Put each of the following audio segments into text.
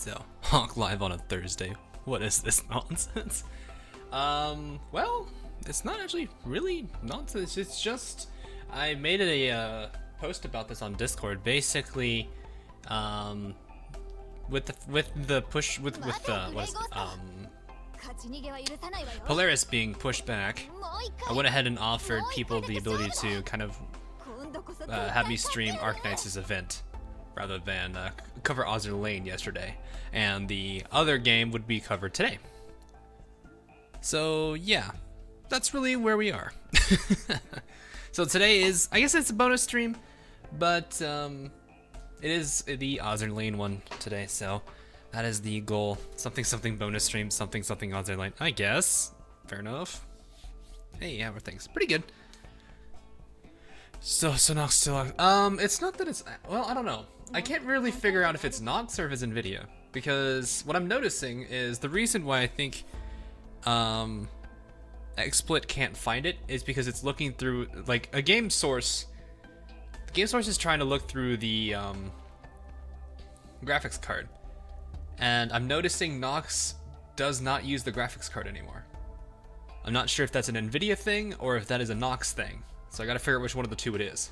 So, Honk live on a Thursday. What is this nonsense? Well, it's not actually really nonsense. It's just I made a post about this on Discord. Basically, with Polaris being pushed back, I went ahead and offered people the ability to kind of have me stream Arknights' event rather than cover Azur Lane yesterday, and the other game would be covered today. So yeah, that's really where we are. So today is, I guess it's a bonus stream, but it is the Azur Lane one today, so that is the goal. Something bonus stream, something Azur Lane, I guess. Fair enough. Hey, how are things? Pretty good. So Nox still, it's not that it's, well, I don't know. I can't really figure out if it's Nox or if it's NVIDIA, because what I'm noticing is the reason why I think XSplit can't find it is because it's looking through, like, a game source. The game source is trying to look through the graphics card, and I'm noticing Nox does not use the graphics card anymore. I'm not sure if that's an NVIDIA thing or if that is a Nox thing, so I gotta figure out which one of the two it is.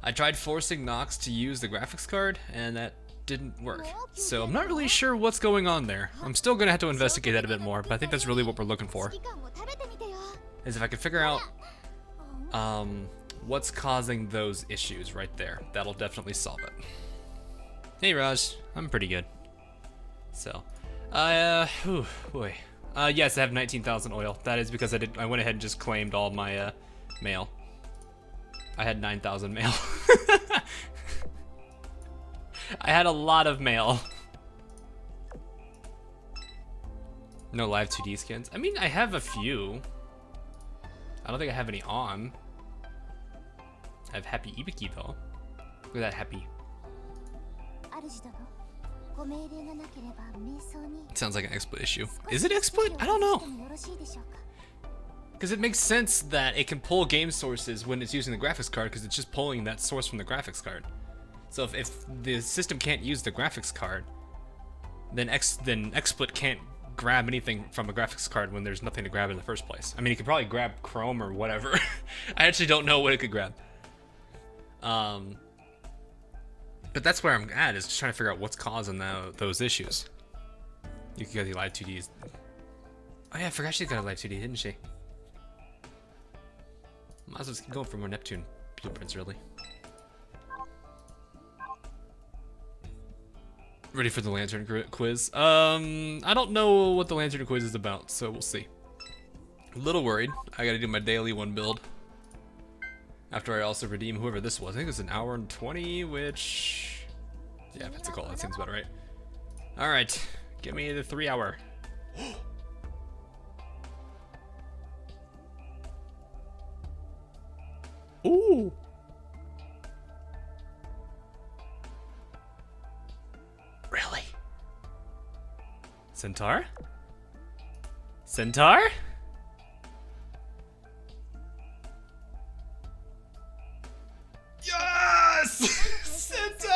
I tried forcing Nox to use the graphics card, and that didn't work. So I'm not really sure what's going on there. I'm still gonna have to investigate that a bit more, but I think that's really what we're looking for. Is if I can figure out what's causing those issues right there. That'll definitely solve it. Hey Raj, I'm pretty good. So, whew, boy. Yes, I have 19,000 oil. That is because I went ahead and just claimed all my mail. I had 9,000 mail. I had a lot of mail. No live 2D skins. I mean, I have a few. I don't think I have any on. I have Happy Ibiki though. Look at that Happy. It sounds like an XSplit issue. Is it XSplit? I don't know. Because it makes sense that it can pull game sources when it's using the graphics card, because it's just pulling that source from the graphics card. So if the system can't use the graphics card, then XSplit can't grab anything from a graphics card when there's nothing to grab in the first place. I mean, it could probably grab Chrome or whatever. I actually don't know what it could grab. But that's where I'm at, is just trying to figure out what's causing those issues. You can get the live 2Ds. Oh yeah, I forgot she got a live 2D, didn't she? Might as well just keep going for more Neptune blueprints, really. Ready for the lantern quiz? I don't know what the lantern quiz is about, so we'll see. A little worried. I gotta do my daily one build. After I also redeem whoever this was. I think it's an hour and 20, which... yeah, if it's a call, that seems about right. Alright, give me the 3 hour. Ooh! Really? Centaur? Centaur? Yes! Centaur!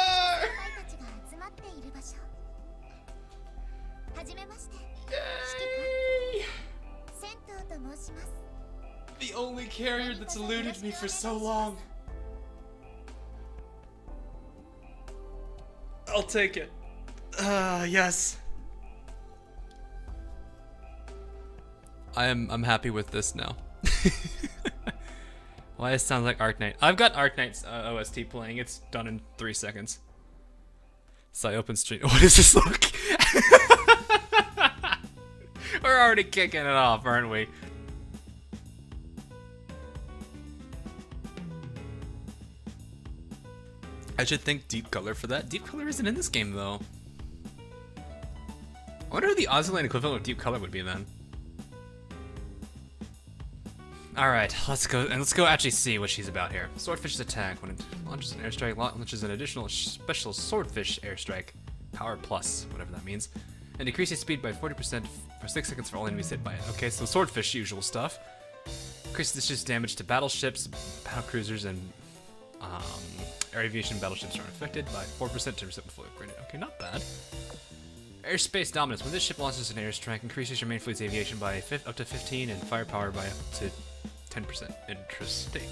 Yay! The only carrier that's eluded me for so long. I'll take it. Yes. I'm happy with this now. Why it sounds like Arknight? I've got Arknight's OST playing. It's done in 3 seconds. So I open stream. What does this look? We're already kicking it off, aren't we? I should think Deep Color for that. Deep Color isn't in this game though. I wonder who the Azur Lane equivalent of Deep Color would be then. Alright, let's go actually see what she's about here. Swordfish's attack. When it launches an airstrike, launches an additional special Swordfish airstrike. Power plus, whatever that means. And decreases speed by 40% for 6 seconds for all enemies hit by it. Okay, so Swordfish, usual stuff. Increases damage to battleships, battlecruisers, and Air aviation battleships are unaffected by 4%, 10% with fully upgraded. Okay, not bad. Airspace dominance. When this ship launches an airstrike, increases your main fleet's aviation by up to 15 and firepower by up to 10%. Interesting.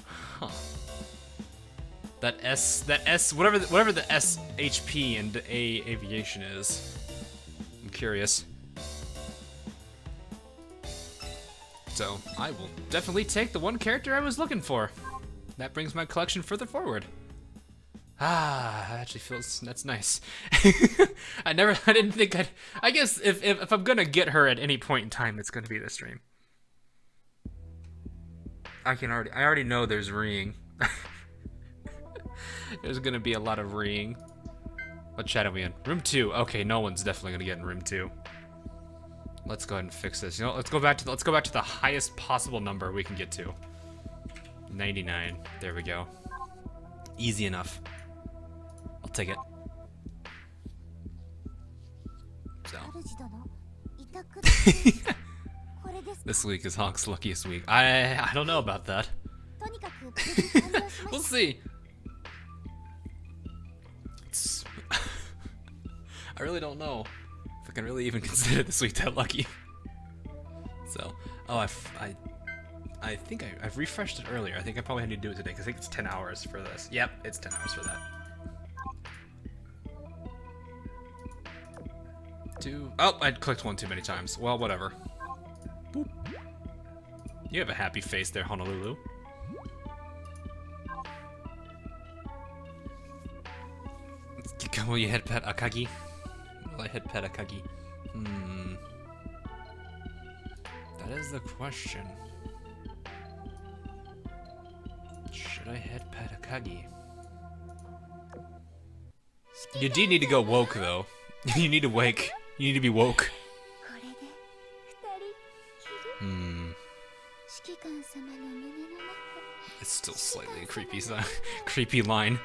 Huh. That S, whatever the S HP and A aviation is. I'm curious. So I will definitely take the one character I was looking for. That brings my collection further forward. Ah, that actually feels, that's nice. I didn't think I guess if I'm gonna get her at any point in time, it's gonna be this stream. I already know there's reeing. There's gonna be a lot of reeing. What chat are we in? Room 2. Okay, no one's definitely gonna get in room 2. Let's go ahead and fix this. You know, let's go back to the highest possible number we can get to. 99. There we go. Easy enough. I'll take it. So. This week is Hawk's luckiest week. I don't know about that. We'll see. I really don't know if I can really even consider this week that lucky. So, oh, I think I've refreshed it earlier. I think I probably had to do it today because I think it's 10 hours for this. Yep, it's 10 hours for that. Oh, I clicked one too many times. Well, whatever. Boop. You have a happy face there, Honolulu. Will you head pet Akagi? Will I head pet Akagi? That is the question. Should I head pet Akagi? You do need to go woke, though. You need to wake. You need to be woke. It's still slightly a creepy, creepy line.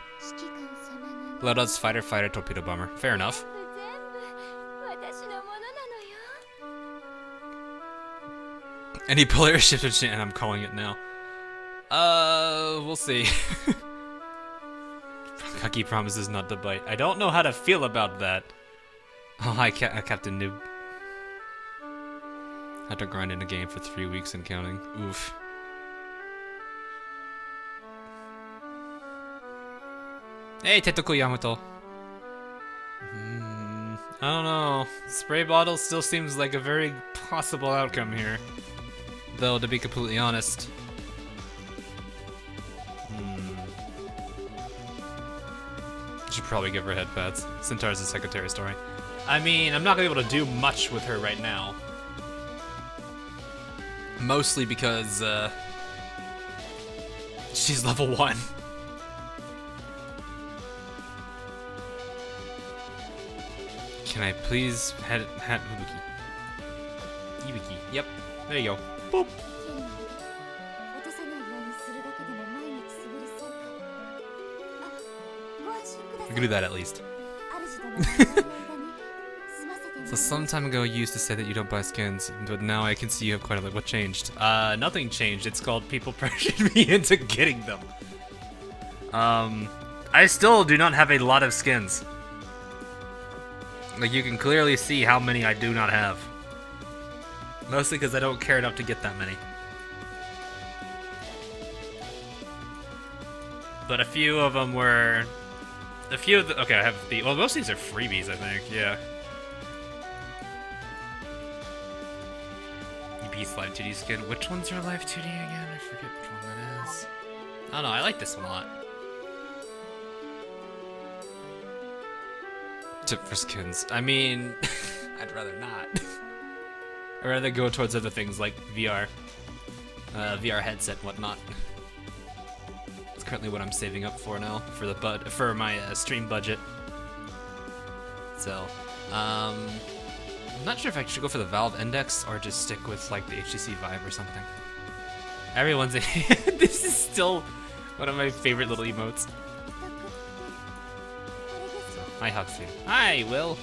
Loadout's fighter, torpedo bomber. Fair enough. Any polar shift and I'm calling it now. We'll see. Kaki promises not to bite. I don't know how to feel about that. Oh, hi, Captain Noob. Had to grind in a game for 3 weeks and counting. Oof. Hey, Tetoku Yamato. I don't know. Spray bottle still seems like a very possible outcome here. Though, to be completely honest. Should probably give her head pats. Centaur's a secretary story. I mean, I'm not gonna be able to do much with her right now. Mostly because, she's level 1. Can I please head Ibuki? Ibuki, yep. There you go. Boop. I can do that at least. So some time ago you used to say that you don't buy skins, but now I can see you have quite a lot. What changed? Nothing changed. It's called people pressured me into getting them. I still do not have a lot of skins. Like, you can clearly see how many I do not have. Mostly because I don't care enough to get that many. But a few of them were... okay, I have the... Well, most of these are freebies, I think, yeah. Beast Live 2D skin. Which ones are Live 2D again? I forget which one that is. I don't know, I like this one a lot. Tip for skins. I mean, I'd rather not. I'd rather go towards other things like VR. VR headset and whatnot. It's currently what I'm saving up for now for my stream budget. So, I'm not sure if I should go for the Valve Index or just stick with like the HTC Vive or something. Everyone's this is still one of my favorite little emotes. Hi, Huxley. Hi, Will.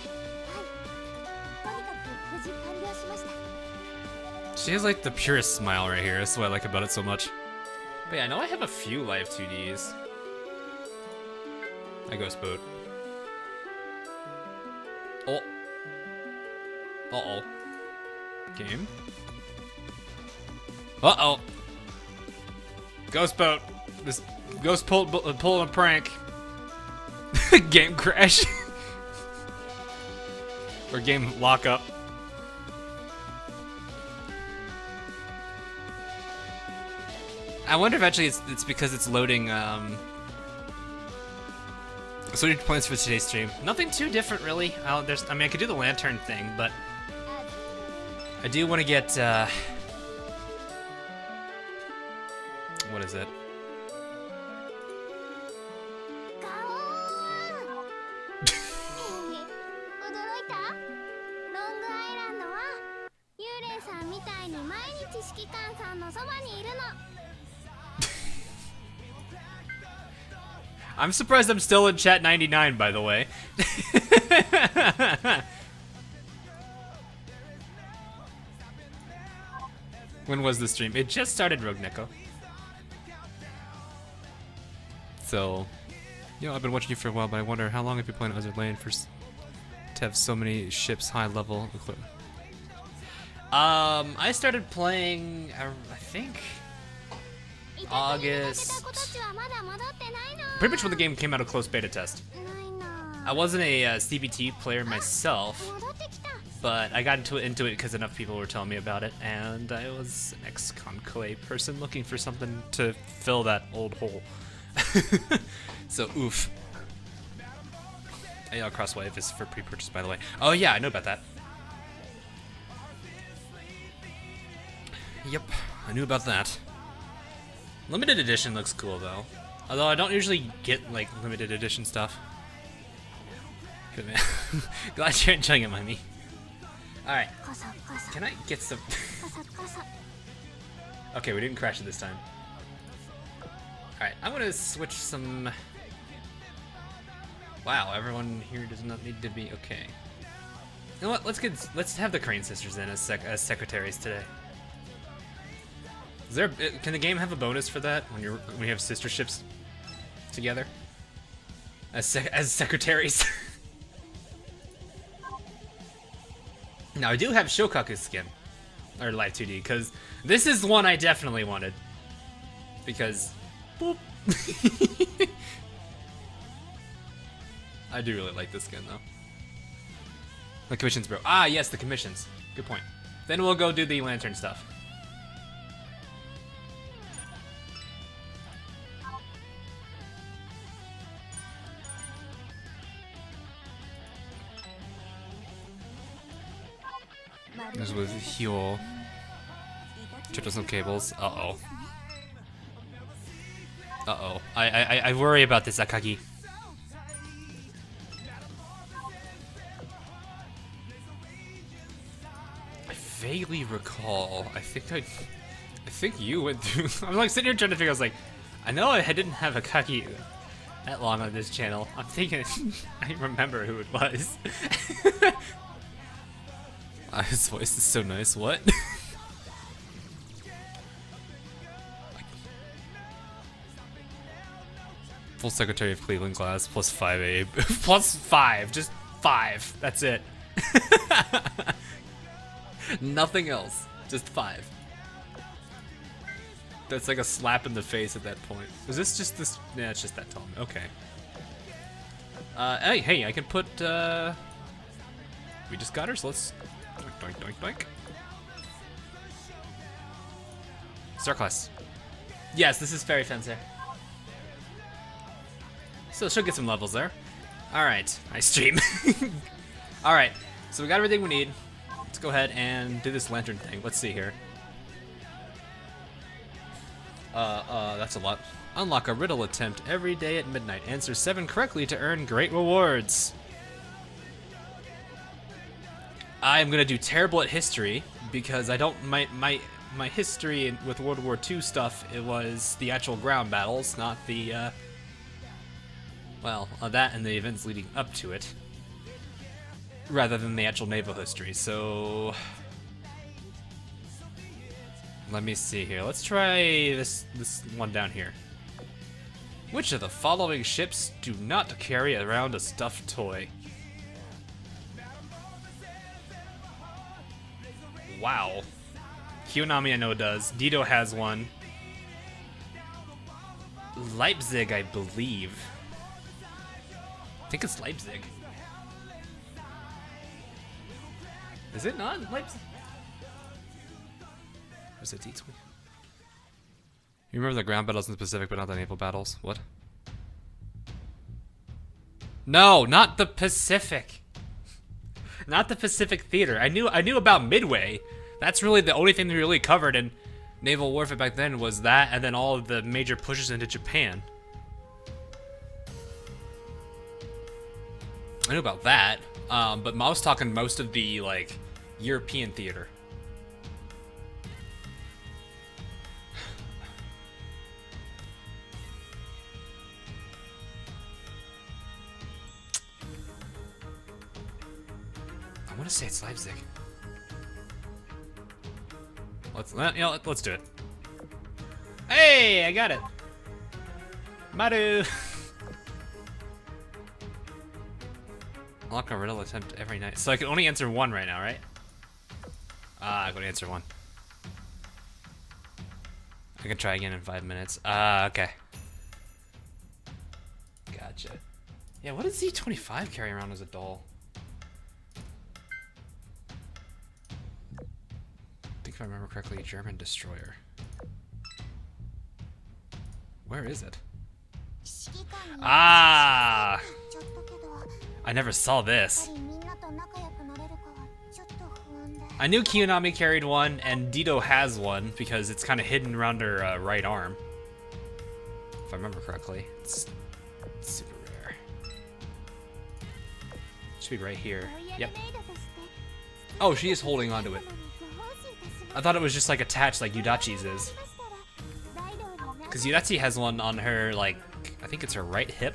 She has like the purest smile right here. That's what I like about it so much. But yeah, I know I have a few live 2Ds. I ghost boat. Oh. Uh-oh. Game. Uh-oh. Ghost boat. This ghost pulling a prank. Game crash. Or game lockup. I wonder if actually it's because it's loading so what are your plans for today's stream? Nothing too different really. I mean I could do the lantern thing, but I do want to get what is it? I'm surprised I'm still in chat 99, by the way. When was the stream? It just started, Rogue Neko. So, you know, I've been watching you for a while, but I wonder how long have you playing Azur Lane to have so many ships high level? I started playing, I think, August. Pretty much when the game came out of closed beta test. I wasn't a CBT player myself, but I got into it because enough people were telling me about it, and I was an ex-Conclave person looking for something to fill that old hole. So, oof. AL Crosswave is for pre-purchase, by the way. Oh yeah, I know about that. Yep, I knew about that. Limited edition looks cool though. Although I don't usually get like limited edition stuff. Good man. Glad you're enjoying it, Mimi. Alright. Can I get some Okay, we didn't crash it this time. Alright, I'm gonna switch some. Wow, everyone here does not need to be okay. You know what? Let's have the Crane sisters in as secretaries today. Is there? Can the game have a bonus for that when you have sister ships together as secretaries? Now I do have Shokaku's skin or Live 2D because this is one I definitely wanted because boop. I do really like this skin though. The commissions, bro. Ah, yes, the commissions. Good point. Then we'll go do the lantern stuff. This was Huel. Tripped some cables. Uh-oh. Uh-oh. I worry about this, Akagi. I vaguely recall. I think you went through. I'm like sitting here trying to figure. I was like, I know I didn't have Akagi that long on this channel. I'm thinking I remember who it was. His voice is so nice. What? Full Secretary of Cleveland class plus 5A. Plus 5. Just 5. That's it. Nothing else. Just 5. That's like a slap in the face at that point. Was this just this? Yeah, it's just that tone. Okay. Hey, I can put, we just got her, so let's doink, doink, doink, doink. Star class. Yes, this is Fairy Fencer. So she'll get some levels there. Alright, nice stream. Alright, so we got everything we need. Let's go ahead and do this lantern thing. Let's see here. That's a lot. Unlock a riddle attempt every day at midnight. Answer 7 correctly to earn great rewards. I'm gonna do terrible at history because I don't my history with World War II stuff. It was the actual ground battles, not the that and the events leading up to it, rather than the actual naval history. So let me see here. Let's try this one down here. Which of the following ships do not carry around a stuffed toy? Wow. Kyonami I know does. Dito has one. Leipzig, I believe. I think it's Leipzig. Is it not Leipzig? Or is it D20? You remember the ground battles in the Pacific, but not the naval battles? What? No, not the Pacific. Not the Pacific Theater. I knew about Midway. That's really the only thing we really covered in naval warfare back then was that, and then all of the major pushes into Japan. I knew about that, but I was talking most of the like European theater. I want to say it's Leipzig. Let's do it. Hey, I got it. Maru. Unlock a riddle attempt every night. So I can only answer one right now, right? I'm gonna answer one. I can try again in 5 minutes. Okay. Gotcha. Yeah, what does Z25 carry around as a doll? I think if I remember correctly, German destroyer. Where is it? Ah! I never saw this. I knew Kyonami carried one, and Dito has one, because it's kind of hidden around her right arm. If I remember correctly. It's super rare. Should be right here. Yep. Oh, she is holding onto it. I thought it was just like attached like Yudachi's is. Because Yudachi has one on her, like, I think it's her right hip.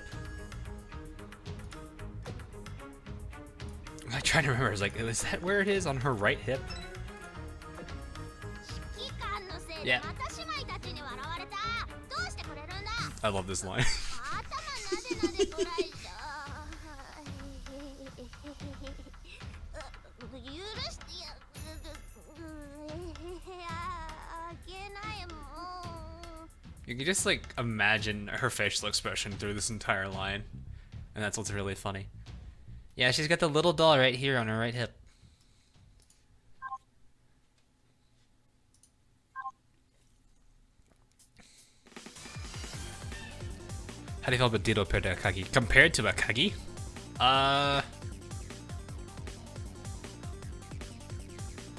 I'm like, trying to remember, I was like, is that where it is on her right hip? Yeah. I love this line. You can just like imagine her facial expression through this entire line, and that's what's really funny. Yeah, she's got the little doll right here on her right hip. How do you feel about Dito compared to Akagi? Compared to Akagi?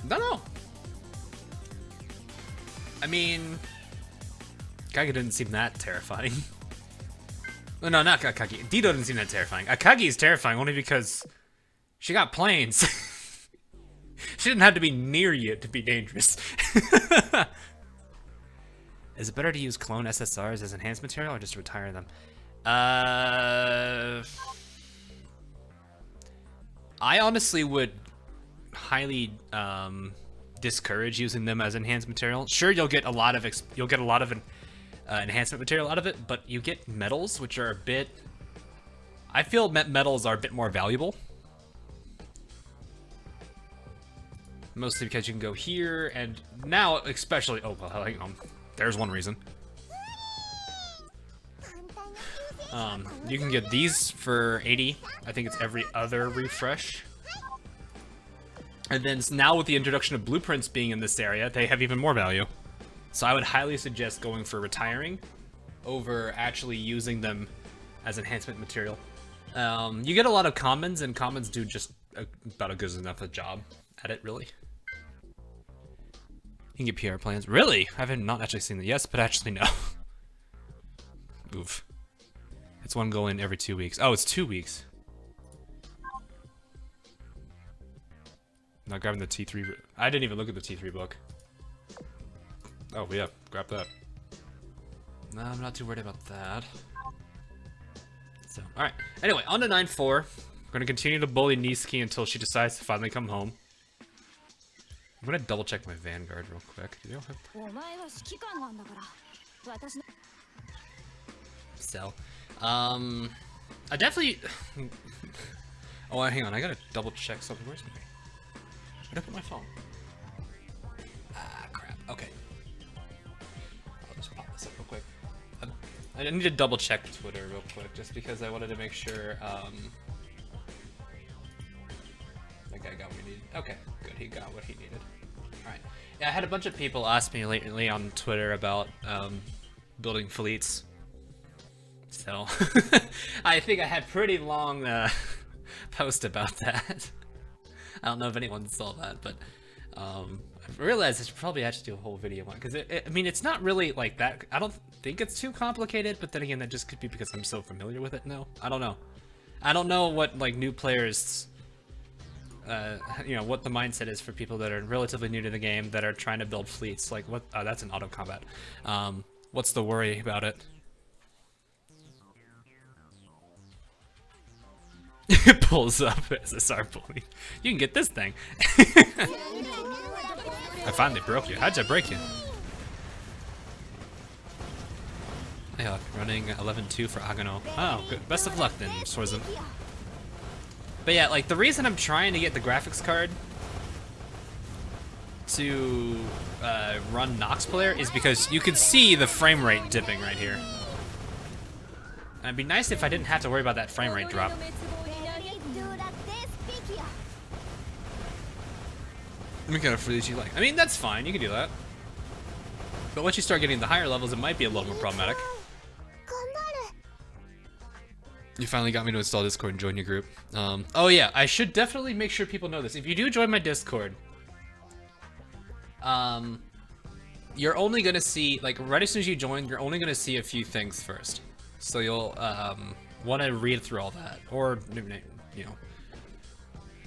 Don't know. I mean, Akagi didn't seem that terrifying. Oh, no, not Akagi. Dito didn't seem that terrifying. Akagi is terrifying only because she got planes. She didn't have to be near you to be dangerous. Is it better to use clone SSRs as enhanced material or just retire them? I honestly would highly discourage using them as enhanced material. Sure, you'll get a lot of enhancement material out of it, but you get medals, which are a bit... I feel medals are a bit more valuable. Mostly because you can go here, and now especially... Oh, well, hang on. There's one reason. You can get these for 80. I think it's every other refresh. And then now with the introduction of blueprints being in this area, they have even more value. So I would highly suggest going for retiring over actually using them as enhancement material. You get a lot of commons, and commons do just about a good enough a job at it, really. You can get PR plans. Really? I haven't not actually seen the yes, but actually no. Oof. It's one go in every 2 weeks. Oh, it's 2 weeks. Not grabbing the T3. I didn't even look at the T3 book. Oh, yeah. Grab that. No, I'm not too worried about that. So, alright. Anyway, on to 9-4. We're going to continue to bully Niizuki until she decides to finally come home. I'm going to double check my Vanguard real quick. Do they all have... still. I definitely. Oh, hang on. I gotta double check something. Where's my? Where'd I put my phone? Ah, crap. Okay. I'll just pop this up real quick. I need to double check Twitter real quick, just because I wanted to make sure. That guy got what he needed. Okay, good. He got what he needed. All right. Yeah, I had a bunch of people ask me lately on Twitter about building fleets. So I think I had pretty long post about that. I don't know if anyone saw that, but I realized I should probably actually do a whole video on it, because I mean, it's not really like that. I don't think it's too complicated, but then again, that just could be because I'm so familiar with it now. I don't know. I don't know what like new players, you know, what the mindset is for people that are relatively new to the game that are trying to build fleets. Like what? Oh, that's an auto combat. What's the worry about it? It pulls up SSR Bulli. You can get this thing. I finally broke you. How'd I break you? Yeah, running 11-2 for Agano. Oh, good. Best of luck then, Sorzum. But yeah, like the reason I'm trying to get the graphics card to run Nox player is because you can see the frame rate dipping right here. And it'd be nice if I didn't have to worry about that frame rate drop. What kind of fleets you like? I mean, that's fine. You can do that. But once you start getting the higher levels, it might be a little more problematic. You finally got me to install Discord and join your group. Oh yeah, I should definitely make sure people know this. If you do join my Discord, you're only gonna see, like, right as soon as you join, you're only gonna see a few things first. So you'll want to read through all that, or you know,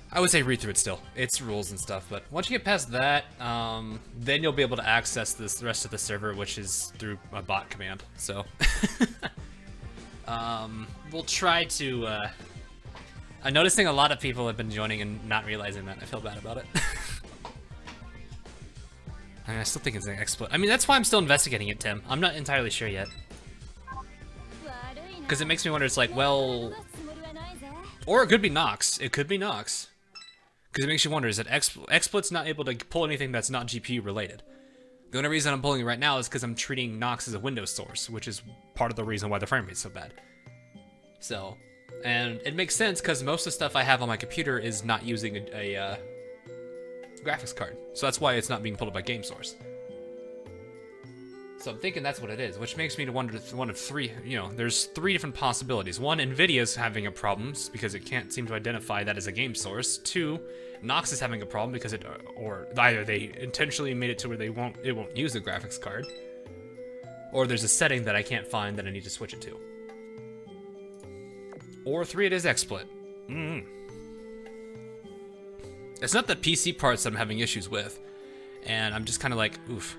I would say read through it still. It's rules and stuff, but once you get past that, then you'll be able to access the rest of the server, which is through a bot command. So we'll try to. I'm noticing a lot of people have been joining and not realizing that. I feel bad about it. I still think it's an exploit. I mean, that's why I'm still investigating it, Tim. I'm not entirely sure yet. Because it makes me wonder, it's like, well... Or it could be Nox. It could be Nox. Because it makes you wonder, is that Exploit's not able to pull anything that's not GPU related? The only reason I'm pulling it right now is because I'm treating Nox as a Windows source, which is part of the reason why the frame rate's so bad. So, and it makes sense because most of the stuff I have on my computer is not using a graphics card. So that's why it's not being pulled up by game source. So I'm thinking that's what it is, which makes me to wonder one of three, you know, there's three different possibilities. One, NVIDIA's having a problem because it can't seem to identify that as a game source. Two, Nox is having a problem because or either they intentionally made it to where it won't use the graphics card, or there's a setting that I can't find that I need to switch it to. Or three, it is XSplit. It's not the PC parts that I'm having issues with, and I'm just kind of like, oof.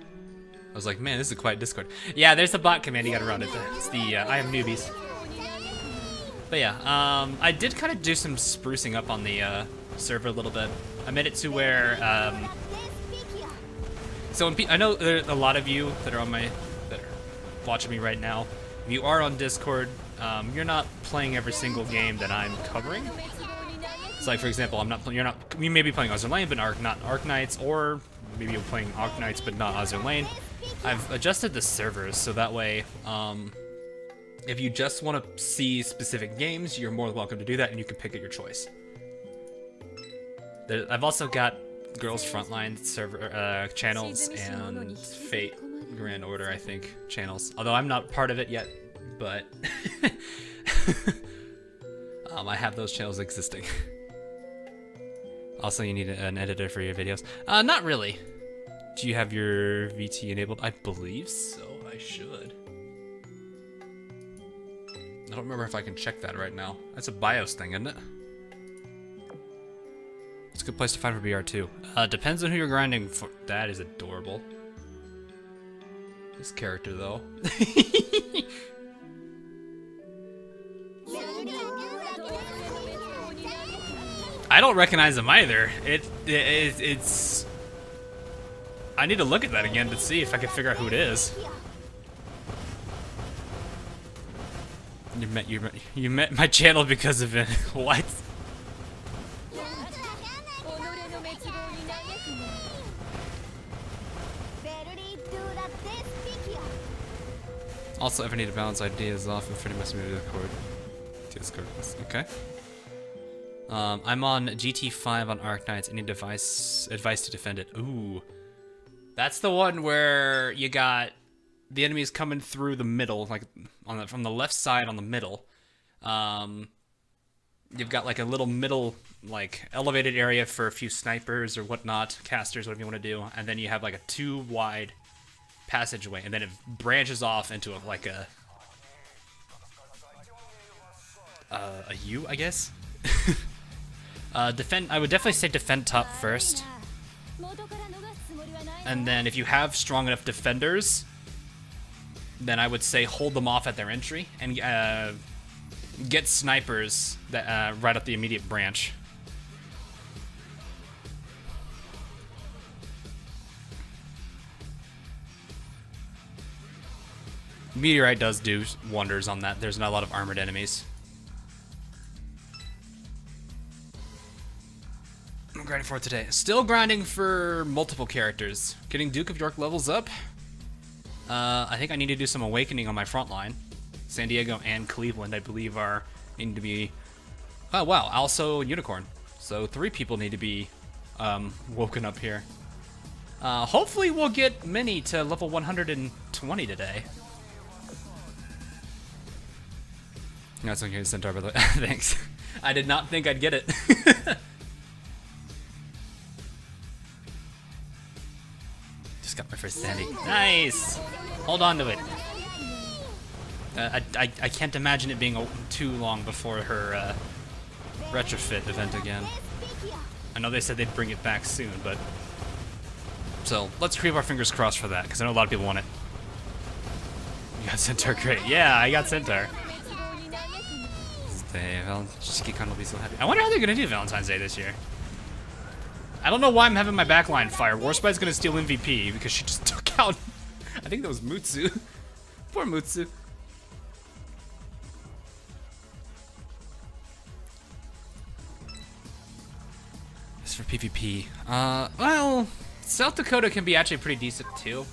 I was like, man, this is a quiet Discord. Yeah, there's a bot command you gotta run. It's the I am newbies. But yeah, I did kind of do some sprucing up on the server a little bit. I made it to where, so I know there are a lot of you that are that are watching me right now. If you are on Discord, you're not playing every single game that I'm covering. It's like, for example, you may be playing Azur Lane, but not Arknights, or maybe you're playing Arknights, but not Azur Lane. I've adjusted the servers so that way, if you just want to see specific games, you're more than welcome to do that, and you can pick at your choice. I've also got Girls Frontline server channels and Fate Grand Order, I think, channels. Although I'm not part of it yet, but I have those channels existing. Also, you need an editor for your videos. Not really. Do you have your VT enabled? I believe so. I should. I don't remember if I can check that right now. That's a BIOS thing, isn't it? It's a good place to find for BR2. Depends on who you're grinding for. That is adorable. This character, though. I don't recognize him either. It's... I need to look at that again to see if I can figure out who it is. You met my channel because of it. What? Also, if I need to balance ideas off, and pretty much move to Discord. Okay. I'm on GT5 on Arknights. Any advice to defend it? Ooh, that's the one where you got the enemies coming through the middle, like from the left side on the middle. You've got like a little middle, like elevated area for a few snipers or whatnot, casters, whatever you want to do, and then you have like a 2 wide passageway, and then it branches off into like a U, I guess. Defend. I would definitely say defend top first, and then if you have strong enough defenders, then I would say hold them off at their entry and get snipers that right up the immediate branch. Meteorite does do wonders on that. There's not a lot of armored enemies. I'm grinding for it today. Still grinding for multiple characters. Getting Duke of York levels up. I think I need to do some awakening on my front line. San Diego and Cleveland, I believe, are need to be... Oh, wow. Also Unicorn. So 3 people need to be woken up here. Hopefully we'll get Mini to level 120 today. That's okay, Centaur, by the way. Thanks. I did not think I'd get it. Just got my first standing. Nice! Hold on to it. I can't imagine it being too long before her retrofit event again. I know they said they'd bring it back soon, but... So, let's keep our fingers crossed for that, because I know a lot of people want it. You got Centaur, great. Yeah, I got Centaur. Shiki-kun will be so happy. I wonder how they're gonna do Valentine's Day this year. I don't know why I'm having my backline fire. Warspite's gonna steal MVP because she just took out... I think that was Mutsu. Poor Mutsu. As for PvP, well, South Dakota can be actually pretty decent too.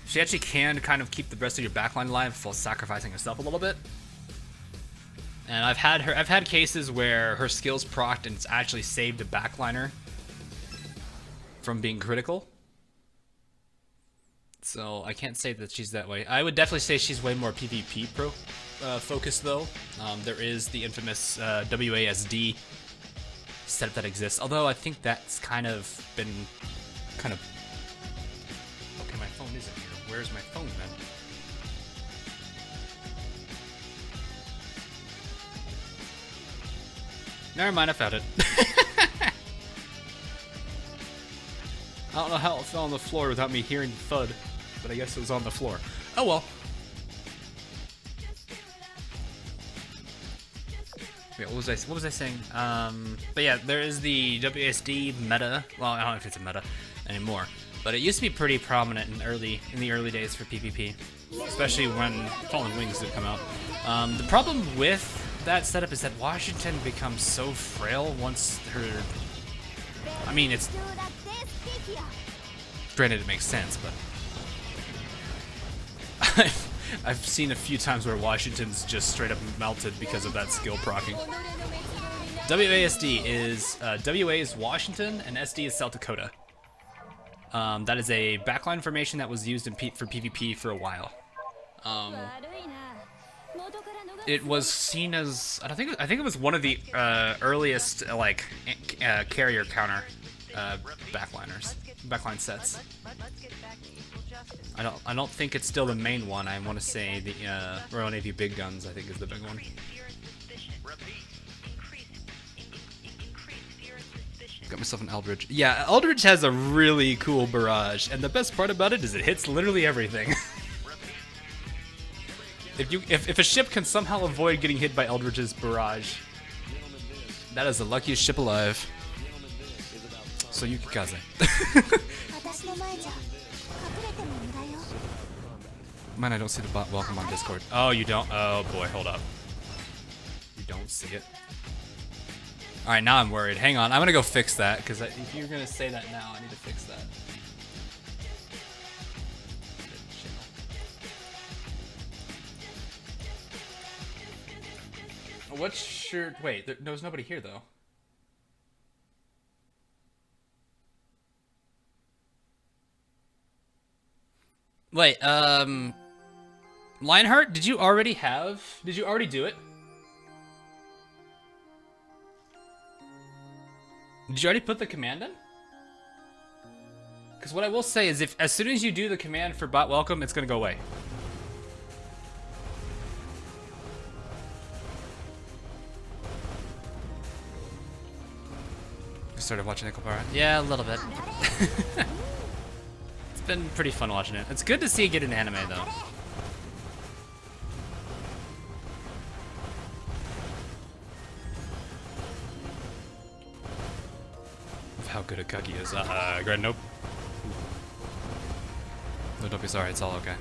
She actually can kind of keep the rest of your backline alive while sacrificing herself a little bit. And I've had cases where her skills procced and it's actually saved a backliner from being critical. So I can't say that she's that way. I would definitely say she's way more PvP focused though. There is the infamous WASD setup that exists, although I think that's kind of been okay, my phone isn't here. Where's my phone then? Never mind, I found it. I don't know how it fell on the floor without me hearing the thud, but I guess it was on the floor. Oh well. Wait, what was I saying? But yeah, there is the WSD meta. Well, I don't know if it's a meta anymore, but it used to be pretty prominent in the early days for PvP, especially when Fallen Wings did come out. The problem with that setup is that Washington becomes so frail once her... I mean, it's... Granted, it makes sense, but... I've seen a few times where Washington's just straight up melted because of that skill proccing. WASD is... WA is Washington, and SD is South Dakota. That is a backline formation that was used for PvP for a while. It was seen as... I think it was one of the earliest, like, carrier counter backline sets. I don't think it's still the main one. I want to say the Royal Navy Big Guns, I think, is the big one. Got myself an Eldridge. Yeah, Eldridge has a really cool barrage, and the best part about it is it hits literally everything. If a ship can somehow avoid getting hit by Eldridge's barrage, that is the luckiest ship alive. So Yukikaze. Man, I don't see the bot welcome on Discord. Oh, you don't? Oh boy, hold up. You don't see it. Alright, now I'm worried. Hang on, I'm gonna go fix that, because if you're gonna say that now, I need to fix that. What's your... Wait, there's nobody here, though. Wait, Lionheart, did you already do it? Did you already put the command in? Because what I will say is as soon as you do the command for bot welcome, it's gonna go away. You started watching Nickelback? Yeah, a little bit. It's been pretty fun watching it. It's good to see it get an anime, though. Of how good Akagi is. Grant, nope. No, don't be sorry, it's all okay.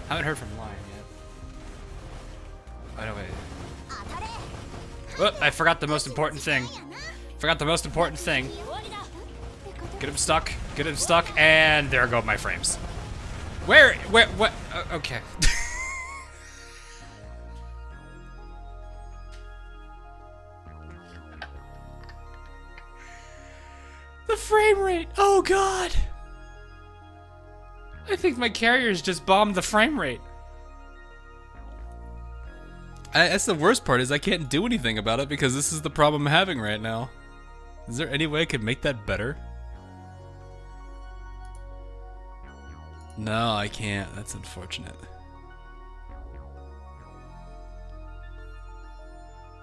Haven't heard from Lion yet. Oh, no, wait. Oh, I forgot the most important thing. Get him stuck, and there go my frames. Where, what? Okay. The frame rate, oh god. I think my carriers just bombed the frame rate. That's the worst part, is I can't do anything about it because this is the problem I'm having right now. Is there any way I could make that better? No, I can't. That's unfortunate.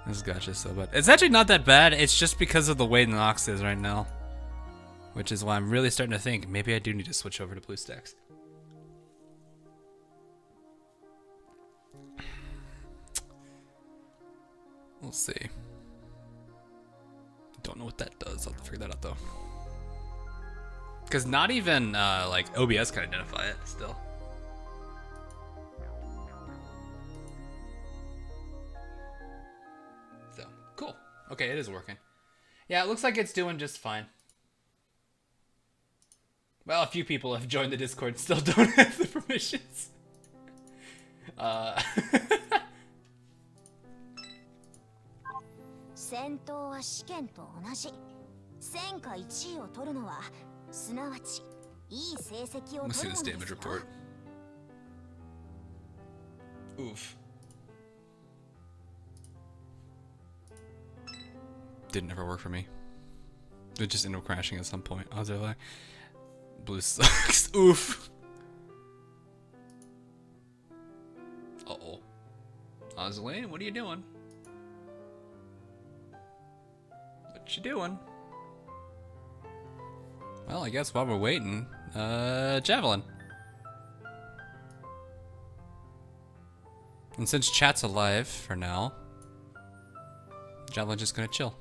This gotcha so bad. It's actually not that bad. It's just because of the way Nox is right now. Which is why I'm really starting to think maybe I do need to switch over to BlueStacks. We'll see. Don't know what that does. I'll have to figure that out though. Because not even like OBS can identify it still. So cool. Okay, it is working. Yeah, it looks like it's doing just fine. Well, a few people have joined the Discord and still don't have the permissions. 戦闘は試験と同じ。戦果1位を取るのはすなわちいい成績を取るのですよ。Oof. Didn't ever work for me. It just ended up crashing at some point. I was like, blue sucks. Oof. Uh-oh. Ozlane, what are you doing? What you doing? Well, I guess while we're waiting, Javelin. And since chat's alive for now, Javelin's just gonna chill.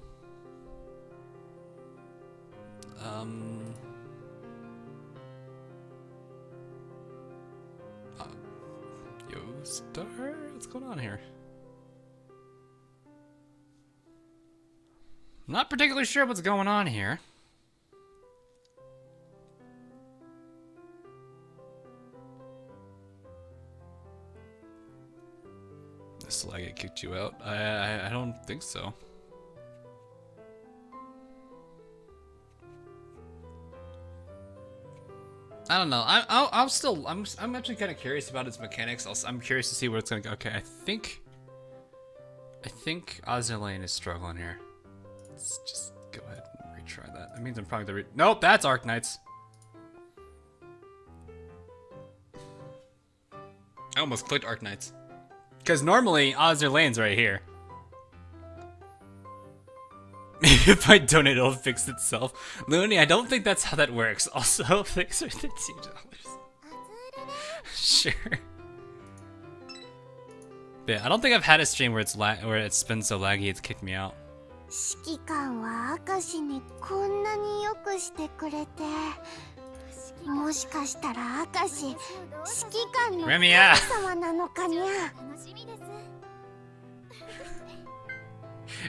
Yo, Star, what's going on here? Not particularly sure what's going on here. This lag kicked you out? I don't think so. I don't know. I'm actually kind of curious about its mechanics. I'm curious to see where it's gonna go. Okay, I think Azur Lane is struggling here. Let's just go ahead and retry that. That means I'm probably the nope, that's Arknights. I almost clicked Arknights. Because normally Azur Lane's right here. Maybe if I donate, it'll fix itself. Looney, I don't think that's how that works. Also, fix it at $2. Sure. But yeah, I don't think I've had a stream where it's been so laggy it's kicked me out. 指揮官は明石にこんなによくしてくれて。もしかしたら明石指揮官の Remiya! 神様なのかにゃ。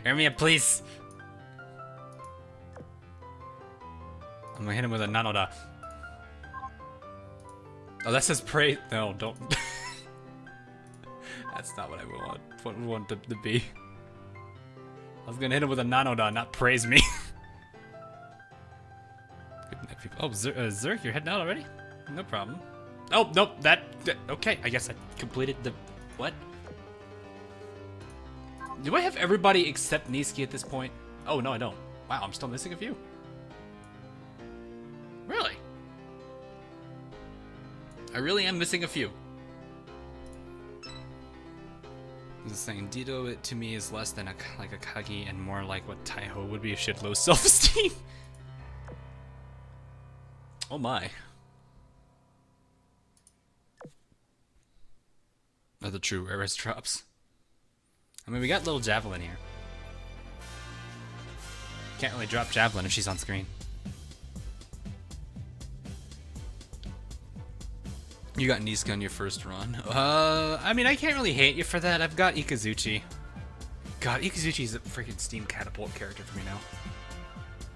Remiya, please! I'm gonna hit him with a Nanoda. Oh, that says pray. No, don't. That's not what I want it to be. I was gonna hit him with a Nanoda, not praise me. Good night, people. Oh, Zerk, you're heading out already? No problem. Oh, nope, okay, I guess I completed the... What? Do I have everybody except Niizuki at this point? Oh, no, I don't. Wow, I'm still missing a few. Really? I really am missing a few. This is saying Dido it to me is less than like a Kagi and more like what Taiho would be if she had low self-esteem. Oh my. Are the true rarest drops. I mean, we got little Javelin here. Can't really drop Javelin if she's on screen. You got Niizuki on your first run. I mean, I can't really hate you for that. I've got Ikazuchi. God, Ikazuchi's a freaking Steam Catapult character for me now.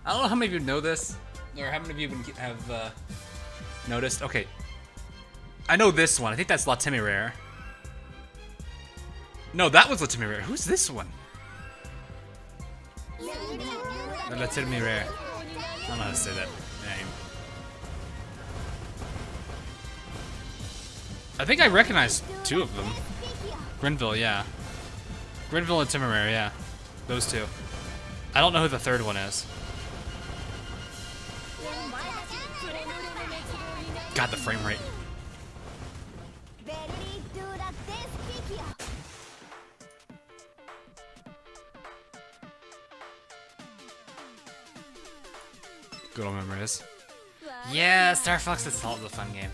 I don't know how many of you know this, or how many of you have noticed. Okay, I know this one. I think that's Latimi Rare. No, that was Latimi Rare. Who's this one? Latimi Rare. I don't know how to say that name. I think I recognize two of them. Grenville, yeah. Grenville and Temeraire, yeah. Those two. I don't know who the third one is. God, the frame rate. Good old memories. Yeah, Star Fox Assault is a fun game.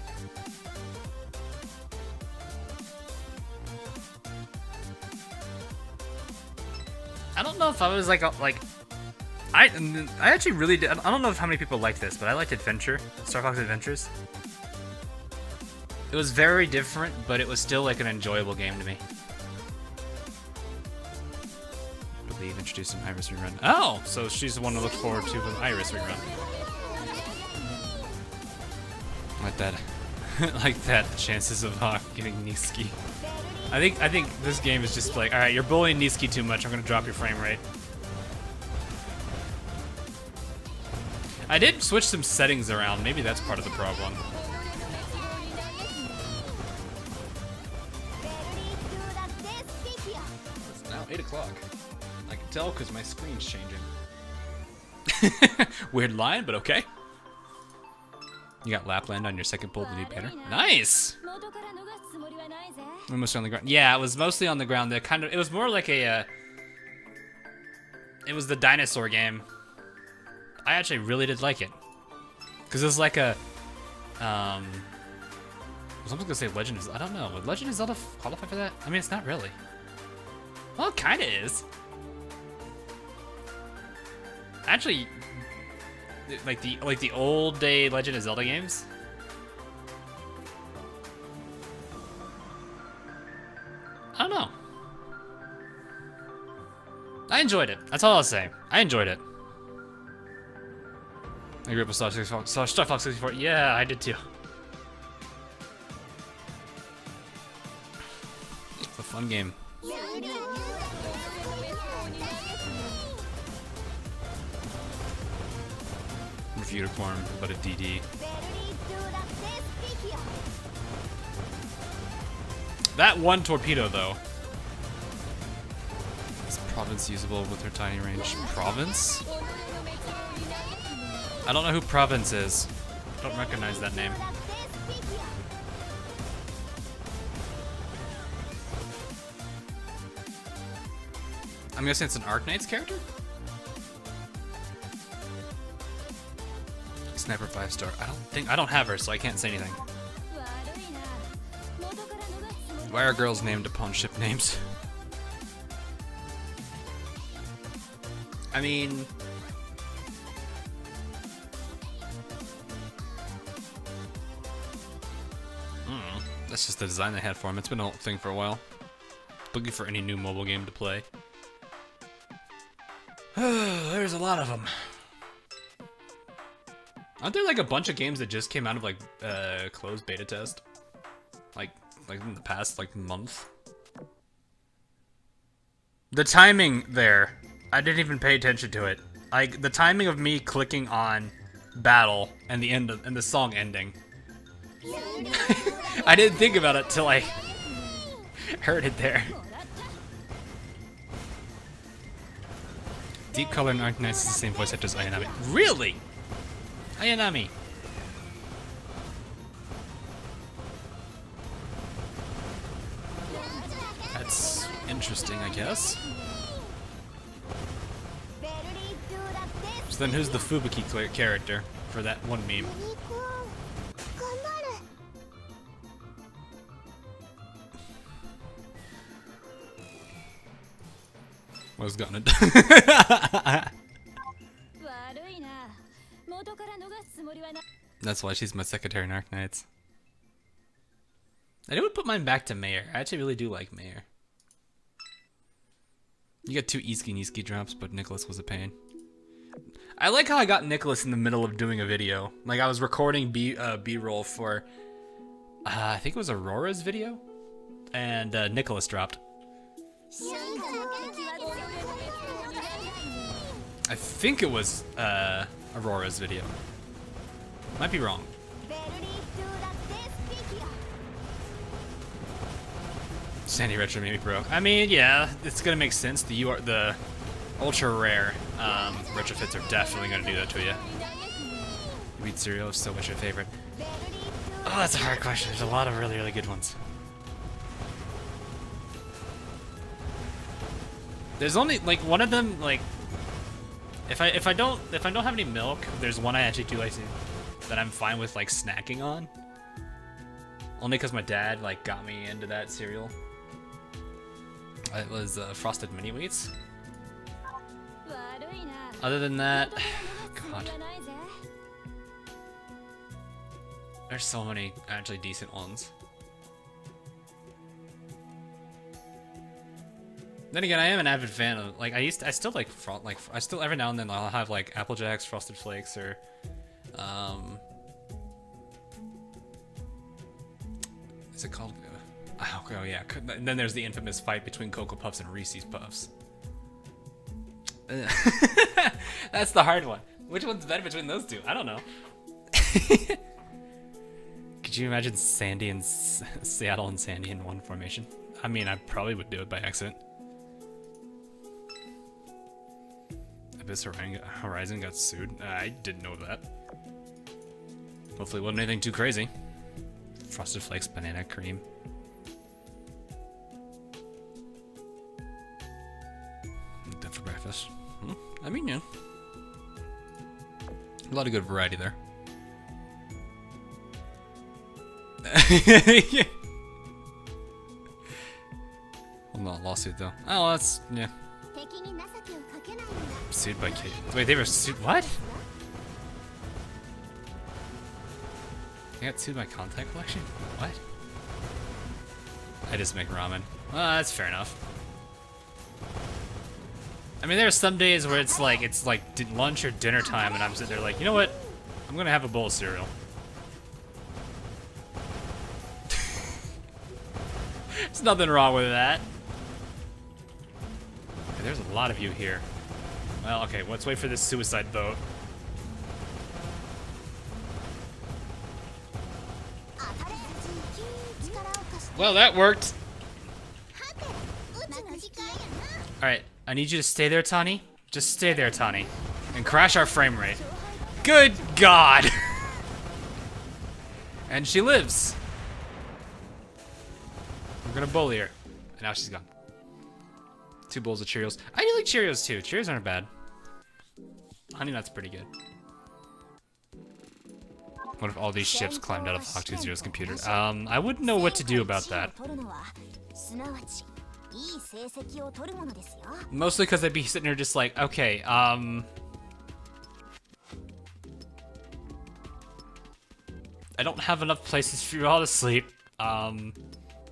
I don't know if I was like I actually really did. I don't know if how many people like this, but I liked Adventure, Star Fox Adventures. It was very different, but it was still like an enjoyable game to me. I believe introduced an Iris rerun. Oh, so she's the one to look forward to with Iris rerun. Like that, like that. The chances of getting Niizuki. I think this game is just like, all right, you're bullying Niizuki too much. I'm gonna drop your frame rate. I did switch some settings around. Maybe that's part of the problem. It's now 8 o'clock. I can tell because my screen's changing. Weird line, but okay. You got Lapland on your second pull to do better. Nice. Mostly on the ground. Yeah, it was mostly on the ground. It was more like a. It was the dinosaur game. I actually really did like it, because it was like a. I was almost gonna say Legend of Zelda. I don't know. Would Legend of Zelda qualify for that? I mean, it's not really. Well, it kind of is. Actually, like the old day Legend of Zelda games. I don't know. I enjoyed it. That's all I'll say. I enjoyed it. I grew up with Star Fox 64. Yeah, I did too. It's a fun game. Unicorn, but a DD. That one torpedo, though. Is Province usable with her tiny range? Province? I don't know who Province is. Don't recognize that name. I'm guessing it's an Arknight's character? Sniper 5-star. I don't have her, so I can't say anything. Why are girls named upon ship names? I mean, That's just the design they had for him. It's been a thing for a while. Looking for any new mobile game to play. There's a lot of them. Aren't there like a bunch of games that just came out of like closed beta test? Like in the past like month? The timing there, I didn't even pay attention to it. Like the timing of me clicking on battle and the end of, and the song ending. I didn't think about it till I heard it there. Deep Color and Arknights is the same voice actor as Ayanami. Really? Ayanami. That's interesting, I guess. So then who's the Fubuki character for that one meme? Was gonna. That's why she's my secretary in Arknights. I would put mine back to Mayor. I actually really do like Mayor. You got 2 Iski drops, but Nicholas was a pain. I like how I got Nicholas in the middle of doing a video. Like I was recording B-roll for, I think it was Aurora's video, and Nicholas dropped. I think it was Aurora's video. Might be wrong. Sandy Retro made me broke. I mean, yeah, it's gonna make sense. The ultra rare retrofits are definitely gonna do that to you. You eat cereal, so what's your favorite? Oh, that's a hard question. There's a lot of really, really good ones. There's only like one of them. Like, if I don't have any milk, there's one I actually do like that I'm fine with like snacking on. Only because my dad like got me into that cereal. It was Frosted Mini Wheats. Other than that, God, there's so many actually decent ones. Then again, I am an avid fan of like I still like I still every now and then I'll have like Apple Jacks, Frosted Flakes, or is it called? Oh yeah. And then there's the infamous fight between Cocoa Puffs and Reese's Puffs. That's the hard one. Which one's better between those two? I don't know. Could you imagine Sandy and Seattle and Sandy in one formation? I mean, I probably would do it by accident. Abyss Horizon got sued. I didn't know that. Hopefully it wasn't anything too crazy. Frosted Flakes, banana cream. That for breakfast. I mean, yeah. A lot of good variety there. Yeah. Well, not a lawsuit though. Oh, that's yeah. Sued by Kate. Wait, they were sued. What? They got sued by Contact Collection? What? I just make ramen. Well, that's fair enough. I mean, there are some days where it's like lunch or dinner time, and I'm sitting there like, you know what? I'm gonna have a bowl of cereal. There's nothing wrong with that. Okay, there's a lot of you here. Well, okay, let's wait for this suicide vote. Well, that worked. Alright, I need you to stay there, Tani. Just stay there, Tani. And crash our frame rate. Good God! And she lives. We're gonna bully her. And now she's gone. 2 bowls of Cheerios. I do like Cheerios too. Cheerios aren't bad. Honey Nut's pretty good. What if all these ships climbed out of Hawk 2.0's computer? I wouldn't know what to do about that. Mostly because I'd be sitting there just like, okay, I don't have enough places for you all to sleep.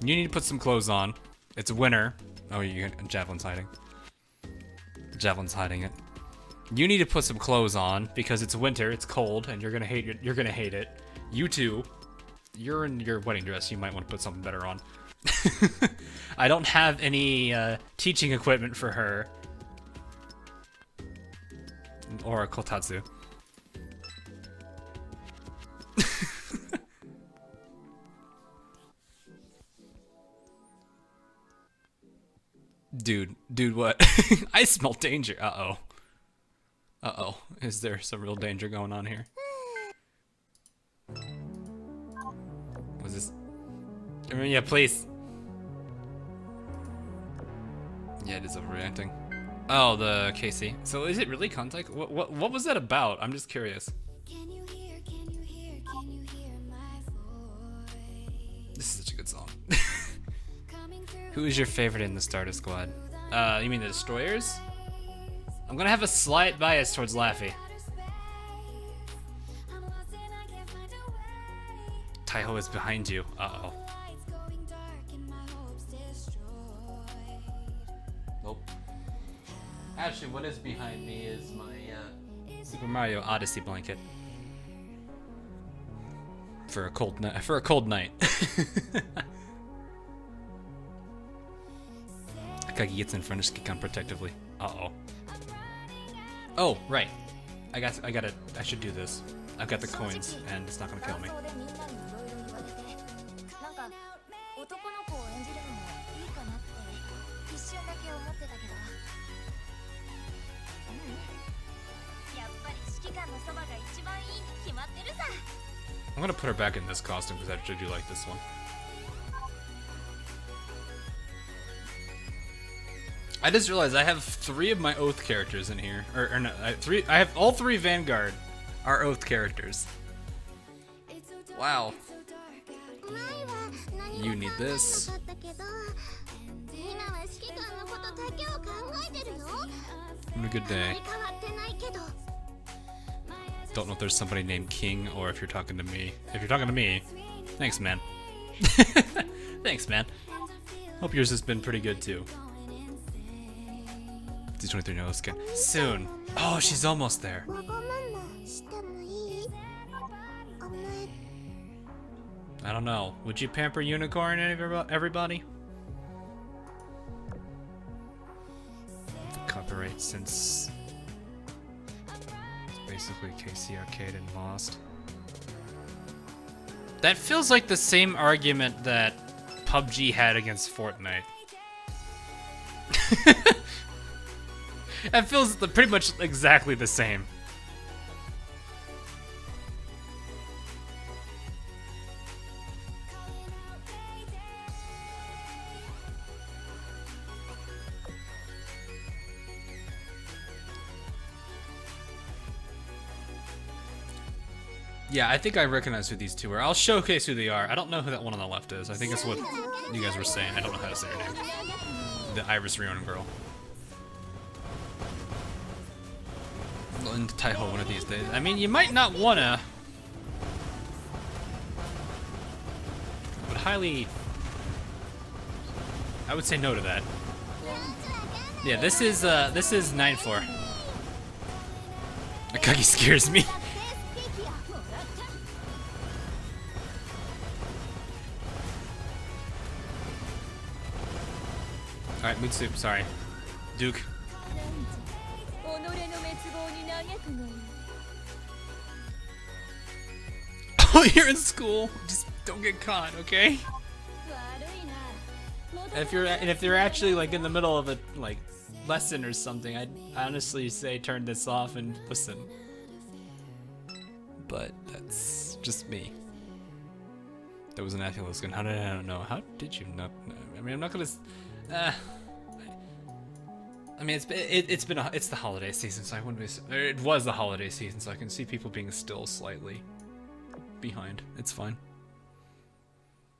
You need to put some clothes on. It's winter. Oh, Javelin's hiding. Javelin's hiding it. You need to put some clothes on because it's winter, it's cold, and you're gonna hate it. You're gonna hate it. You too. You're in your wedding dress. You might want to put something better on. I don't have any teaching equipment for her. Or a kotatsu. Dude, what? I smell danger. Uh-oh. Uh-oh. Is there some real danger going on here? Was this? I mean, yeah, please. Yeah, it is overreacting. Oh, the KC. So is it really contact? What was that about? I'm just curious. This is such a good song. Who is your favorite in the Stardust Squad? You mean the Destroyers? I'm gonna have a slight bias towards Laffy. Taiho is behind you. Uh-oh. Nope. Actually, what is behind me is my Super Mario Odyssey blanket. For a cold night. For a cold night. Akagi gets in front of Skikan protectively. Uh-oh. Oh, right. I should do this. I've got the coins, and it's not gonna kill me. I'm gonna put her back in this costume because I actually do like this one. I just realized I have 3 of my Oath characters in here, or no, I have all 3 Vanguard are Oath characters. Wow. You need this. Have a good day. Don't know if there's somebody named King or if you're talking to me. If you're talking to me, thanks, man. Thanks, man. Hope yours has been pretty good too. D23 no skin. Soon. Oh, she's almost there. I don't know. Would you pamper Unicorn everybody? Copyright since it's basically KC Arcade and Lost. That feels like the same argument that PUBG had against Fortnite. That feels pretty much exactly the same. Yeah, I think I recognize who these two are. I'll showcase who they are. I don't know who that one on the left is. I think it's what you guys were saying. I don't know how to say her name. The Iris Rionin girl. Into Taiho one of these days. I mean, you might not wanna, but highly, I would say no to that. Yeah, this is 9-4. Akagi scares me. All right, mood soup. Sorry, Duke. Oh, you're in school. Just don't get caught, okay? If you're actually like in the middle of a like lesson or something, I'd honestly say turn this off and listen. But that's just me. That was an Athulus gun. How did I not know? How did you not know? I mean, I'm not gonna. I mean, it's the holiday season, so I wouldn't be. It was the holiday season, so I can see people being still slightly behind. It's fine.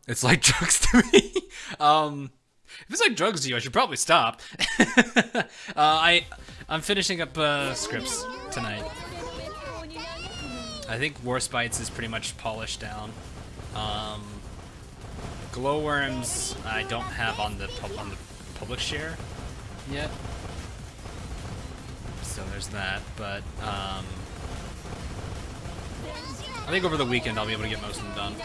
It's like drugs to me. If it's like drugs to you, I should probably stop. I'm finishing up scripts tonight. I think War Spites is pretty much polished down. Glowworms I don't have on the public share yet. So there's that, but I think over the weekend I'll be able to get most of them done.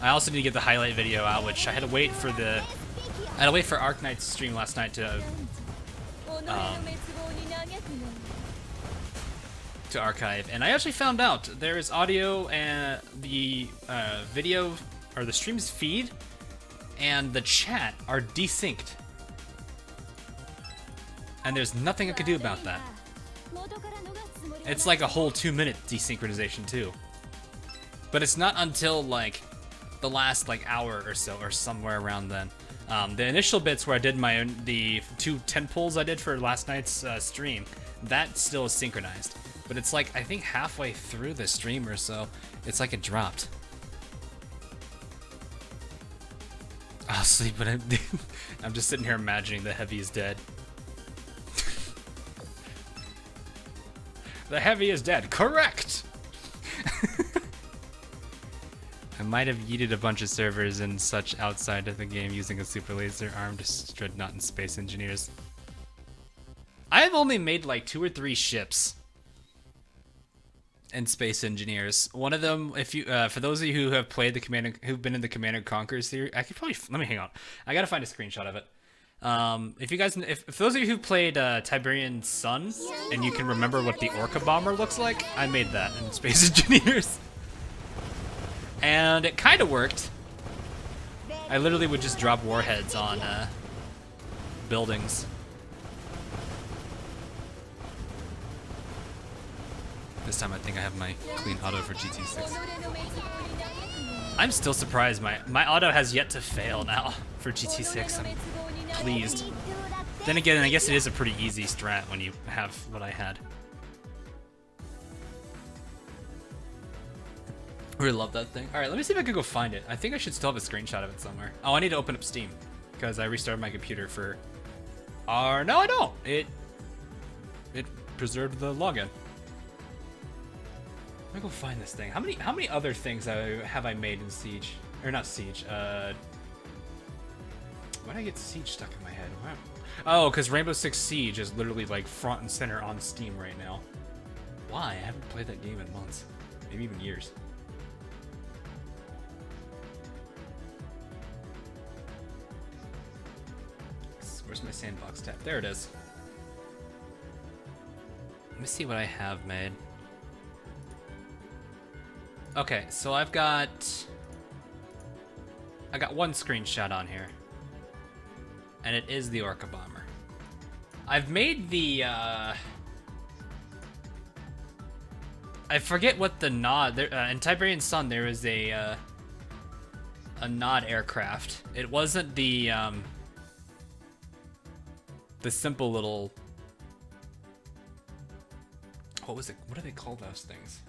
I also need to get the highlight video out, which I had to wait for Arc Knight's stream last night to archive, and I actually found out there is audio and the video or the stream's feed and the chat are desynced, and there's nothing I can do about that. It's like a whole 2-minute desynchronization too, but it's not until like the last like hour or so, or somewhere around then. The initial bits where I did the 2 10 pulls I did for last night's stream, that still is synchronized. But it's like, I think halfway through the stream or so, it's like it dropped. I'll sleep, but I'm just sitting here imagining the Heavy is dead. The Heavy is dead. Correct! I might have yeeted a bunch of servers and such outside of the game using a super laser armed dreadnought and space engineers. I've only made like 2 or 3 ships and space engineers. One of them, if you, for those of you who have played who've been in the Command & Conquer series, I could probably, let me hang on. I gotta find a screenshot of it. If you guys, if those of you who played Tiberian Sun and you can remember what the Orca bomber looks like, I made that in Space Engineers. And it kind of worked. I literally would just drop warheads on buildings. This time I think I have my clean auto for GT6. I'm still surprised my auto has yet to fail now for GT6. I'm pleased. Then again, I guess it is a pretty easy strat when you have what I had. I really love that thing. Alright, let me see if I can go find it. I think I should still have a screenshot of it somewhere. Oh, I need to open up Steam because I restarted my computer for... no, I don't! It preserved the login. Let me go find this thing. How many other things have I made in Siege? Or not Siege, why did I get Siege stuck in my head? Wow. Oh, because Rainbow Six Siege is literally like front and center on Steam right now. Why? I haven't played that game in months. Maybe even years. Where's my sandbox tab? There it is. Let me see what I have made. Okay, so I got 1 screenshot on here. And it is the Orca bomber. I've made the I forget what the Nod there in Tiberian Sun there is a Nod aircraft. It wasn't the simple little, what was it? What do they call those things?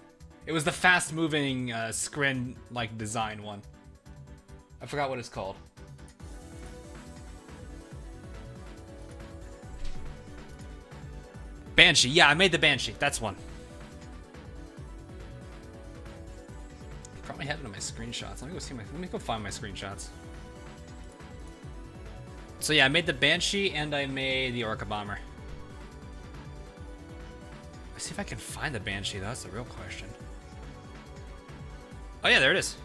It was the fast-moving screen-like design one. I forgot what it's called. Banshee. Yeah, I made the Banshee. That's one. Probably had it on my screenshots. Let me go find my screenshots. So yeah, I made the Banshee and I made the Orca bomber. Let's see if I can find the Banshee. That's the real question. Oh yeah, there it is.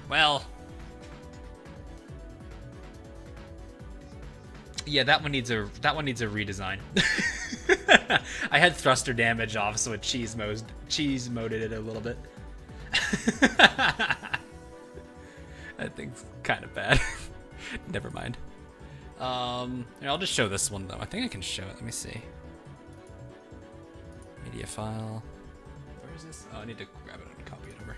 Well, yeah, that one needs a redesign. I had thruster damage off, so it cheese moded it a little bit. That thing's kind of bad. Never mind. Here, I'll just show this one though. I think I can show it. Let me see. Media file. Where is this? Oh, I need to grab it and copy it over.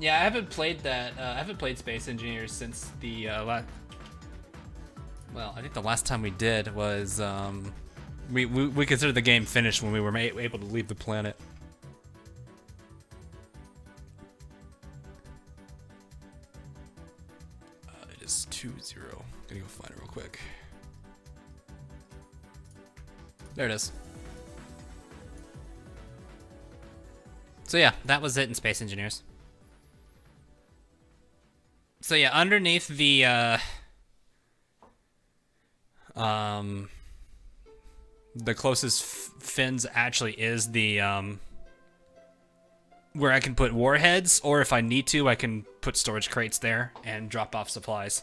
Yeah, I haven't played that. I haven't played Space Engineers since the last. Well, I think the last time we did was we considered the game finished when we were able to leave the planet. It is 2-0. Gonna go find it real quick. There it is. So yeah, that was it in Space Engineers. So yeah, underneath the closest fins actually is the where I can put warheads, or if I need to, I can put storage crates there and drop off supplies.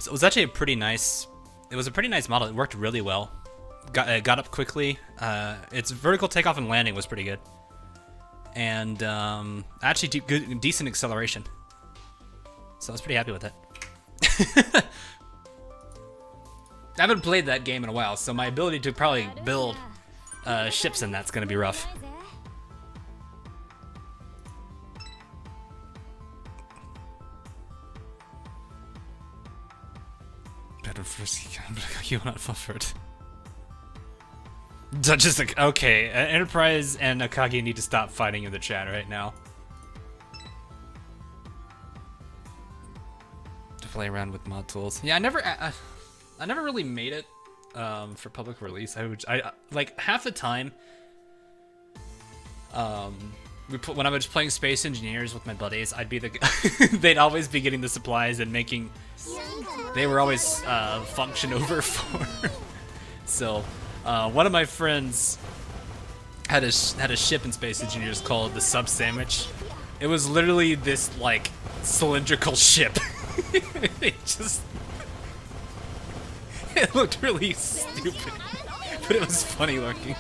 So it was actually a pretty nice. It was a pretty nice model. It worked really well. Got up quickly. Its vertical takeoff and landing was pretty good, and actually decent acceleration. So I was pretty happy with it. I haven't played that game in a while, so my ability to probably build ships in that's gonna be rough. Better frisky, you not Fufford. Just like, okay, Enterprise and Akagi need to stop fighting in the chat right now. To play around with mod tools. Yeah, I never really made it for public release. I like half the time. When I was playing Space Engineers with my buddies, I'd be the they'd always be getting the supplies and making. They were always function over 4. So one of my friends had a ship in Space Engineers called the Sub Sandwich. It was literally this like cylindrical ship. It looked really stupid, but it was funny looking.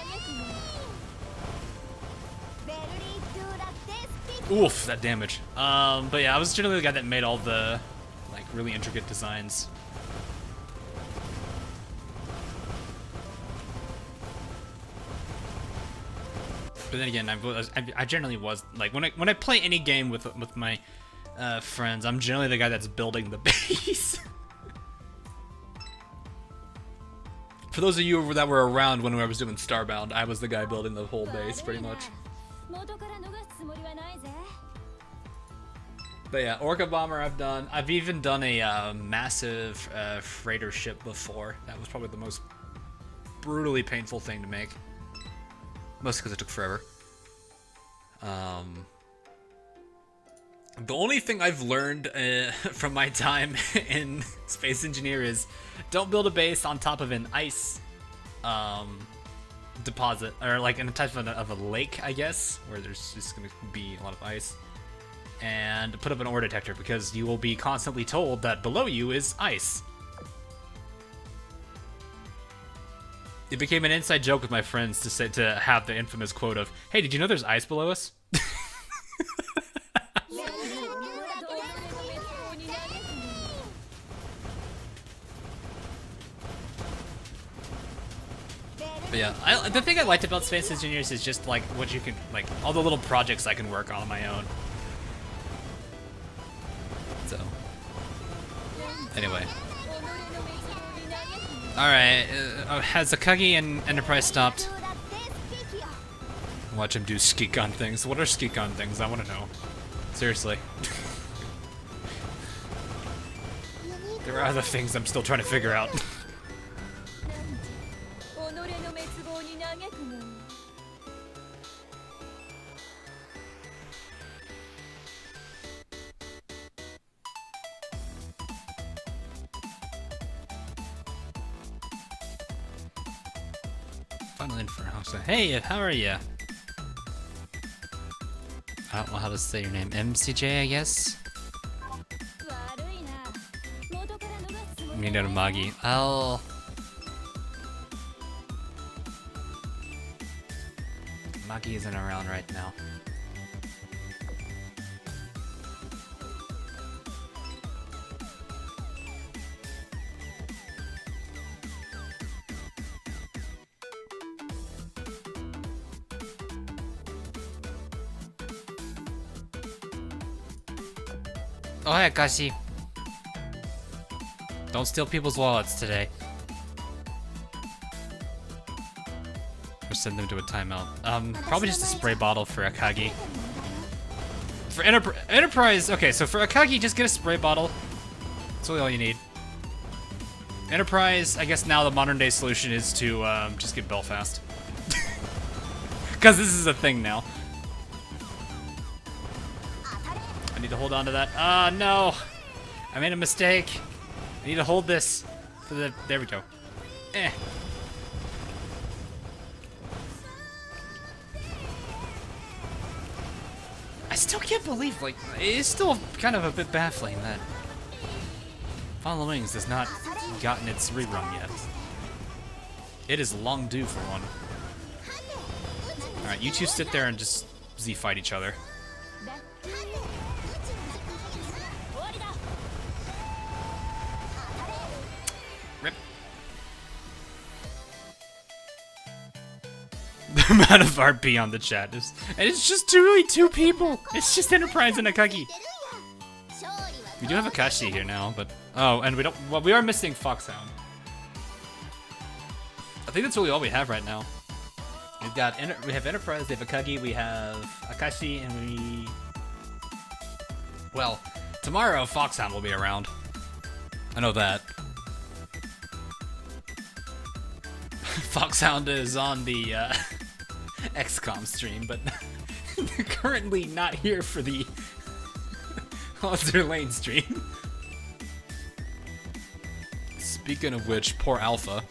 Oof, that damage. But yeah, I was generally the guy that made all the like really intricate designs. But then again, I generally was like when I play any game with my friends, I'm generally the guy that's building the base. For those of you that were around when I was doing Starbound, I was the guy building the whole base, pretty much. But yeah, Orca Bomber I've done. I've even done a massive freighter ship before. That was probably the most brutally painful thing to make. Mostly because it took forever. The only thing I've learned from my time in Space Engineer is don't build a base on top of an ice deposit, or like in a type of a lake, I guess, where there's just going to be a lot of ice. And put up an ore detector, because you will be constantly told that below you is ice. It became an inside joke with my friends to have the infamous quote of, "Hey, did you know there's ice below us?" But yeah, the thing I liked about Space Engineers is just like what you can, like all the little projects I can work on my own. So, anyway. Alright, has Akagi and Enterprise stopped? Watch him do Skikon things. What are Skikon things? I want to know. Seriously. There are other things I'm still trying to figure out. Final Inferno. Hey, how are ya? I don't know how to say your name. MCJ, I guess? Minato Magi. Oh. Magi isn't around right now. Oh, hey, Akashi. Don't steal people's wallets today. Or send them to a timeout. Probably just a spray bottle for Akagi. For Enterprise, okay, so for Akagi, just get a spray bottle. That's really all you need. Enterprise, I guess now the modern day solution is to just get Belfast. need to hold on to that. Ah, no! I made a mistake. I need to hold this for the... There we go. Eh. I still can't believe, like, it's still kind of a bit baffling that Fallen Wings has not gotten its rerun yet. It is long due for one. Alright, you two sit there and just Z-fight each other. Rip. The amount of RP on the chat is... And it's just really two people! It's just Enterprise and Akagi. We do have Akashi here now, but... Oh, and we don't... Well, we are missing Foxhound. I think that's really all we have right now. We've got... We have Enterprise, we have Akagi, we have Akashi, and we... Well, tomorrow Foxhound will be around. I know that. Foxhound is on the XCOM stream, but currently not here for the Azur Lane stream. Speaking of which, poor Alpha.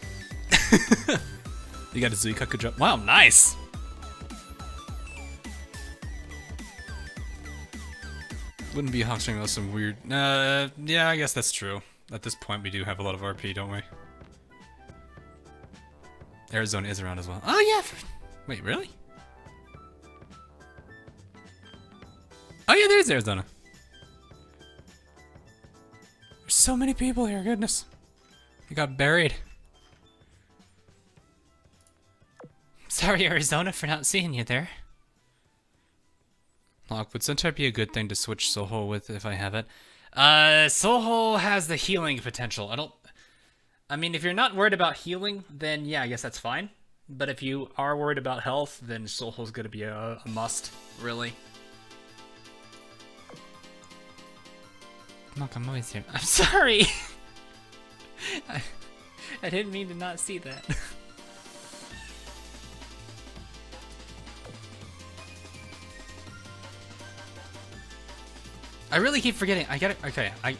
You got a Zuikaku drop. Wow, nice! Wouldn't be Hawkstring without some weird... yeah, I guess that's true. At this point, we do have a lot of RP, don't we? Arizona is around as well. Oh, yeah! Wait, really? Oh, yeah, there's Arizona. There's so many people here, goodness. You got buried. Sorry, Arizona, for not seeing you there. Lock, would Centaur be a good thing to switch Soho with if I have it? Soho has the healing potential. I mean, if you're not worried about healing, then yeah, I guess that's fine. But if you are worried about health, then Soho's gonna be a must, really. Look, I'm always here. I'm sorry! I didn't mean to not see that. I really keep forgetting. I get it. Okay, all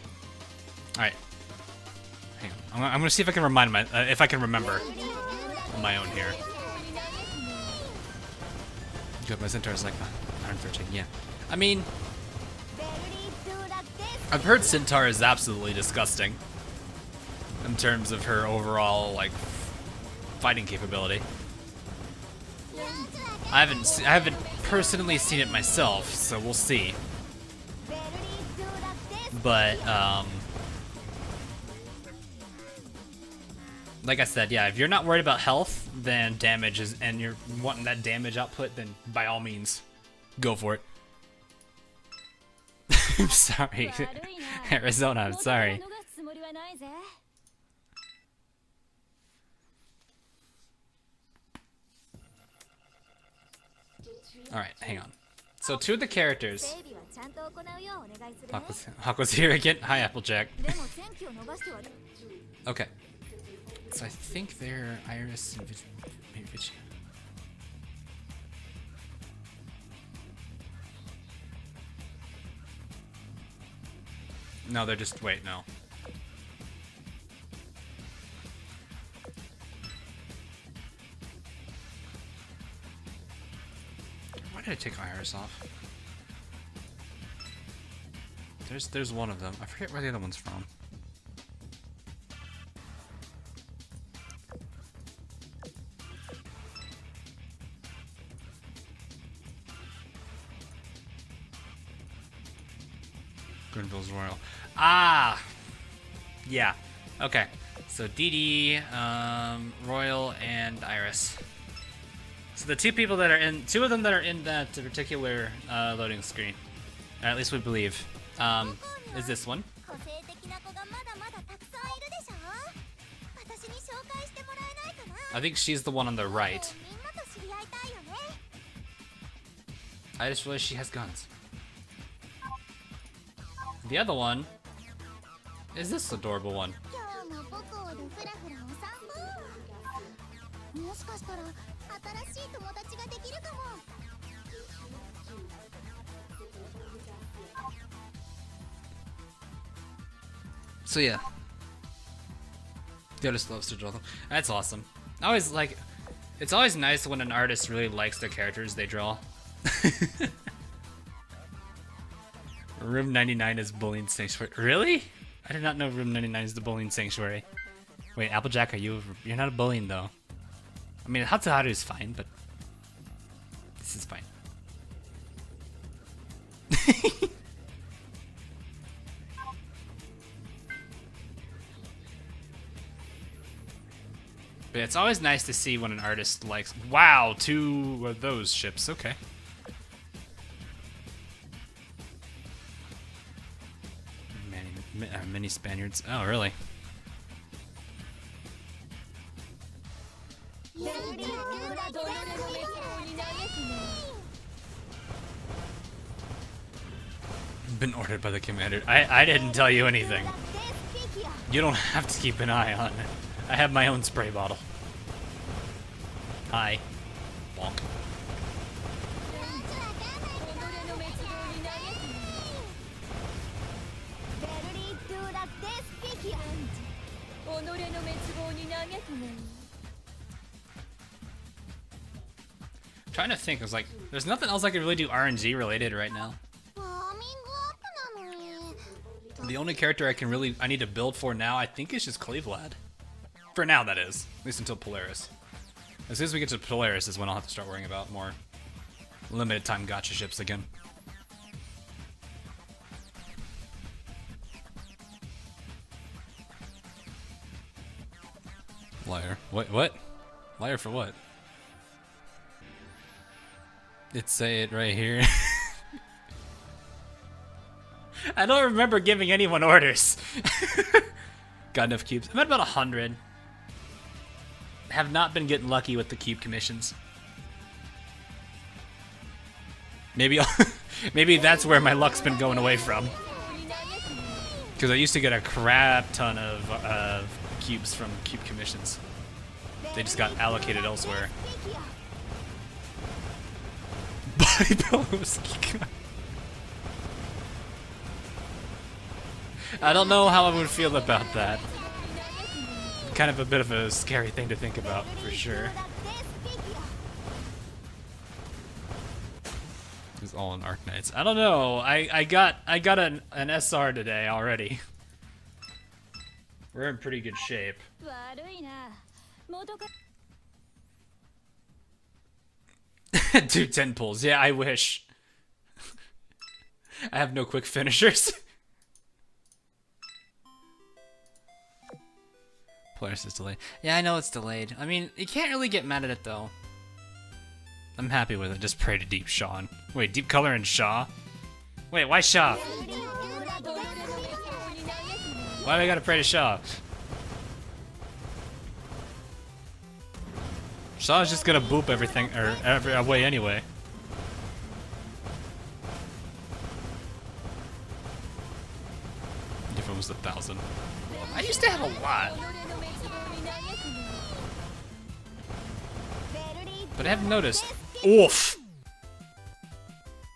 right. Hang on. I'm gonna see if I can remind if I can remember on my own here. Good, my Centaur is like 113. Yeah. I mean, I've heard Centaur is absolutely disgusting in terms of her overall like fighting capability. I haven't personally seen it myself, so we'll see. But, like I said, yeah, if you're not worried about health, then damage is, and you're wanting that damage output, then by all means, go for it. I'm sorry. Arizona, I'm sorry. Alright, hang on. So two of the characters... Hawk was here again. Hi, Applejack. Okay. So I think they're Iris and maybe Vici. No, they're just... Wait, no. Why did I take Iris off? There's one of them. I forget where the other one's from. Grenville's Royal. Ah! Yeah. Okay. So Dee, Royal, and Iris. So the two people that are in, two of them that are in that particular loading screen, or at least we believe, is this one. I think she's the one on the right. I just realized she has guns. The other one is this adorable one. So yeah. The artist loves to draw them. That's awesome. I always like, it's always nice when an artist really likes the characters they draw. Room 99 is bullying sanctuary. Really? I did not know Room 99 is the bullying sanctuary. Wait, Applejack, you're not a bullying though. I mean, Hatsuharu is fine, but this is fine. But it's always nice to see when an artist likes. Wow, 2 of those ships. Okay. Many Spaniards. Oh, really? Been ordered by the commander. I didn't tell you anything. You don't have to keep an eye on it. I have my own spray bottle. Hi. Bonk. Trying to think, I was like, there's nothing else I could really do RNG related right now. The only character I need to build for now, I think, is just Clevelad. For now, that is. At least until Polaris. As soon as we get to Polaris is when I'll have to start worrying about more limited time gacha ships again. Liar. What? Liar for what? It say it right here. I don't remember giving anyone orders. Got enough cubes. I'm at about 100. Have not been getting lucky with the cube commissions. Maybe maybe that's where my luck's been going away from. Because I used to get a crap ton of cubes from cube commissions. They just got allocated elsewhere. Body pillows. I don't know how I would feel about that. Kind of a bit of a scary thing to think about, for sure. It's all in Arknights. I don't know. I got an SR today already. We're in pretty good shape. Do 10 pulls. Yeah, I wish. I have no quick finishers. Polaris is delayed. Yeah, I know it's delayed. I mean, you can't really get mad at it, though. I'm happy with it. Just pray to Deep Shaw. Wait, Deep Color and Shaw? Wait, why Shaw? Why do I gotta pray to Shaw? Shaw's just gonna boop everything, or every away anyway. If it was 1,000. I used to have a lot. But I haven't noticed. Oof!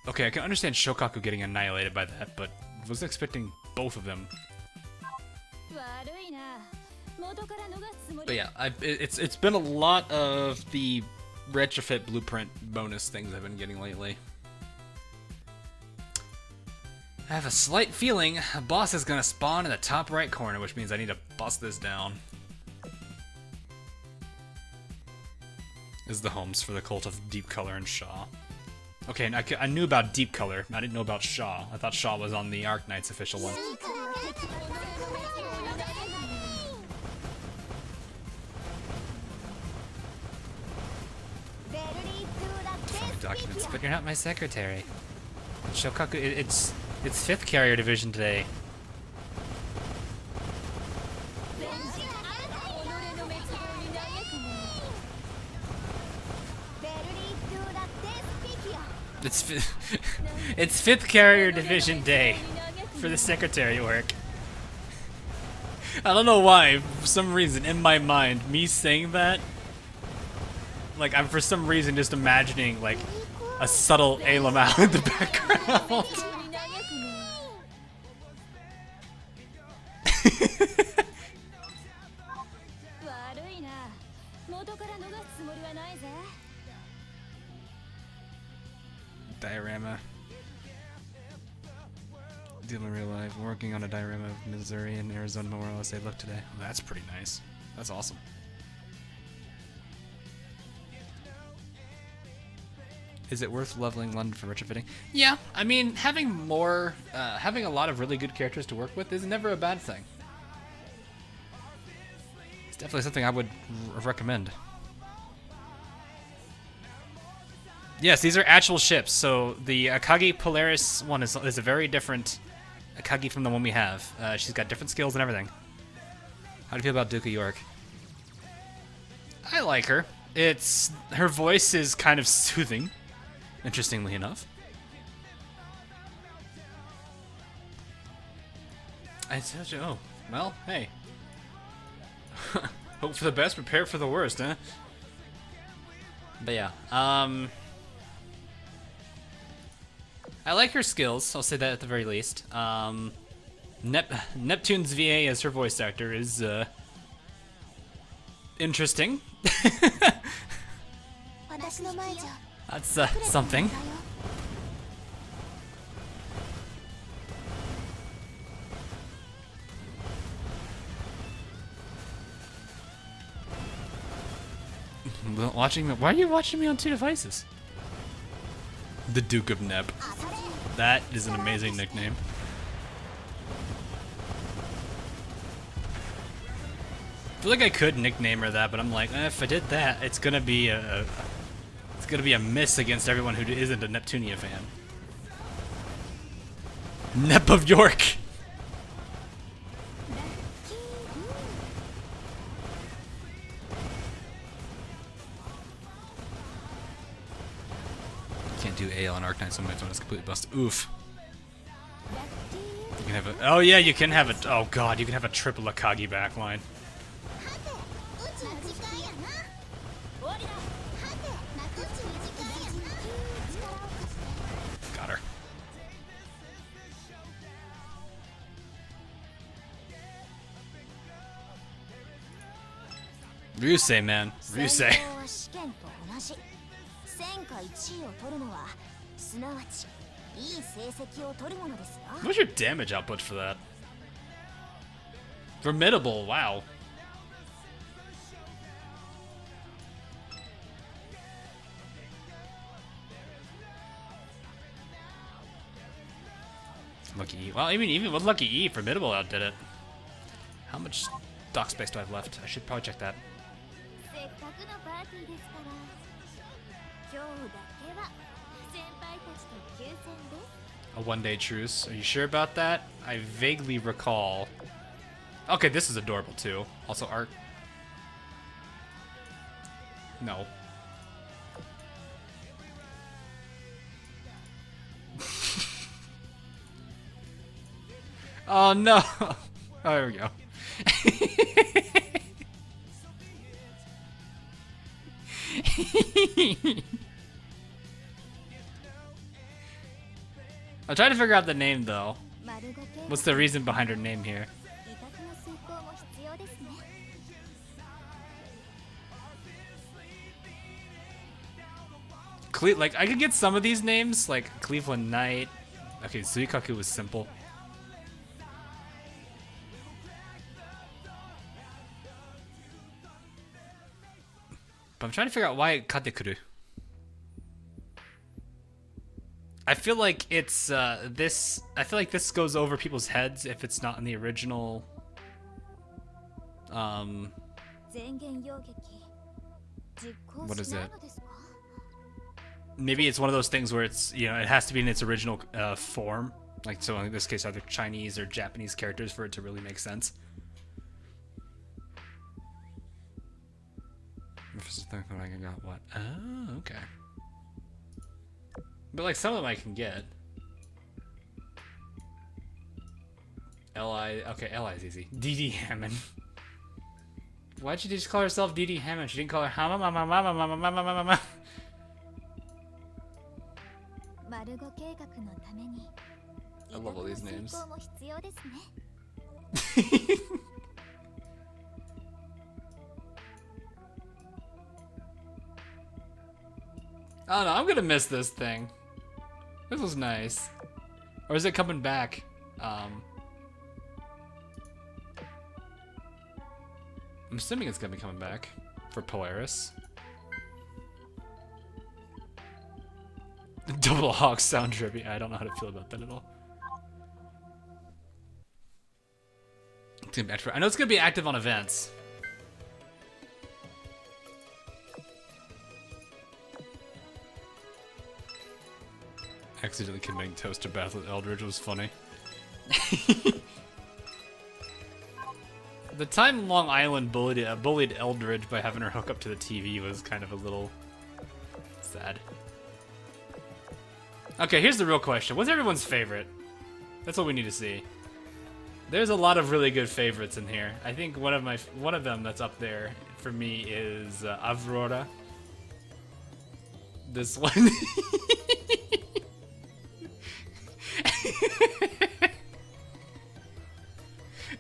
Okay, I can understand Shokaku getting annihilated by that, but I was expecting both of them. But yeah, it's been a lot of the retrofit blueprint bonus things I've been getting lately. I have a slight feeling a boss is gonna spawn in the top right corner, which means I need to bust this down. This is the homes for the cult of Deep Color and Shaw. Okay, and I knew about Deep Color. I didn't know about Shaw. I thought Shaw was on the Arknights official one. Documents, but you're not my secretary. Shokaku, it's 5th Carrier Division today. It's 5th Carrier Division Day for the secretary work. I don't know why, for some reason in my mind, me saying that, like I'm for some reason just imagining like a subtle Alamau in the background. 悪いな。元から逃すつもりはないぜ。 Diorama. Deal in real life. Working on a diorama of Missouri and Arizona Memorial as they look today. Oh, that's pretty nice. That's awesome. Is it worth leveling London for retrofitting? Yeah, I mean, having a lot of really good characters to work with is never a bad thing. It's definitely something I would recommend. Yes, these are actual ships. So the Akagi Polaris one is a very different Akagi from the one we have. She's got different skills and everything. How do you feel about Duke of York? I like her. Her voice is kind of soothing, interestingly enough. I told you. Oh, well, hey. Hope for the best, prepare for the worst, huh? But yeah, I like her skills, I'll say that at the very least. Neptune's VA as her voice actor is, interesting. That's, something. Why are you watching me on 2 devices? The Duke of Nep. That is an amazing nickname. I feel like I could nickname her that, but I'm like, if I did that, it's gonna be a miss against everyone who isn't a Neptunia fan. Nep of York. Can't do AL on Arcanine, so my phone is completely busted. Oof. You can have a. Oh yeah, you can have a. Oh god, you can have a triple Akagi backline. Got her. Ryusei, man. Ryusei. What's your damage output for that? Formidable, wow. Lucky E. Well, I mean, even with Lucky E, Formidable outdid it. How much dock space do I have left? I should probably check that. A 1-day truce. Are you sure about that? I vaguely recall. Okay, this is adorable too. Also art. No. Oh no! Oh, there we go. I'm trying to figure out the name though. What's the reason behind her name here? Like, I could get some of these names, like Cleveland Knight. Okay, Suikaku was simple. But I'm trying to figure out why Katekuru. I feel like it's this. I feel like this goes over people's heads if it's not in the original. What is it? Maybe it's one of those things where it's, you know, it has to be in its original form. Like, so in this case, either Chinese or Japanese characters for it to really make sense. I got what? Oh, okay. But like some of them I can get. Li, okay, Li is easy. DD Hammond. Why'd she just call herself DD Hammond? She didn't call her Hama Mama Mama Mama Mama Mama. I love all these names. Oh no, I'm gonna miss this thing. This was nice. Or is it coming back? I'm assuming it's gonna be coming back for Polaris. Double Hawk sound trippy. I don't know how to feel about that at all. It's gonna be active. I know it's gonna be active on events. Accidentally committing toast to bath with Eldridge was funny. The time Long Island bullied Eldridge by having her hook up to the TV was kind of a little sad. Okay, here's the real question. What's everyone's favorite? That's what we need to see. There's a lot of really good favorites in here. I think one of them that's up there for me is Aurora. This one.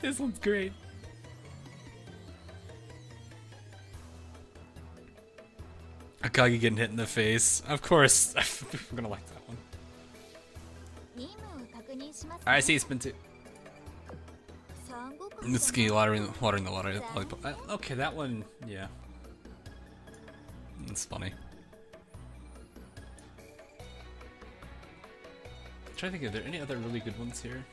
This one's great. Akagi getting hit in the face. Of course, I'm gonna like that one. Alright, see, spin 2. Niizuki watering the lollipop. Okay, that one, yeah. It's funny. I'm trying to think, are there any other really good ones here?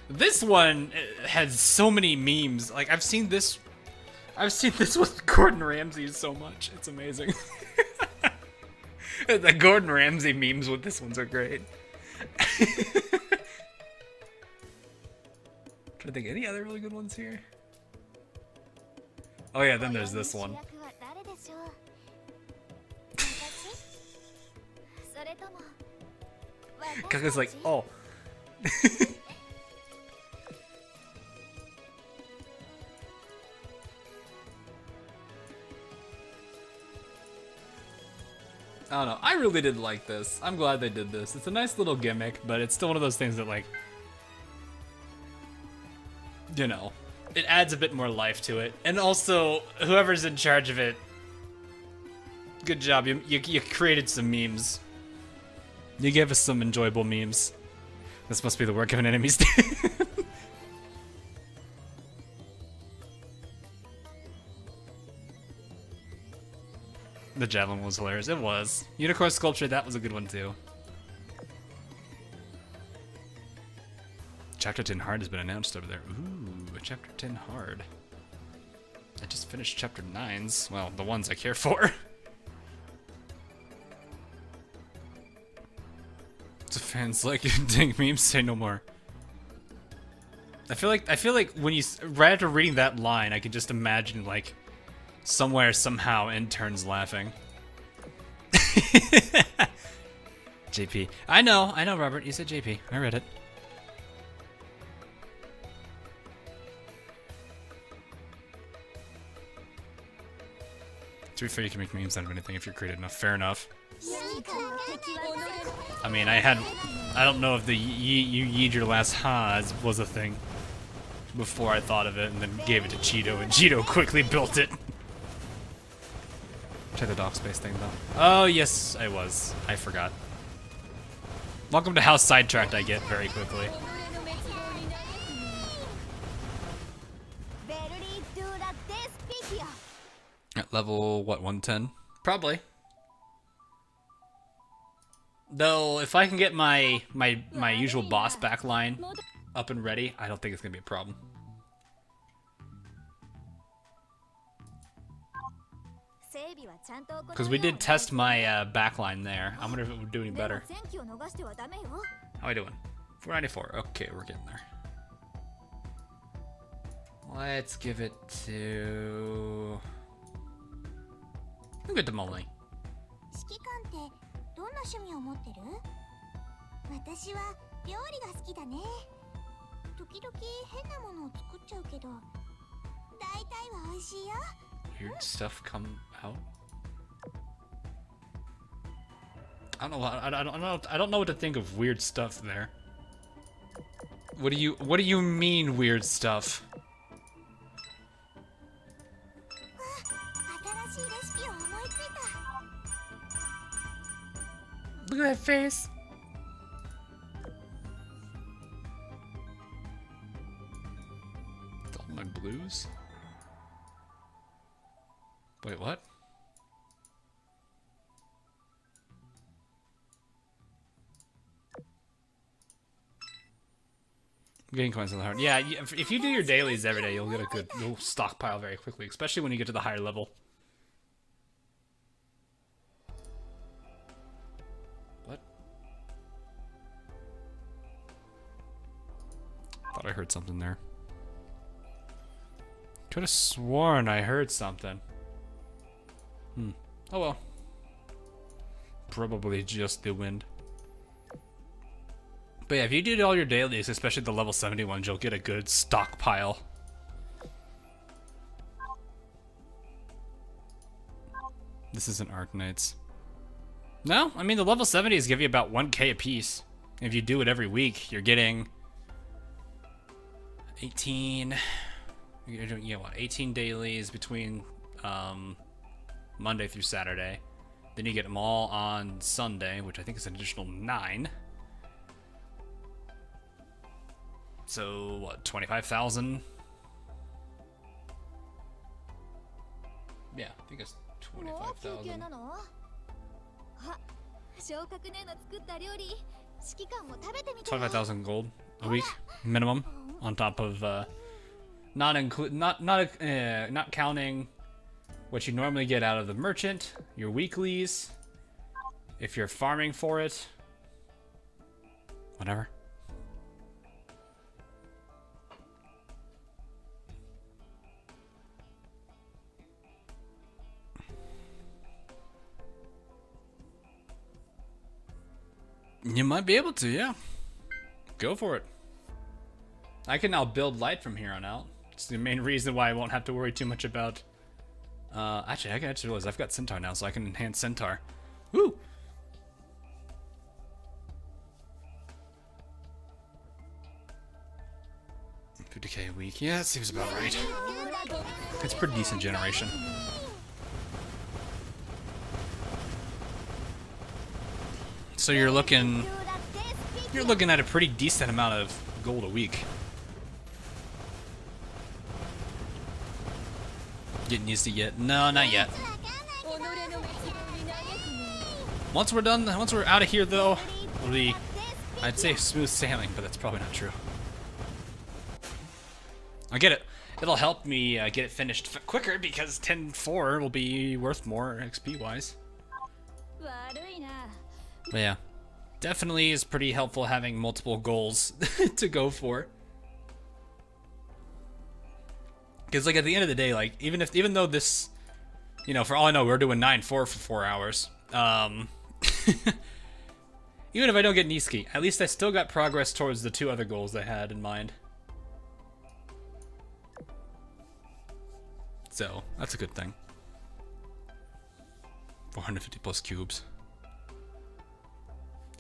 This one has so many memes. Like, I've seen this with Gordon Ramsay so much. It's amazing. The Gordon Ramsay memes with this ones are great. Trying to think, any other really good ones here? Oh yeah, then there's this one. Kaka's like, oh. I don't know. I really did like this. I'm glad they did this. It's a nice little gimmick, but it's still one of those things that, like, you know, it adds a bit more life to it. And also, whoever's in charge of it, good job. You created some memes. You gave us some enjoyable memes. This must be the work of an enemy stand. The javelin was hilarious. It was. Unicorn sculpture, that was a good one too. Chapter 10 hard has been announced over there. Ooh, a chapter 10 hard. I just finished chapter 9s. Well, the ones I care for. It's a fans like dang memes say no more. I feel like when you right after reading that line, I can just imagine like somewhere, somehow, interns laughing. JP. I know, Robert. You said JP. I read it. To be fair, you can make memes out of anything if you're creative enough. Fair enough. I mean, I don't know if the you yeed your last Haas was a thing before I thought of it, and then gave it to Cheeto, and Cheeto quickly built it. Try the dock space thing though. Oh yes, I was. I forgot. Welcome to how sidetracked I get very quickly. At level what, 110? Probably. Though if I can get my usual boss backline up and ready, I don't think it's gonna be a problem. Because we did test my backline there. I wonder if it would do any better. How are we doing? 494. Okay, we're getting there. Let's give it to... We'll get to Molly. Weird stuff come out. I don't know. I don't know what to think of weird stuff there. What do you mean weird stuff? 新しいレシピを思いついた。 Look at that face. All my blues? Wait, what? I'm getting coins on the heart. Yeah, if you do your dailies every day, you'll get a good, you'll stockpile very quickly, especially when you get to the higher level. What? Thought I heard something there. Could have sworn I heard something. Oh well. Probably just the wind. But yeah, if you did all your dailies, especially the level 70 ones, you'll get a good stockpile. This isn't Arknights. No, I mean the level 70s give you about 1k a piece. If you do it every week, you're getting 18. You're doing, what, 18 dailies between Monday through Saturday. Then you get them all on Sunday, which I think is an additional 9. So, what, 25,000? Yeah, I think it's 25,000. 25,000 gold a week minimum, on top of not counting what you normally get out of the merchant, your weeklies, if you're farming for it, whatever. You might be able to, yeah. Go for it. I can now build light from here on out. It's the main reason why I won't have to worry too much about... actually, I just realized I've got Centaur now, so I can enhance Centaur. Woo! $50k a week. Yeah, that seems about right. It's a pretty decent generation. So you're looking at a pretty decent amount of gold a week. Getting used to yet? No, not yet. Once we're done, once we're out of here though, it'll be, I'd say smooth sailing, but that's probably not true. I'll get it. It'll help me get it finished quicker because 10-4 will be worth more XP wise. But yeah, definitely is pretty helpful having multiple goals to go for. Because like at the end of the day, like even though this, you know, for all I know, we're doing 9-4 for 4 hours. Even if I don't get Niizuki, at least I still got progress towards the 2 other goals I had in mind. So that's a good thing. 450 plus cubes.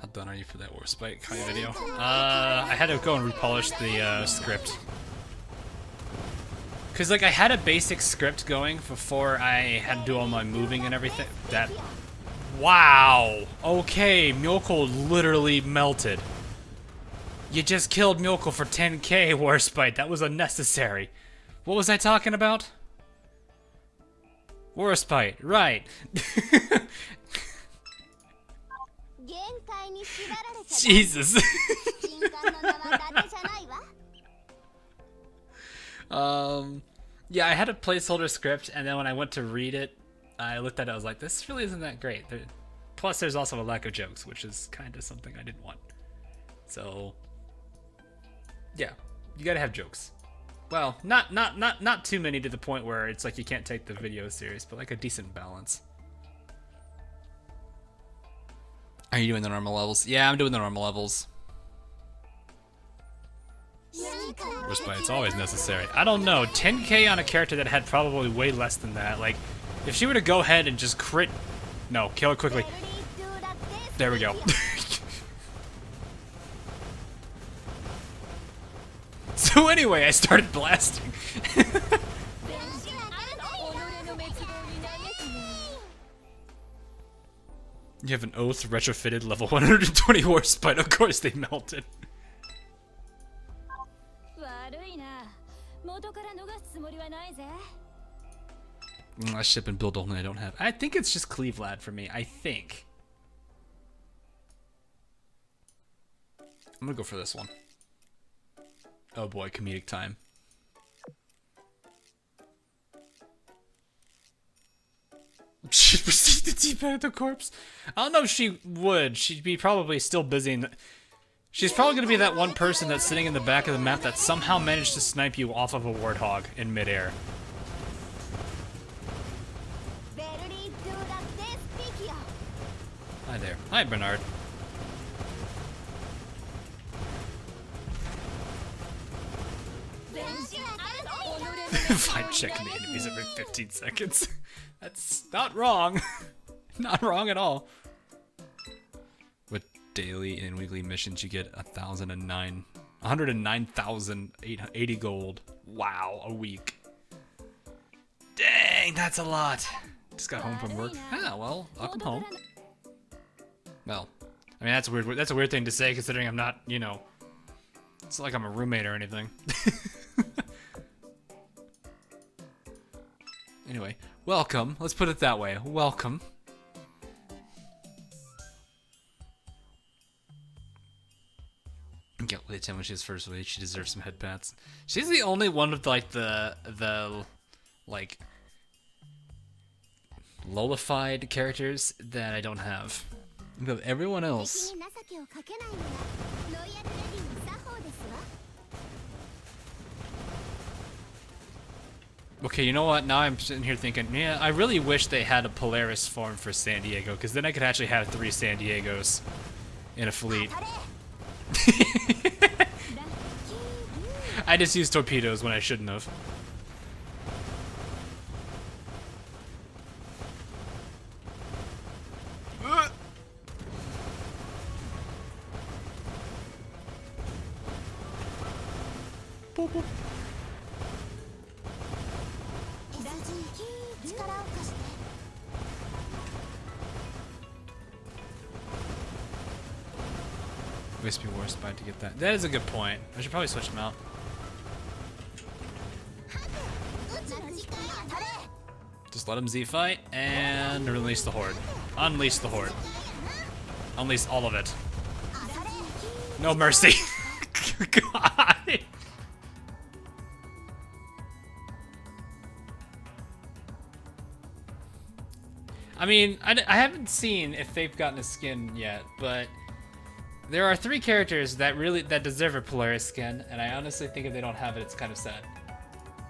How done are you for that war spike kind of video? I had to go and repolish the script. Cause like I had a basic script going before I had to do all my moving and everything. That, wow. Okay, Mjolko literally melted. You just killed Mjolko for 10k war spike. That was unnecessary. What was I talking about? War spite, right? Jesus. Yeah, I had a placeholder script, and then when I went to read it, I looked at it, I was like, this really isn't that great. Plus, there's also a lack of jokes, which is kind of something I didn't want. So, yeah, you gotta have jokes. Well, not too many to the point where it's like you can't take the video serious, but like a decent balance. Are you doing the normal levels? Yeah, I'm doing the normal levels. Respite, it's always necessary. I don't know, 10k on a character that had probably way less than that. Like, if she were to go ahead and just crit... No, kill her quickly. There we go. So anyway, I started blasting. You have an oath retrofitted level 120 horse, but of course they melted. I ship and build only I don't have. I think it's just Clevelad for me. I think. I'm gonna go for this one. Oh boy, comedic time. She'd proceed to teabag the corpse. I don't know if she would. She'd be probably still busy. She's probably gonna be that one person that's sitting in the back of the map that somehow managed to snipe you off of a warthog in midair. Hi there. Hi, Bernard. Fine, checking the enemies every 15 seconds. That's not wrong. Not wrong at all. With daily and weekly missions, you get 109,080 gold. Wow, a week. Dang, that's a lot. Just got home from work. Ah, well, welcome home. Well, I mean that's weird. That's a weird thing to say considering I'm not, you know, it's not like I'm a roommate or anything. Anyway, welcome. Let's put it that way. Welcome. Get with Tim when she was first week. She deserves some head pats. She's the only one with like the like lollified characters that I don't have. But everyone else. Okay, you know what? Now I'm sitting here thinking, yeah, I really wish they had a Polaris form for San Diego, because then I could actually have 3 San Diegos in a fleet. I just used torpedoes when I shouldn't have. Boop, boop. Wispy War Spy to get that. That is a good point. I should probably switch them out. Just let them Z fight and release the Horde. Unleash the Horde. Unleash all of it. No mercy. God. I mean, I haven't seen if they've gotten a skin yet, but there are 3 characters that deserve a Polaris skin, and I honestly think if they don't have it, it's kind of sad.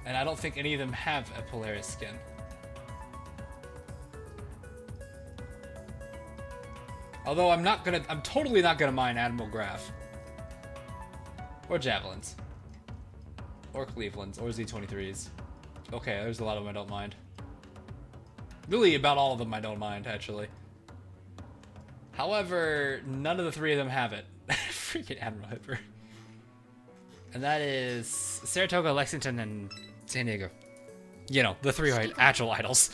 And I don't think any of them have a Polaris skin. Although I'm totally not gonna mind Admiral Graf. Or Javelins. Or Cleveland's, or Z-23s. Okay, there's a lot of them I don't mind. Really, about all of them I don't mind, actually. However, none of the 3 of them have it. Freaking Admiral Hipper. And that is Saratoga, Lexington, and San Diego. You know, the 3 actual idols.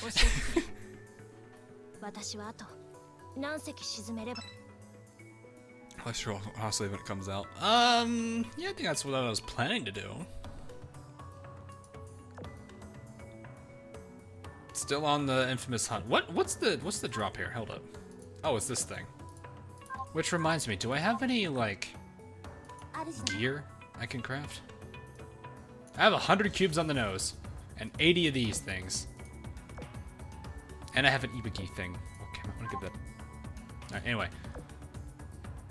I'm sure, honestly, when it comes out. Yeah, I think that's what I was planning to do. Still on the infamous hunt. What's the drop here? Hold up. Oh, it's this thing. Which reminds me, do I have any, like, gear I can craft? I have 100 cubes on the nose, and 80 of these things. And I have an Ibiki thing. Okay, I'm gonna get that. Alright, anyway.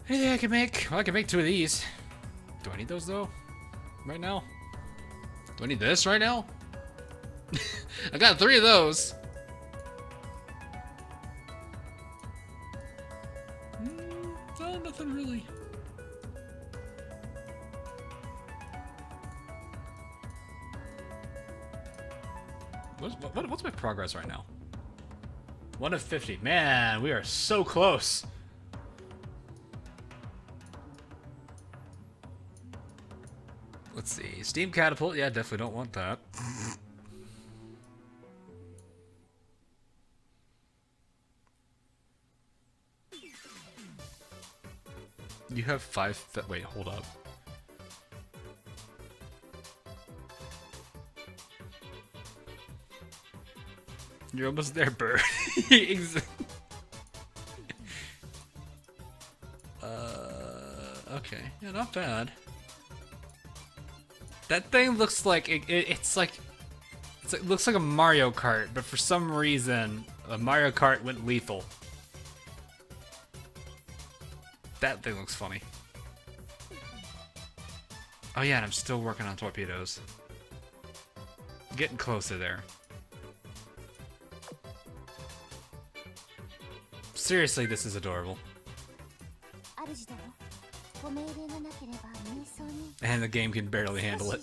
Anything I can make? Well, I can make 2 of these. Do I need those, though? Right now? Do I need this right now? I got 3 of those. Nothing really. What's my progress right now? 1 of 50. Man, we are so close. Let's see. Steam catapult. Yeah, definitely don't want that. You have 5. Wait, hold up. You're almost there, Bird. Okay. Yeah, not bad. That thing looks like it looks like a Mario Kart, but for some reason, a Mario Kart went lethal. That thing looks funny. Oh yeah, and I'm still working on torpedoes. Getting closer there. Seriously, this is adorable. And the game can barely handle it.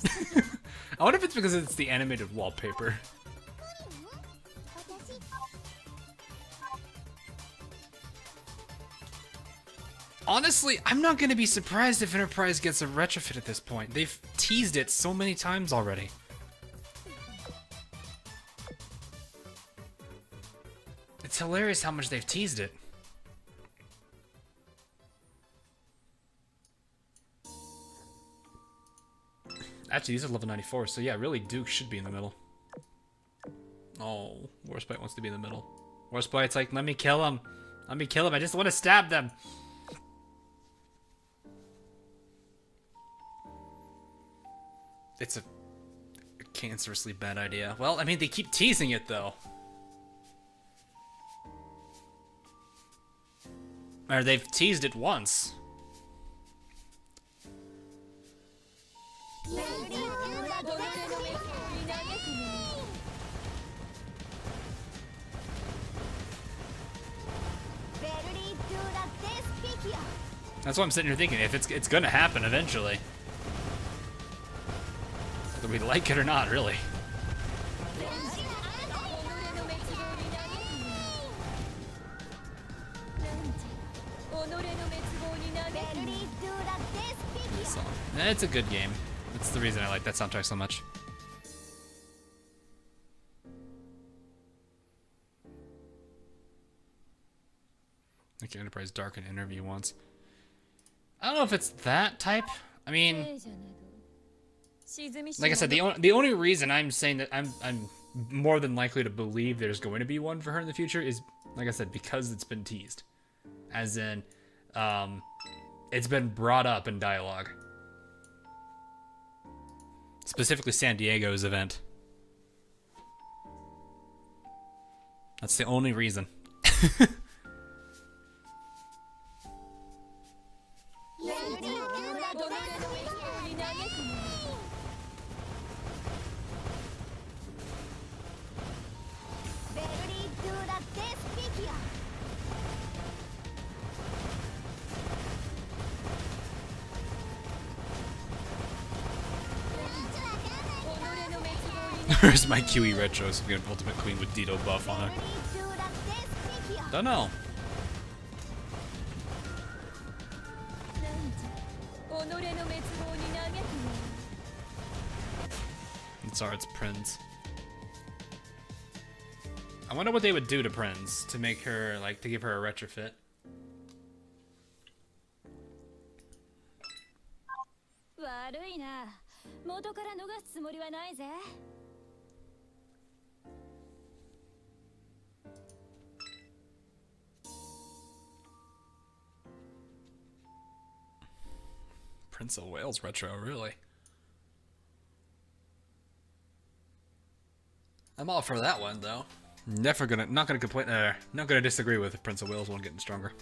I wonder if it's because it's the animated wallpaper. Honestly, I'm not going to be surprised if Enterprise gets a retrofit at this point. They've teased it so many times already. It's hilarious how much they've teased it. Actually, these are level 94, so yeah, really Duke should be in the middle. Oh, Warspite wants to be in the middle. Warspite's like, let me kill him. Let me kill him. I just want to stab them. It's a cancerously bad idea. Well, I mean, they keep teasing it, though. Or they've teased it once. That's what I'm sitting here thinking. If it's gonna happen eventually, whether we like it or not, really. So, it's a good game. That's the reason I like that soundtrack so much. Like Enterprise Dark and Interview once. I don't know if it's that type. I mean, like I said, the only reason I'm saying that I'm more than likely to believe there's going to be one for her in the future is, like I said, because it's been teased. As in, it's been brought up in dialogue. Specifically San Diego's event. That's the only reason. Where's my QE retro? So we get an Ultimate Queen with Dito buff on her. Don't know. It's Art's Prince. I wonder what they would do to Prince to make her, like, to give her a retrofit. Prince of Wales retro, really? I'm all for that one, though. Not gonna complain. Not gonna disagree with the Prince of Wales one getting stronger.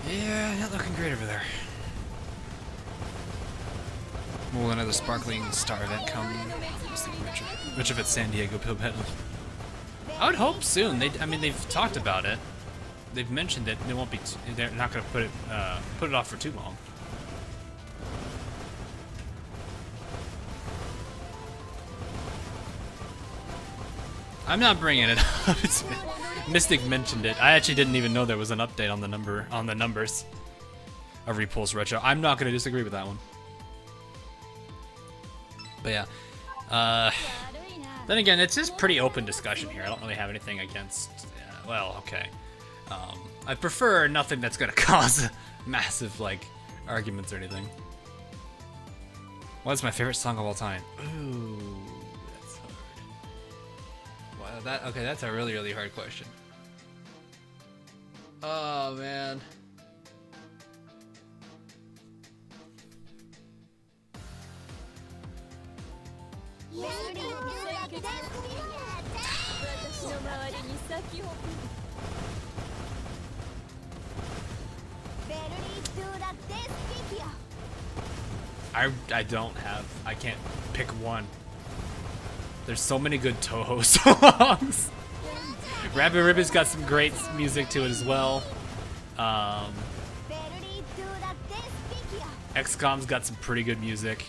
Yeah, not looking great over there. Will another sparkling star event come? Which if it's San Diego Pillbet? I would hope soon. I mean, they've talked about it. They've mentioned it. They won't be. They're not going to put it off for too long. I'm not bringing it up. Mystic mentioned it. I actually didn't even know there was an update on the numbers of Repulse Retro. I'm not going to disagree with that one. But yeah. Then again, it's just pretty open discussion here. I don't really have anything against. Well, okay. I prefer nothing that's going to cause massive like arguments or anything. What's my favorite song of all time? Ooh. Okay, that's a really, really hard question. Oh, man. I can't pick one. There's so many good Toho songs. Rabbit Ribbon's got some great music to it as well. XCOM's got some pretty good music.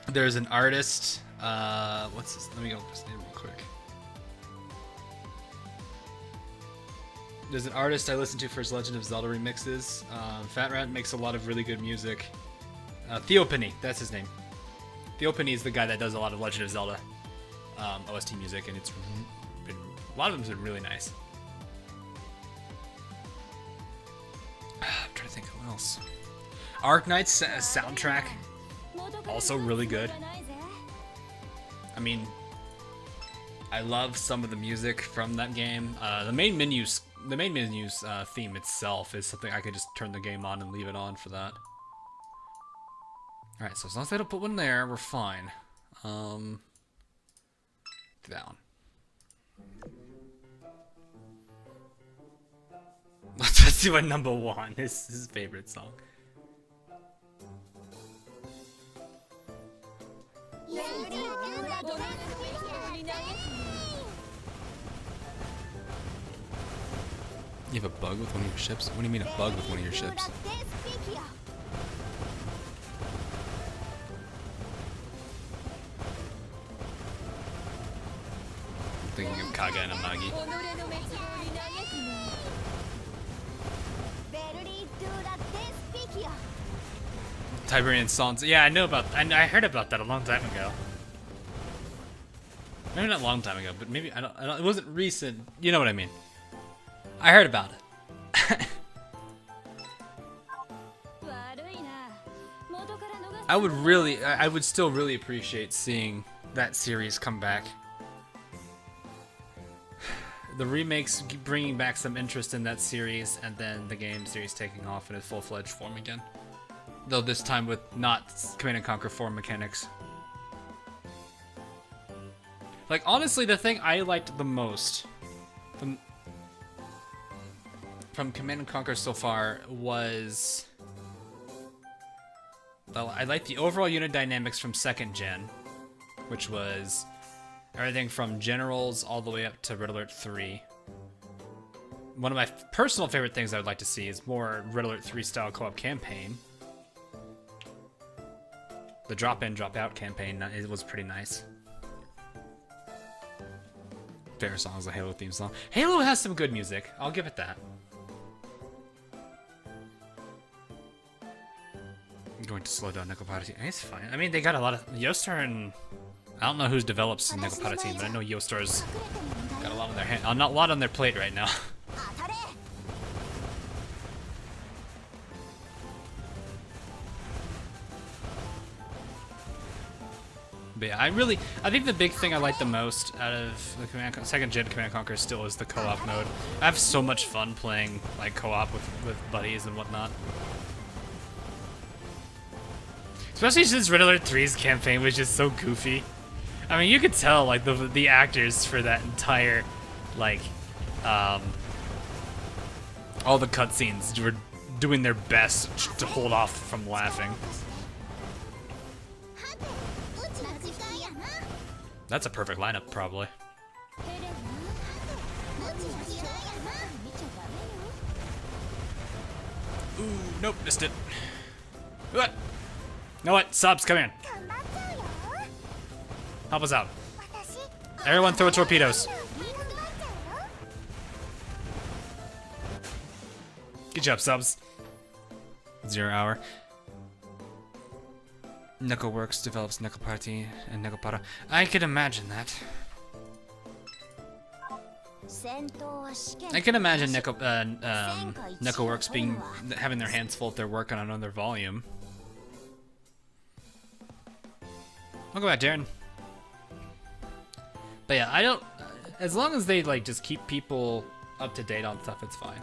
There's an artist. What's his? Let me go with his name real quick. There's an artist I listen to for his Legend of Zelda remixes. Fat Rat makes a lot of really good music. Theophany, that's his name. Theophany is the guy that does a lot of Legend of Zelda OST music, and it's been a lot of them's been really nice. I'm trying to think who else. Arknight's soundtrack, also really good. I mean, I love some of the music from that game. The main menu's theme itself is something I could just turn the game on and leave it on for that. Alright, so as long as they don't put one there, we're fine. That one. Let's do a number one. His favorite song. You have a bug with one of your ships? What do you mean a bug with one of your ships? Thinking of Kaga and Amagi. Tiberian songs. Yeah, I know about. I heard about that a long time ago. Maybe not a long time ago, but maybe I don't. It wasn't recent. You know what I mean. I heard about it. I would still really appreciate seeing that series come back. The remakes bringing back some interest in that series, and then the game series taking off in its full-fledged form again. Though this time with not Command & Conquer 4 mechanics. Like, honestly, the thing I liked the most from Command & Conquer so far was... Well, I liked the overall unit dynamics from 2nd gen, which was everything from Generals all the way up to Red Alert 3. One of my personal favorite things I would like to see is more Red Alert 3 style co-op campaign. The drop-in, drop-out campaign, it was pretty nice. Favorite song is the Halo theme song. Halo has some good music, I'll give it that. I'm going to slow down Necopata. It's fine. I mean, they got a lot of... Yostar and... I don't know who develops Necopata team, but I know Yostar's got a lot on their hand, not a lot on their plate right now. But yeah, I think the big thing I like the most out of the 2nd gen Command & Conquer still is the co-op mode. I have so much fun playing like co-op with buddies and whatnot. Especially since Red Alert 3's campaign was just so goofy. I mean, you could tell like the actors for that entire like all the cutscenes were doing their best to hold off from laughing. That's a perfect lineup, probably. Ooh, nope, missed it. What? You know what? Subs, come in. Help us out. Everyone throw torpedoes. Good job, subs. 0 hour. Neko Works develops Neko Party and Neko Para. I could imagine that. I can imagine Neko Works having their hands full if they're working on another volume. Welcome back, Darren. But yeah, I don't. As long as they like just keep people up to date on stuff, it's fine.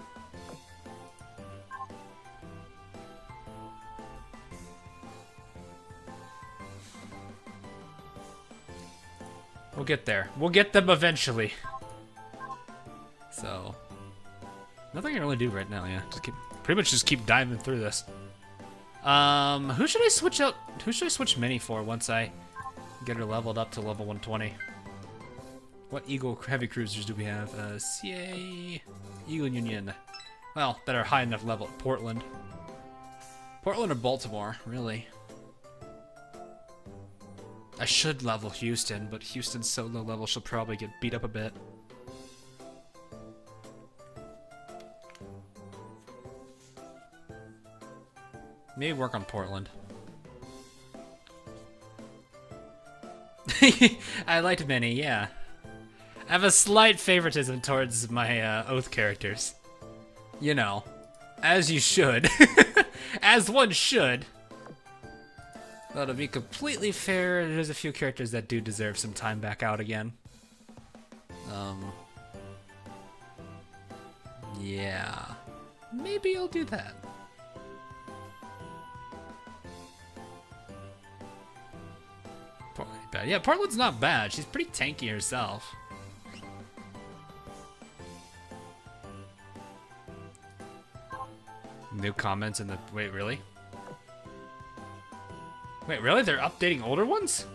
We'll get there. We'll get them eventually. So, nothing I can really do right now. Yeah, pretty much just keep diving through this. Who should I switch out? Who should I switch Mini for once I get her leveled up to level 120? What Eagle heavy cruisers do we have? CA, Eagle Union. Well, that are high enough level. Portland. Portland or Baltimore, really. I should level Houston, but Houston's so low level she'll probably get beat up a bit. Maybe work on Portland. I liked Minnie, yeah. I have a slight favoritism towards my Oath characters. You know, as you should. As one should. But to be completely fair, there's a few characters that do deserve some time back out again. Yeah. Maybe I'll do that. Portland bad. Yeah, Portland's not bad. She's pretty tanky herself. New comments in the... Wait, really? Wait, really? They're updating older ones?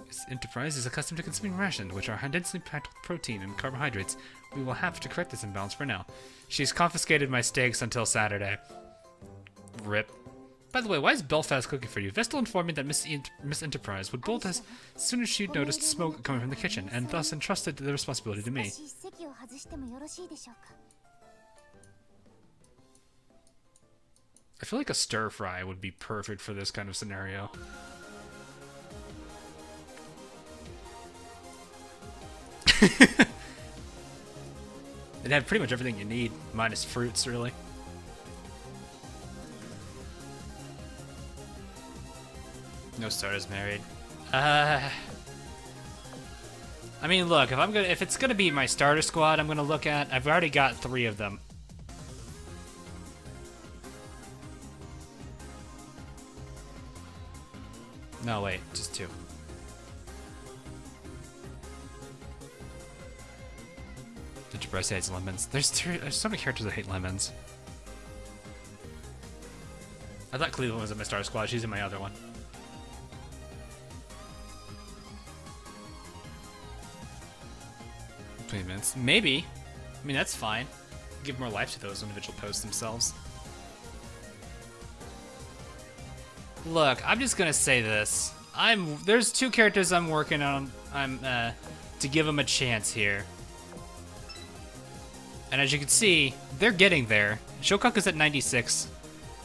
This enterprise is accustomed to consuming rations, which are densely packed with protein and carbohydrates. We will have to correct this imbalance for now. She's confiscated my steaks until Saturday. Rip. By the way, why is Belfast cooking for you? Vestal informed me that Miss Enterprise would bolt as soon as she noticed smoke coming from the kitchen, and thus entrusted the responsibility to me. I feel like a stir fry would be perfect for this kind of scenario. It had pretty much everything you need, minus fruits, really. No starters married. I mean, look, if it's gonna be my starter squad, I'm gonna look at. I've already got 3 of them. No, wait, just 2. Enterprise hates lemons. There's so many characters that hate lemons. I thought Cleveland was in my starter squad. She's in my other one. 20 minutes. Maybe. I mean, that's fine. Give more life to those individual posts themselves. Look, I'm just gonna say this. There's 2 characters I'm working on. To give them a chance here. And as you can see, they're getting there. Shokuk is at 96.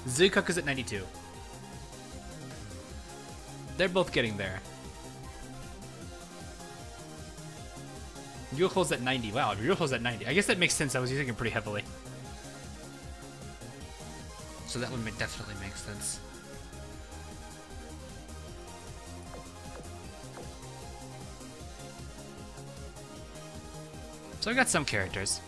Zukuk is at 92. They're both getting there. Ryuho's at 90. Wow, Ryuho's at 90. I guess that makes sense. I was using it pretty heavily. So that would definitely make sense. So I got some characters.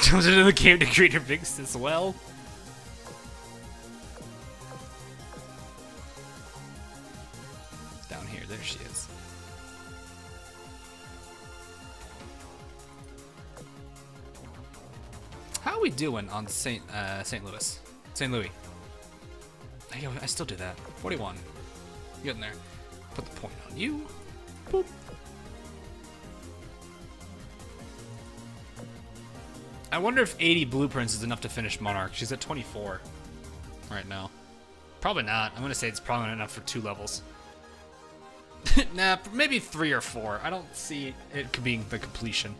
Jumps into the game to create her biggest as well. How are we doing on St. Louis? St. Louis. I still do that. 41. Get in there. Put the point on you. Boop. I wonder if 80 blueprints is enough to finish Monarch. She's at 24 right now. Probably not. I'm gonna say it's probably not enough for 2 levels. Nah, maybe 3 or 4. I don't see it being the completion.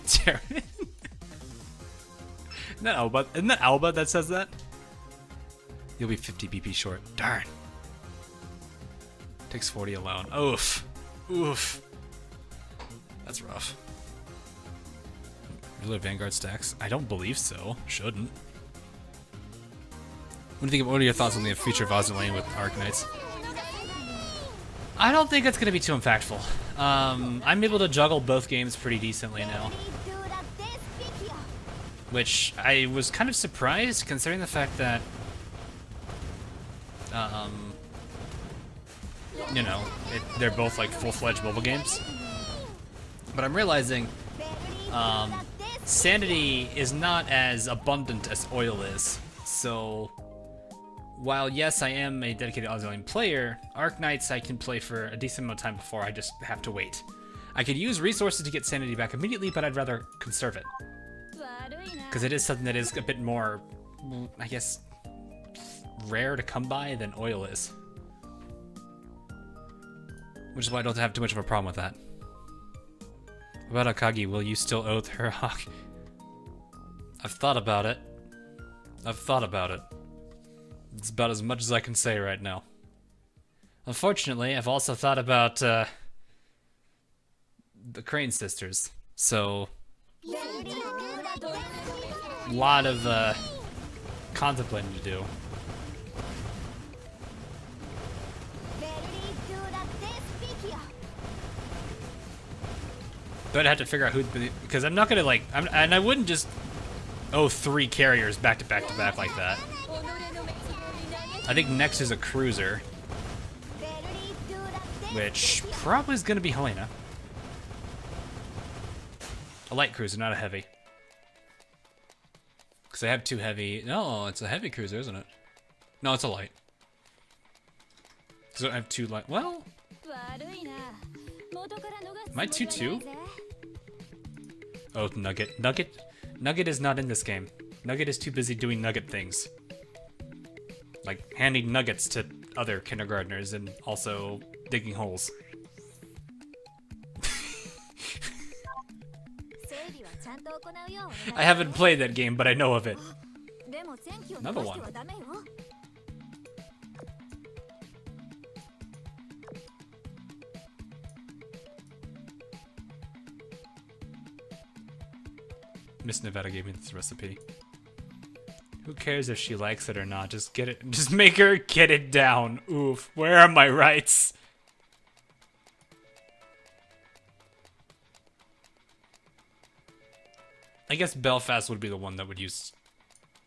Jared. Isn't that Alba that says that? You'll be 50 BP short. Darn. Takes 40 alone. Oof. Oof. That's rough. Really Vanguard stacks? I don't believe so. Shouldn't. What are your thoughts on the future of Azur Lane with Arc Knights? I don't think it's going to be too impactful. I'm able to juggle both games pretty decently now. Which I was kind of surprised considering the fact that, you know, they're both like full-fledged mobile games. But I'm realizing Sanity is not as abundant as Oil is. So while yes, I am a dedicated Azur Lane player, Arc Knights I can play for a decent amount of time before I just have to wait. I could use resources to get Sanity back immediately, but I'd rather conserve it. Because it is something that is a bit more, I guess, rare to come by than Oil is. Which is why I don't have too much of a problem with that. What about Akagi? Will you still oath her hawk? I've thought about it. It's about as much as I can say right now. Unfortunately, I've also thought about the Crane sisters. So a lot of contemplating to do. But I'd have to figure out who, because I'm not gonna like, and I wouldn't just owe 3 carriers back to back to back like that. I think next is a cruiser, which probably is gonna be Helena. A light cruiser, not a heavy. Because I have 2 heavy. No, it's a heavy cruiser, isn't it? No, it's a light. So I have 2 light. Well, am I 2-2? Oh, Nugget. Nugget is not in this game. Nugget is too busy doing Nugget things. Like handing nuggets to other kindergartners and also digging holes. I haven't played that game, but I know of it. Another one. Miss Nevada gave me this recipe. Who cares if she likes it or not? Just get it. Just make her get it down. Oof. Where are my rights? I guess Belfast would be the one that would use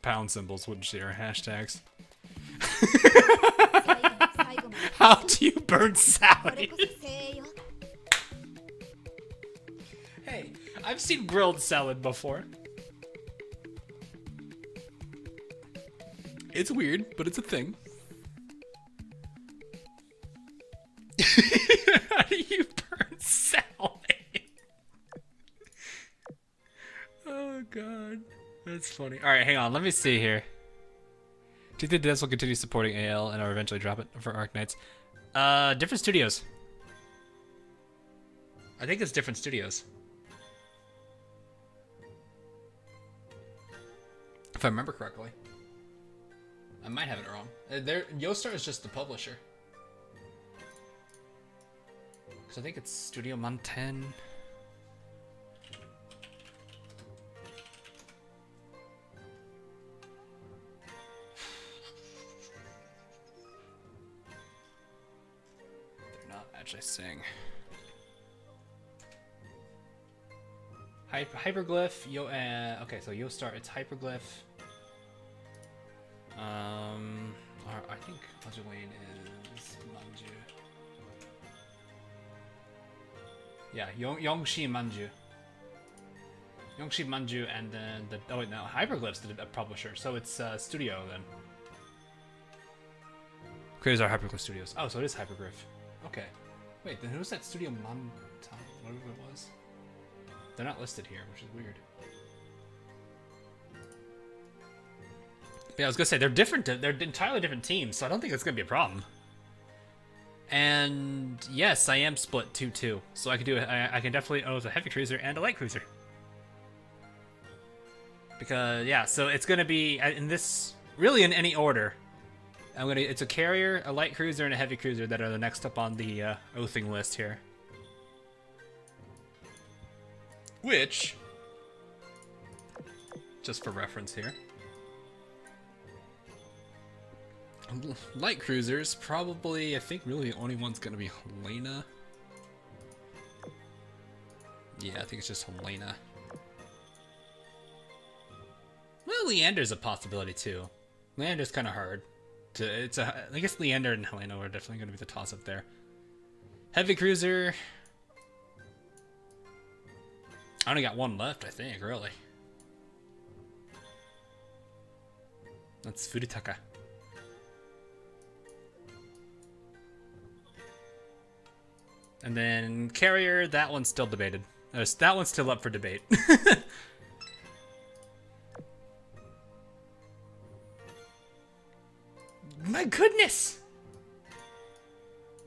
pound symbols, wouldn't she, or hashtags? How do you burn salad? Hey, I've seen grilled salad before. It's weird, but it's a thing. How do you burn salad? Oh god, that's funny. All right, hang on. Let me see here. Do you think this will continue supporting AL and or eventually drop it for Arc Knights? Different studios. I think it's different studios. If I remember correctly. I might have it wrong. Yostar is just the publisher. Because I think it's Studio Monten. They're not actually saying. Hyperglyph. Okay, so you'll start. It's hyperglyph. I think Azur Lane is Manju. Yeah, Yongshi Manju. Yongshi Manju, and then the oh wait no, Hyperglyph's the publisher, so it's Studio then. Creators are Hyperglyph Studios. Oh, so it is Hyperglyph. Okay. Wait, then who's that Studio Montan? Whatever it was. They're not listed here, which is weird. Yeah, I was gonna say they're different. They're entirely different teams, so I don't think it's gonna be a problem. And yes, I am split 2-2, so I can do it. I can definitely own a heavy cruiser and a light cruiser. Because yeah, so it's gonna be in this really in any order. It's a carrier, a light cruiser, and a heavy cruiser that are the next up on the oathing list here. Which, just for reference here. Light cruisers, probably, I think really the only one's gonna be Helena. Yeah, I think it's just Helena. Well, Leander's a possibility too. Leander's kind of hard. I guess Leander and Helena are definitely gonna be the toss up there. Heavy cruiser. I only got one left, I think, really. That's Furitaka. And then carrier, that one's still debated. That one's still up for debate. My goodness!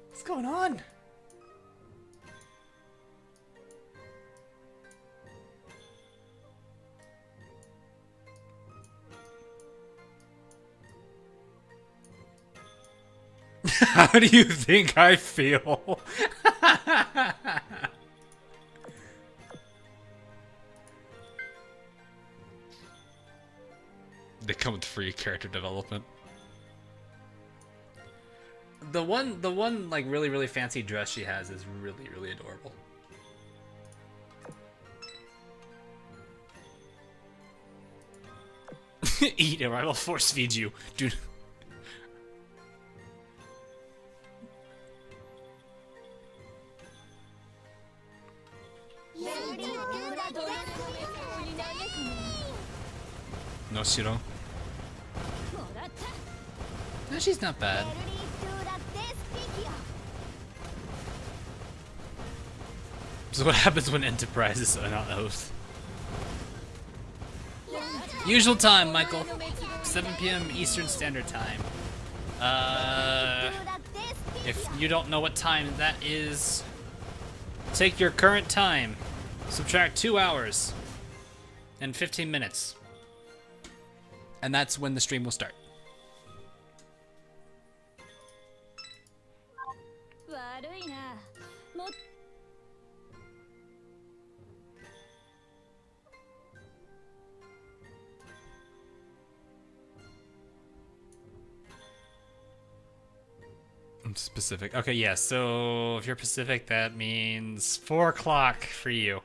What's going on? How do you think I feel? They come with free character development. The one like really fancy dress she has is really adorable. Eat or I will force feed you, dude. No Shiro. No, she's not bad. So what happens when Enterprises are not oath? Usual time, Michael. 7 p.m. Eastern Standard Time. If you don't know what time that is, take your current time, subtract 2 hours and 15 minutes. And that's when the stream will start. I'm specific. Okay, yeah, so if you're Pacific, that means 4 o'clock for you.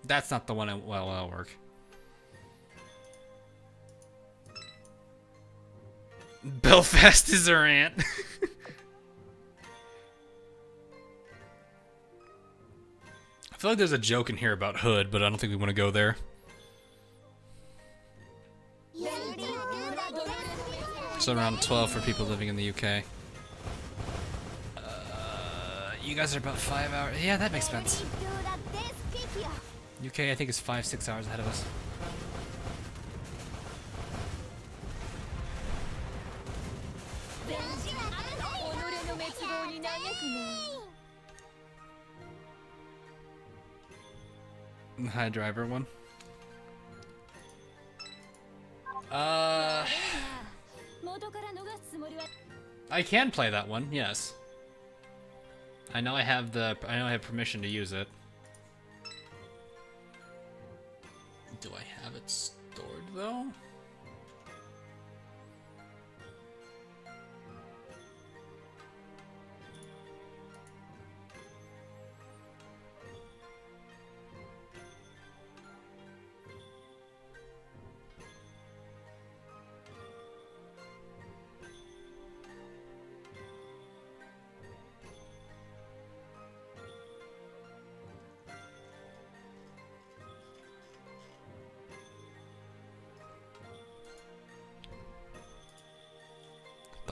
That's not the one well, that'll work. Belfast is her aunt. I feel like there's a joke in here about Hood, but I don't think we want to go there. So around 12 for people living in the UK. You guys are about 5 hours. Yeah, that makes sense. UK, I think, is 5-6 hours ahead of us. The high driver one. I can play that one, yes. I know I have permission to use it. Do I have it stored though?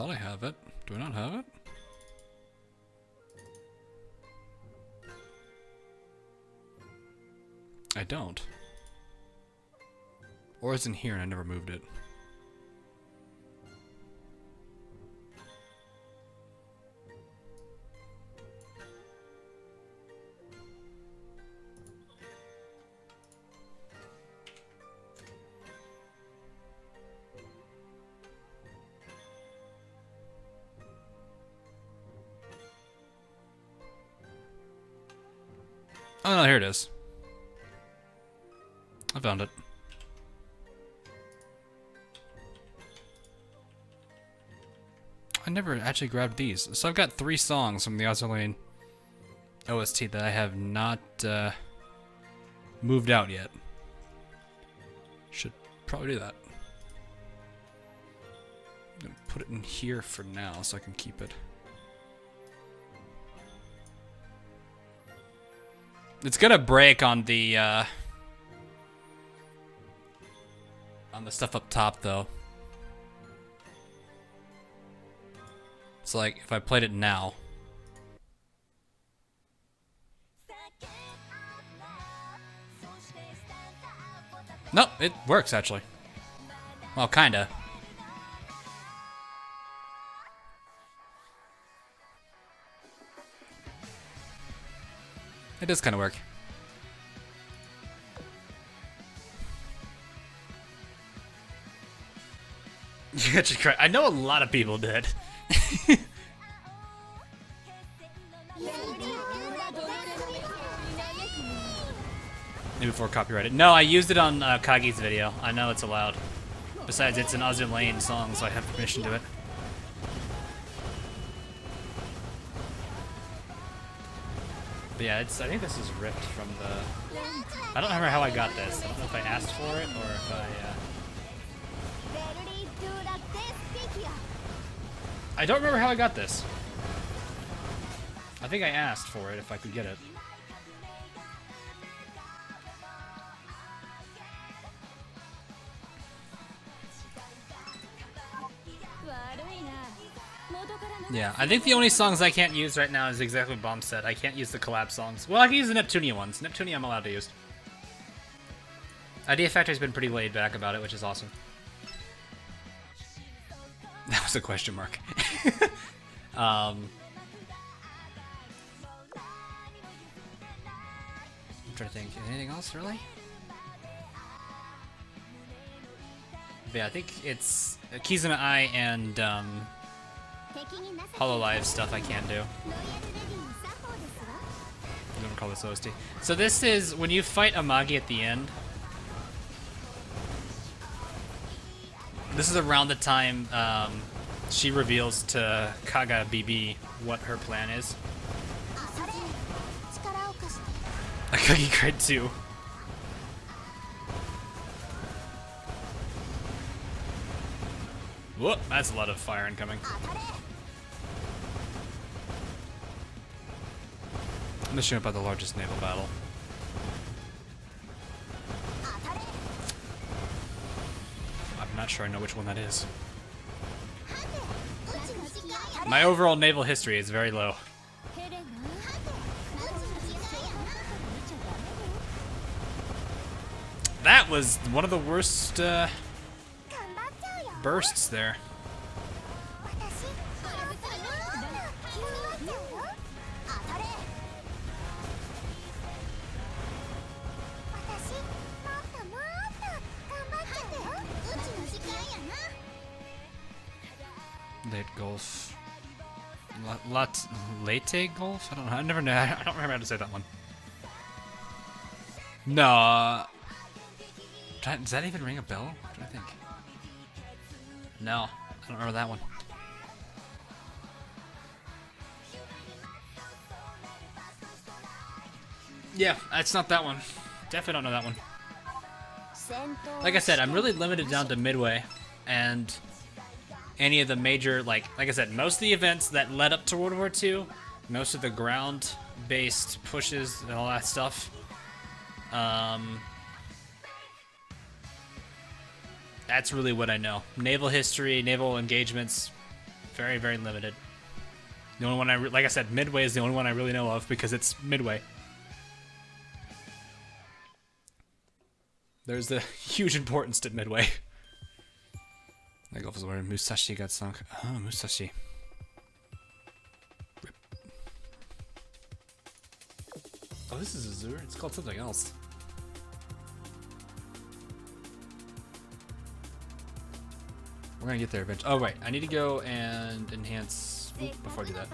thought I have it. Do I not have it? I don't. Or it's in here and I never moved it. Oh no, here it is. I found it. I never actually grabbed these. So I've got 3 songs from the Azur OST that I have not moved out yet. Should probably do that. I'm gonna put it in here for now so I can keep it. It's gonna break on the stuff up top though. It's like if I played it now. Nope, it works actually. Well, kinda. It does kind of work. You actually cry. I know a lot of people did. Maybe before copyrighted. No, I used it on Kagi's video. I know it's allowed. Besides, it's an Azur Lane song, so I have permission to it. But yeah, it's. I think this is ripped from the. I don't remember how I got this. I don't know if I asked for it or if I don't remember how I got this. I think I asked for it if I could get it. Yeah, I think the only songs I can't use right now is exactly what Bomb said. I can't use the collab songs. Well, I can use the Neptunia ones. Neptunia I'm allowed to use. Idea Factory's been pretty laid back about it, which is awesome. That was a question mark. I'm trying to think. Anything else, really? But yeah, I think it's Kizuna Eye and Hololive stuff I can't do. I don't recall this OST. So this is when you fight Amagi at the end. This is around the time she reveals to Kaga BB what her plan is. Akagi Grade 2. Whoop, that's a lot of fire incoming. I'm just showing about the largest naval battle. I'm not sure I know which one that is. My overall naval history is very low. That was one of the worst bursts there. Late Gulf. Late Gulf? I don't know. I never know. I don't remember how to say that one. No. Does that even ring a bell? What do I think? No, I don't remember that one. Yeah, it's not that one. Definitely don't know that one. Like I said, I'm really limited down to Midway, and any of the major, like I said, most of the events that led up to World War II, most of the ground-based pushes and all that stuff. That's really what I know. Naval history, naval engagements, Very, very limited. The only one like I said, Midway is the only one I really know of because it's Midway. There's a huge importance to Midway. That goes where Musashi got sunk. Oh, Musashi. Rip. Oh, this is Azur. It's called something else. We're gonna get there eventually. Oh, right. I need to go and enhance. Oop, before I do that.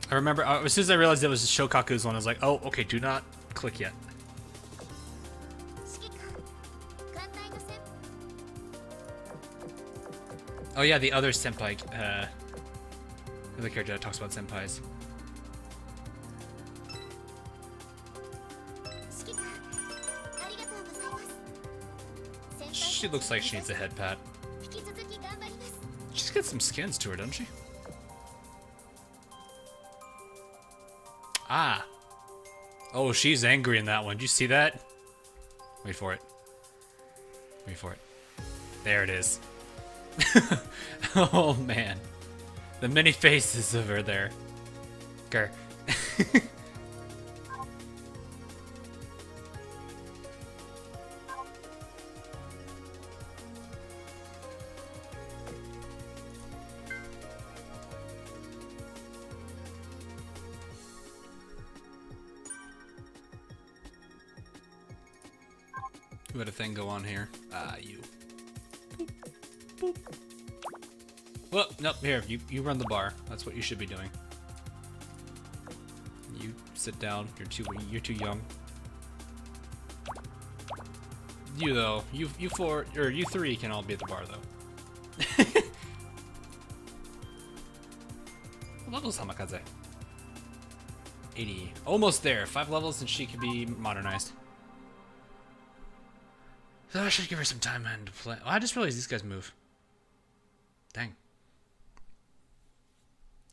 I remember, as soon as I realized it was Shokaku's one, I was like, oh, okay, do not click yet. Oh yeah, the other senpai, the other character that talks about senpais. She looks like she needs a head pat. She's got some skins to her, doesn't she? Ah. Oh, she's angry in that one. Did you see that? Wait for it. Wait for it. There it is. Oh, man. The many faces of her there. Grr. We had a thing go on here. Ah, you. Boop. Boop. Well, nope, here, you run the bar. That's what you should be doing. You sit down. You're too young. You though, you four or you three can all be at the bar though. Level Samakaze. 80. Almost there. 5 levels and she can be modernized. So I should give her some time and to play. Oh, I just realized these guys move. Dang.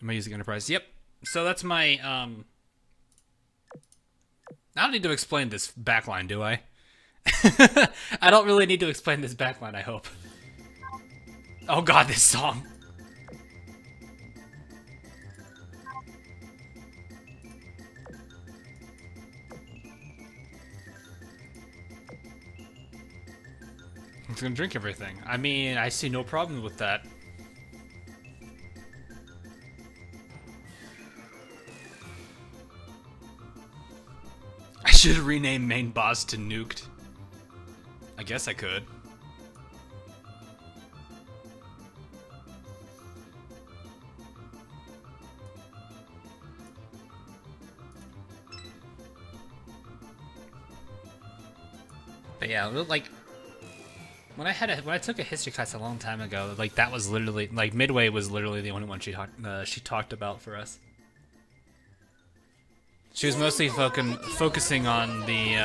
Am I using Enterprise? Yep. So that's my, I don't need to explain this backline, do I? I don't really need to explain this backline, I hope. Oh god, this song. He's gonna drink everything. I mean, I see no problem with that. I should rename main boss to Nuked. I guess I could. But yeah, like when I took a history class a long time ago, like that was literally like Midway was literally the only one she talked about for us. She was mostly focusing on the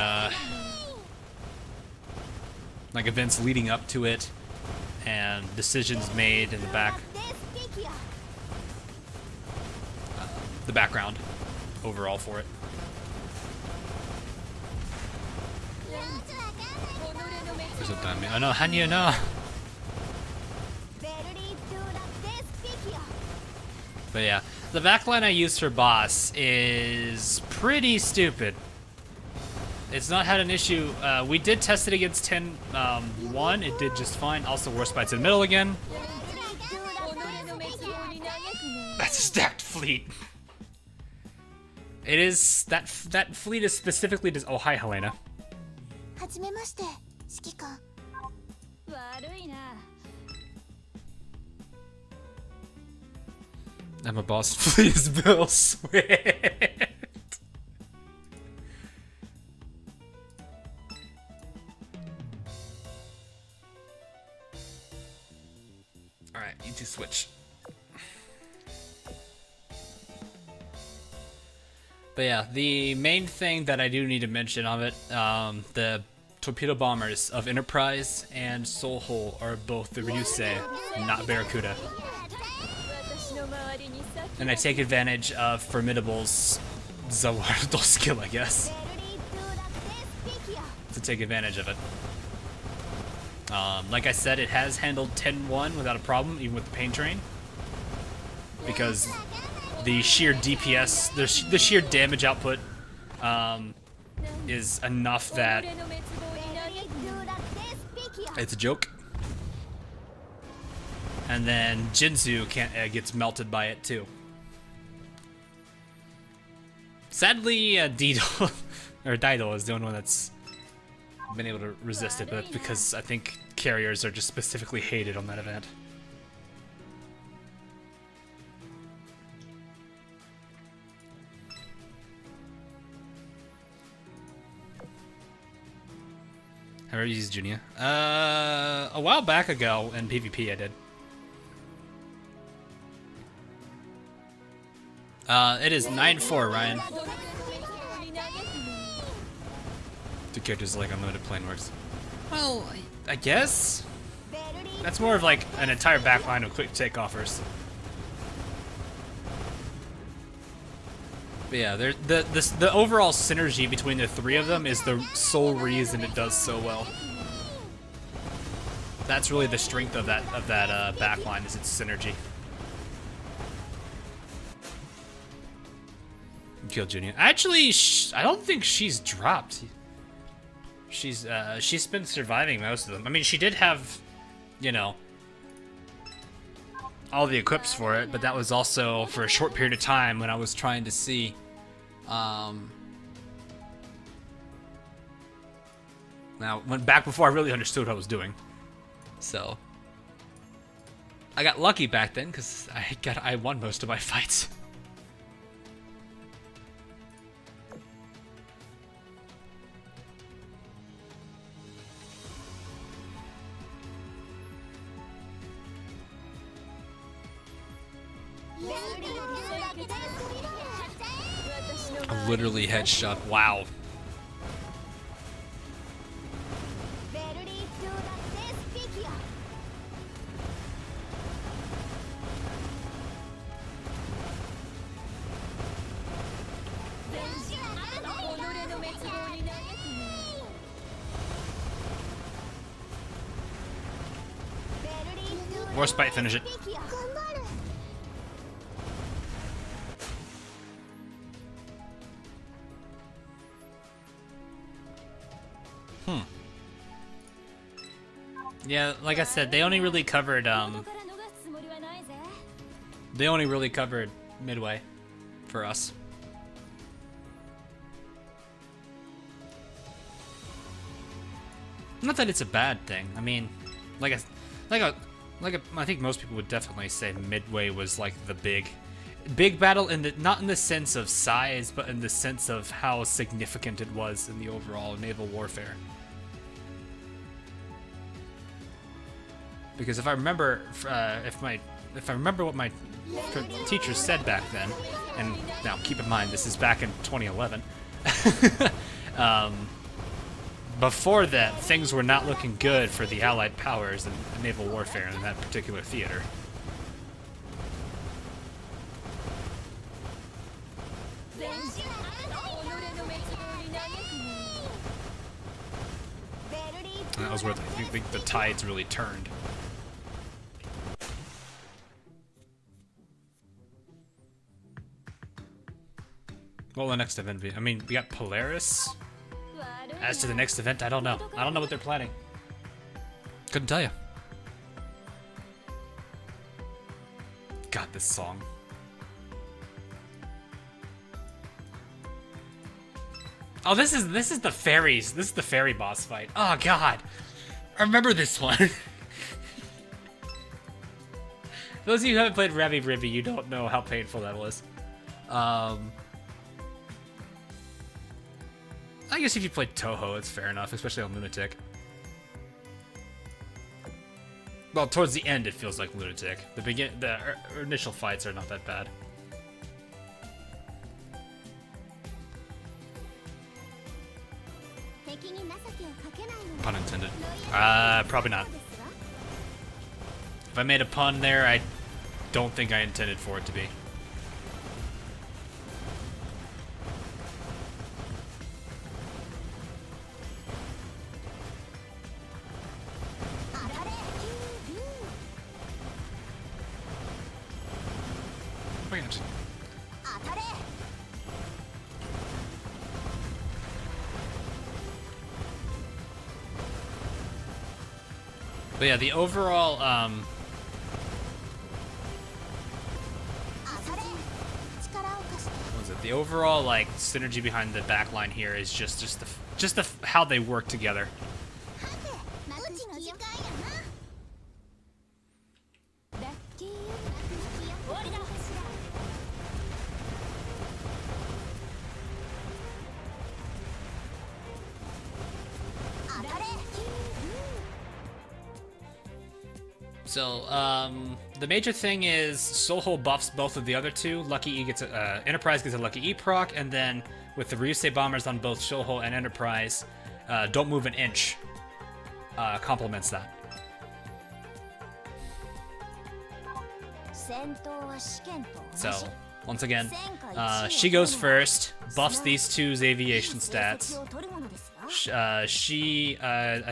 like events leading up to it and decisions made in the background overall for it. Oh no, Hanyu, no! But yeah, the backline I use for boss is pretty stupid. It's not had an issue. We did test it against 10-1. It did just fine. Also, Worst Bites in the middle again. That's a stacked fleet. It is that fleet is specifically oh hi Helena. Emma boss, please, Bill Swift. Alright, you two switch. But yeah, the main thing that I do need to mention of it, the torpedo bombers of Enterprise and Soul Hole are both the Ryusei, not Barracuda. And I take advantage of Formidable's Zawardo skill, I guess, to take advantage of it. Like I said, it has handled 10-1 without a problem, even with the pain train. Because the sheer DPS, the sheer damage output is enough that it's a joke. And then Jinzu gets melted by it too. Sadly, Daido is the only one that's been able to resist it, but that's because I think carriers are just specifically hated on that event. Have I ever used Junia? A while back ago in PvP I did. It is 9-4, Ryan. Two characters like unlimited plane works. Well, I guess? That's more of like an entire backline of quick take offers. But yeah, the overall synergy between the three of them is the sole reason it does so well. That's really the strength of that backline, is its synergy. Kill Junior. Actually, I don't think she's dropped. She's been surviving most of them. I mean, she did have, you know, all the equips for it, but that was also for a short period of time when I was trying to see. Now, went back before I really understood what I was doing. So, I got lucky back then because I won most of my fights. Literally headshot. Wow. War Spite, finish it. Yeah, like I said, they only really covered midway for us. Not that it's a bad thing. I mean, I think most people would definitely say midway was like the big battle, not in the sense of size, but in the sense of how significant it was in the overall naval warfare. Because if I remember, if I remember what my teachers said back then, and now keep in mind this is back in 2011. Before that, things were not looking good for the Allied powers in naval warfare in that particular theater. And that was where I think the tides really turned. What will the next event be? I mean, we got Polaris. As to the next event, I don't know. I don't know what they're planning. Couldn't tell you. God, this song. Oh, this is the fairies. This is the fairy boss fight. Oh God, I remember this one. Those of you who haven't played Ravi Rivi, you don't know how painful that was. I guess if you played Toho, it's fair enough, especially on Lunatic. Well, towards the end, it feels like Lunatic. The initial fights are not that bad. Pun intended. Probably not. If I made a pun there, I don't think I intended for it to be. point. 当たれ But yeah, the overall 当たれ力を貸して what was it? The overall like synergy behind the backline here is just the how they work together. はてうちの時間やなラッキーよ終わりだ 当たれ So, the major thing is Soulhole buffs both of the other two. Lucky E gets Enterprise gets a Lucky E proc, and then with the Ryusei bombers on both Soulhole and Enterprise, don't move an inch complements that. 戦闘は試験と同 So, じ once again, she goes first, buffs these two's aviation stats. を取るものですよ I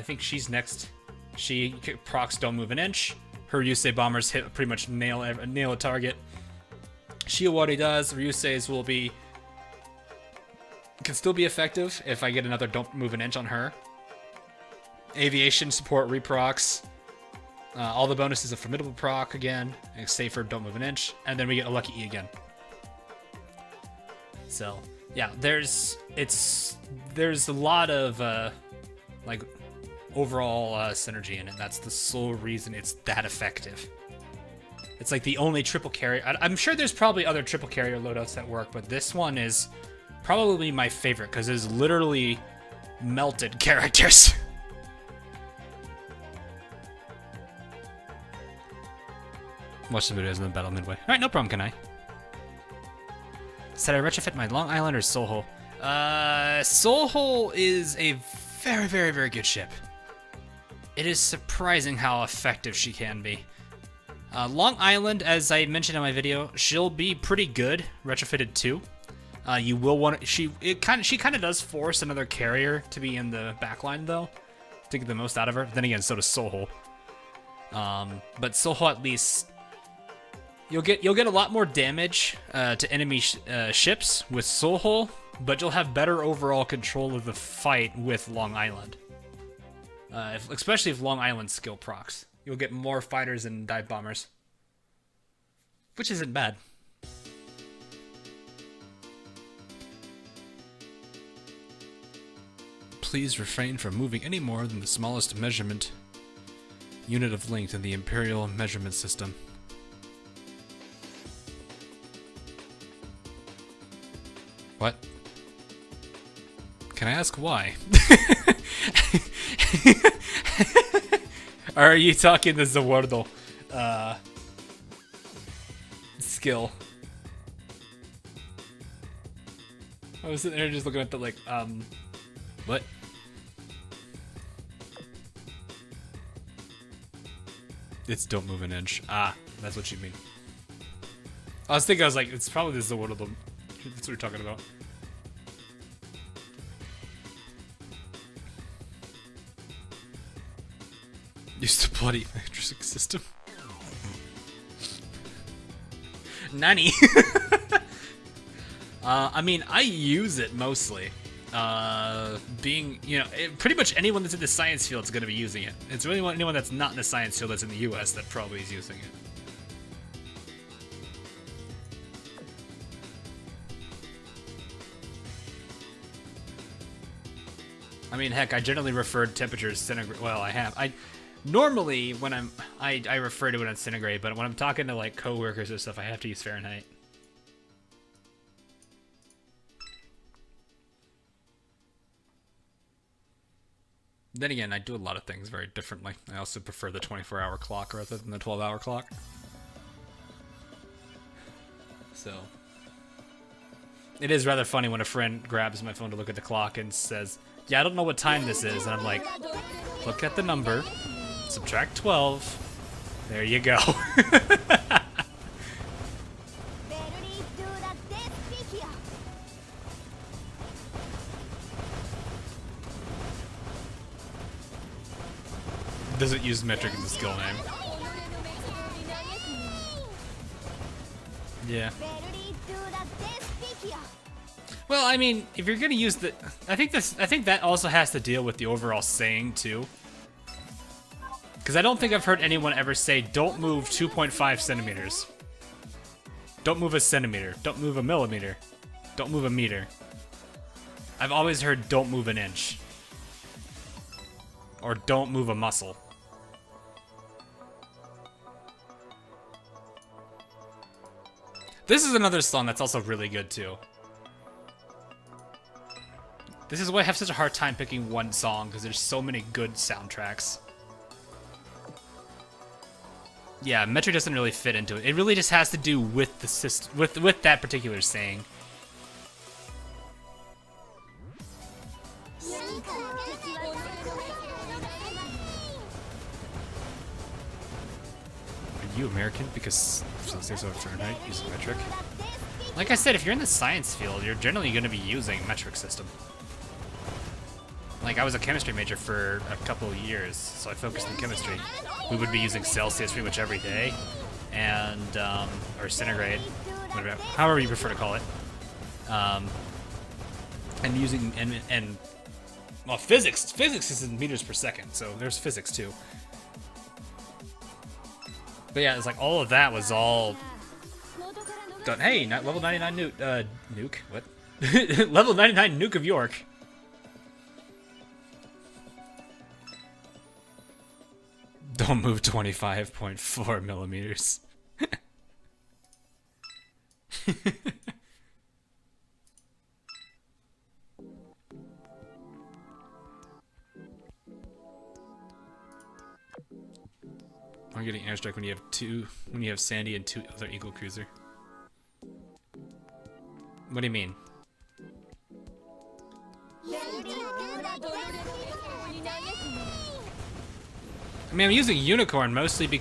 think she's next. She procs don't move an inch. Her Ryusei bombers hit pretty much nail a target. Shiawari does. Ryusei's can still be effective if I get another don't move an inch on her. Aviation support reprocs. All the bonuses of formidable proc again, save for don't move an inch, and then we get a lucky E again. So yeah, there's a lot of like overall synergy in it. That's the sole reason it's that effective. It's like the only triple carrier. I'm sure there's probably other triple carrier loadouts that work, but this one is probably my favorite because it's literally melted characters. Watch the videos in the battle midway. All right, no problem, can I? Said I retrofit my Long Island or Soulhole? Soulhole is a very, very, very good ship. It is surprising how effective she can be. Long Island, as I mentioned in my video, she'll be pretty good retrofitted too. You will want she kind of does force another carrier to be in the backline though, to get the most out of her. Then again, so does Soulhole. But Soulhole at least you'll get a lot more damage to enemy ships with Soulhole, but you'll have better overall control of the fight with Long Island. Especially if Long Island skill procs. You'll get more fighters and dive bombers. Which isn't bad. Please refrain from moving any more than the smallest measurement unit of length in the Imperial measurement system. What? Can I ask why? Or are you talking the Zawardle skill? I was sitting there just looking at the like, what? It's don't move an inch. Ah, that's what you mean. I was like, it's probably the Zawardle. That's what you're talking about. Used to bloody metric system. Nani? I mean, I use it mostly. Pretty much anyone that's in the science field is going to be using it. It's really anyone that's not in the science field that's in the US that probably is using it. I mean, heck, I generally refer to temperatures centigrade. Well, I have. Normally when I refer to it on centigrade, but when I'm talking to like coworkers or stuff, I have to use Fahrenheit. Then again, I do a lot of things very differently. I also prefer the 24-hour clock rather than the 12-hour clock. So it is rather funny when a friend grabs my phone to look at the clock and says, "Yeah, I don't know what time this is," and I'm like, "Look at the number, subtract 12, there you go." Doesn't use metric in the skill name. Yeah. Well, I mean, if you're gonna use the, I think that also has to deal with the overall saying too. Because I don't think I've heard anyone ever say, "Don't move 2.5 centimeters." Don't move a centimeter. Don't move a millimeter. Don't move a meter. I've always heard, "Don't move an inch." Or "Don't move a muscle." This is another song that's also really good too. This is why I have such a hard time picking one song, because there's so many good soundtracks. Yeah, metric doesn't really fit into it. It really just has to do with the system, with that particular saying. Are you American? Because Celsius over Fahrenheit using metric. Like I said, if you're in the science field, you're generally going to be using metric system. Like, I was a chemistry major for a couple of years, so I focused on chemistry. We would be using Celsius pretty much every day, and, or centigrade, whatever, however you prefer to call it. And using, well, physics is in meters per second, so there's physics too. But yeah, it's like all of that was all done. Hey, level 99 nuke, what? Level 99 nuke of York. Don't move 25.4 millimeters. I'm getting airstrike when you have Sandy and 2 other Eagle Cruiser. What do you mean? I mean, I'm using Unicorn mostly for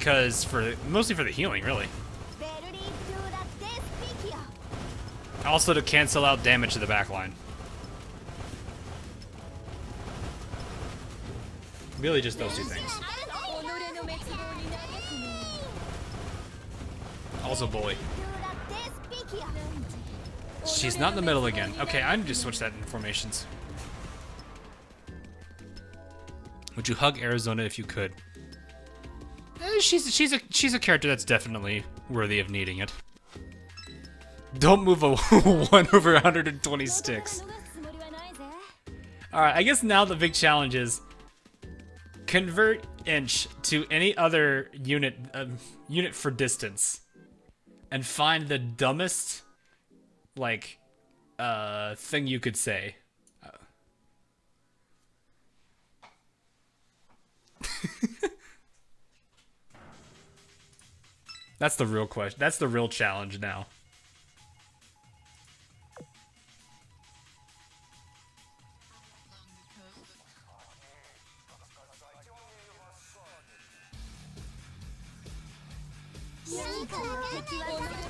the healing, really. Also to cancel out damage to the backline. Really just those two things. Also Bulli. She's not in the middle again. Okay, I need to switch that in formations. Would you hug Arizona if you could? She's a character that's definitely worthy of needing it. Don't move a 1 over 120 sticks. Alright, I guess now the big challenge is convert inch to any other unit for distance and find the dumbest like thing you could say. That's the real question. That's the real challenge now.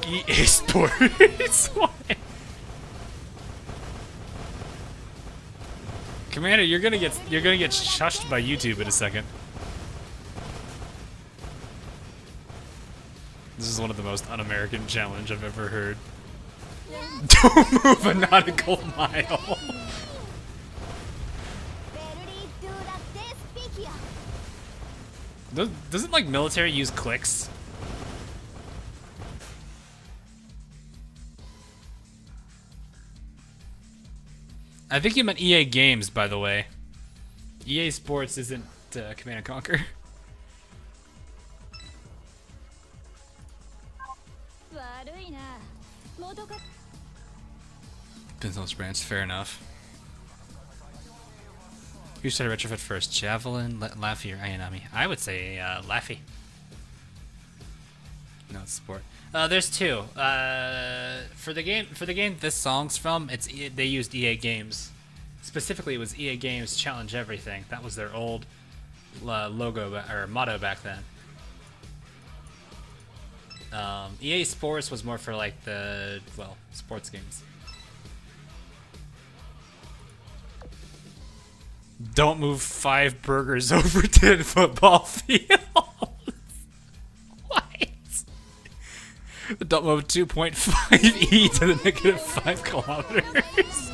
EA Sports. Why? Commander, you're gonna get shushed by YouTube in a second. This is one of the most un-American challenge I've ever heard. Don't move a nautical mile. Doesn't like military use clicks? I think you meant EA Games, by the way. EA Sports isn't Command & Conquer. Pinsel's branch, fair enough. Who should I retrofit first? Javelin, Laffy, or Ayanami? I would say Laffy. No, it's sport. There's two. For the game this song's from, they used EA Games. Specifically, it was EA Games Challenge Everything. That was their old logo or motto back then. EA Sports was more for like the sports games. Don't move 5 burgers over 10 football fields. What? Don't move 2.5 e to the negative 5 kilometers.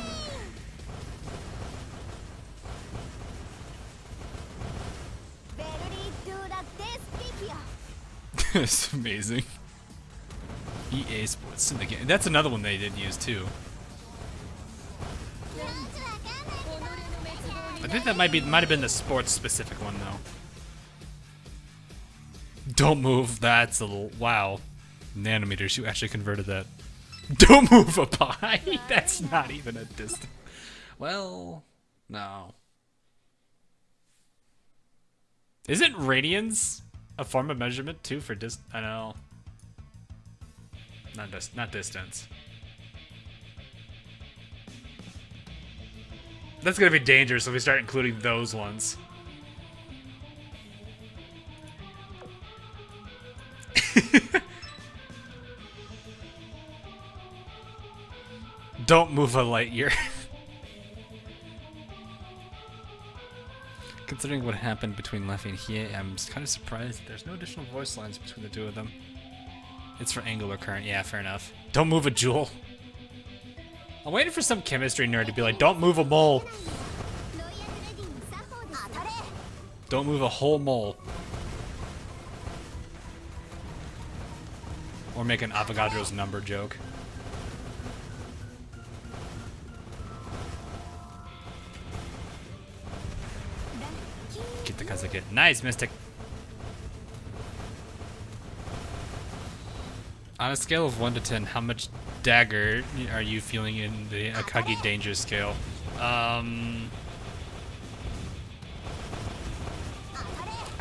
It's amazing. EA Sports Syndicate. That's another one they did use too. I think that might have been the sports specific one though. Don't move. That's a little wow. Nanometers. You actually converted that. Don't move a pie. That's not even a distance. Well, no. Isn't radians a form of measurement too for I know. Not distance. That's gonna be dangerous if we start including those ones. Don't move a light year. Considering what happened between Leffy and Hiei, I'm kind of surprised there's no additional voice lines between the two of them. It's for angular current, yeah, fair enough. Don't move a jewel. I'm waiting for some chemistry nerd to be like, don't move a mole. Don't move a whole mole. Or make an Avogadro's number joke. Get the Kazuki. Nice, Mystic. On a scale of 1 to 10, how much dagger are you feeling in the Akagi danger scale? I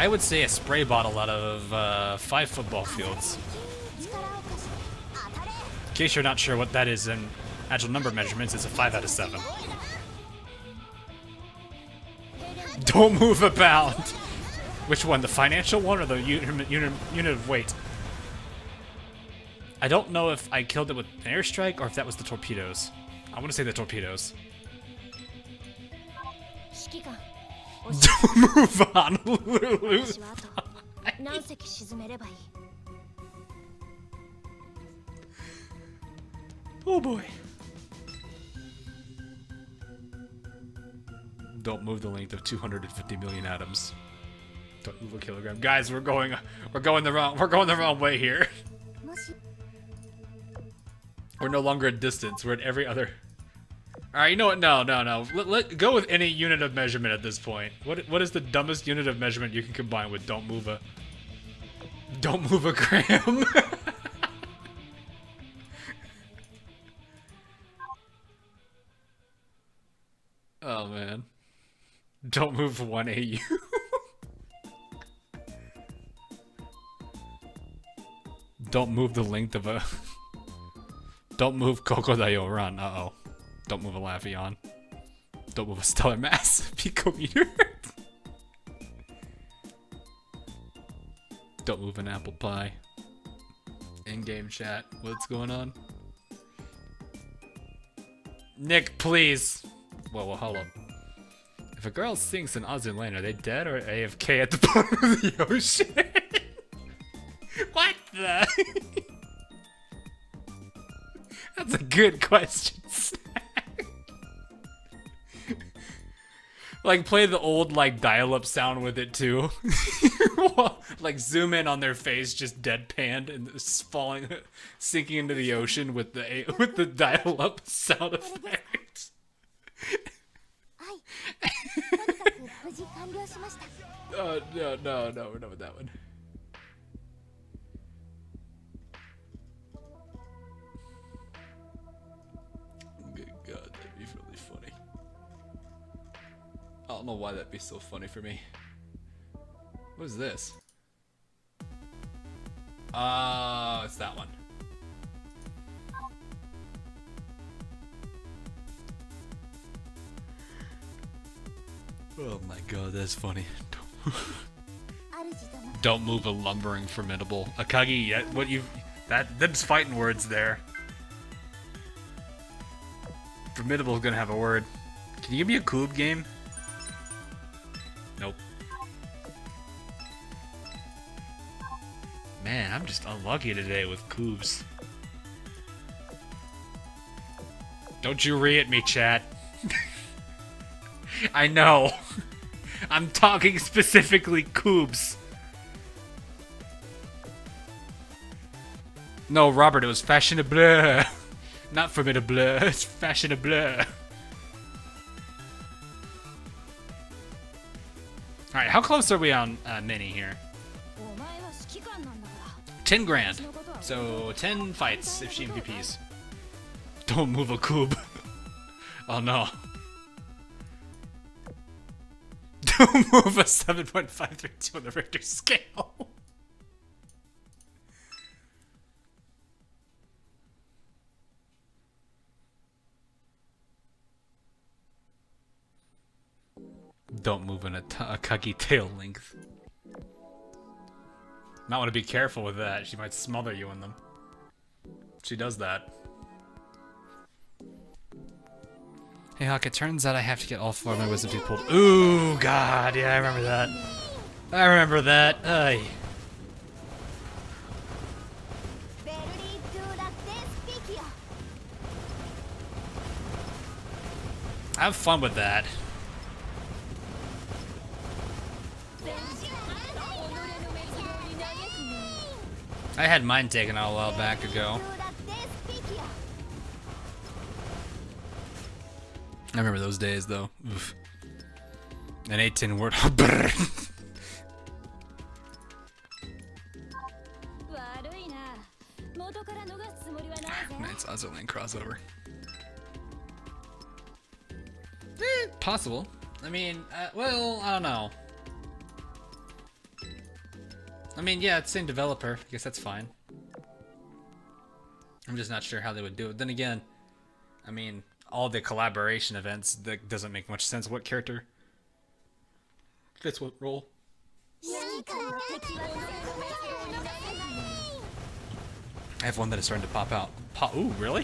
would say a spray bottle out of 5 football fields. In case you're not sure what that is in actual number measurements, it's a 5 out of 7. Don't move a pound. Which one, the financial one or the unit of weight? I don't know if I killed it with an airstrike or if that was the torpedoes. I want to say the torpedoes. Don't move on, Lulu. Oh boy. Don't move the length of 250 million atoms. Don't move a kilogram. Guys, we're going the wrong way here. We're no longer at distance. We're at every other. All right, you know what? No. Let go with any unit of measurement at this point. What is the dumbest unit of measurement you can combine with don't move a gram? Oh man. Don't move 1 AU. Don't move the length of a. Don't move Kokodayo Run. Uh-oh. Don't move a Laphion. Don't move a stellar mass. Picometer. Don't move an apple pie. In-game chat. What's going on? Nick, please. Whoa, hold up. If a girl sinks in Azur Lane, are they dead or AFK at the bottom of the ocean? What the? That's a good question. Like, play the old, like, dial-up sound with it, too. Like, zoom in on their face, just deadpanned and falling, sinking into the ocean with the dial-up sound effect. No, we're done with that one. Good God, that'd be really funny. I don't know why that'd be so funny for me. What is this? It's that one. Oh my God, that's funny. Don't move a lumbering formidable. Akagi, them's fighting words there. Formidable's gonna have a word. Can you give me a Coob game? Nope. Man, I'm just unlucky today with Coobs. Don't you re at me, chat. I know. I'm talking specifically Coobs. No, Robert, it was fashionable. Not formidable, it's fashionable. Alright, how close are we on Mini here? 10 grand. So 10 fights if she MVPs. Don't move a cube. Oh no. Don't move a 7.532 on the Richter scale. Don't move in a Kagi tail length. Might want to be careful with that. She might smother you in them. She does that. Hey Hawk, it turns out I have to get all 4 of my wisdom teeth pulled. Ooh, God, yeah, I remember that. I remember that. Ay. Have fun with that. I had mine taken out a while back ago. I remember those days, though. Oof. An 8-10 word. It's Azur lane crossover. Possible. I mean, well, I don't know. I mean, yeah, it's the same developer. I guess that's fine. I'm just not sure how they would do it. Then again, I mean, all the collaboration events, that doesn't make much sense. What character fits what role? I have one that is starting to pop out. Ooh, really?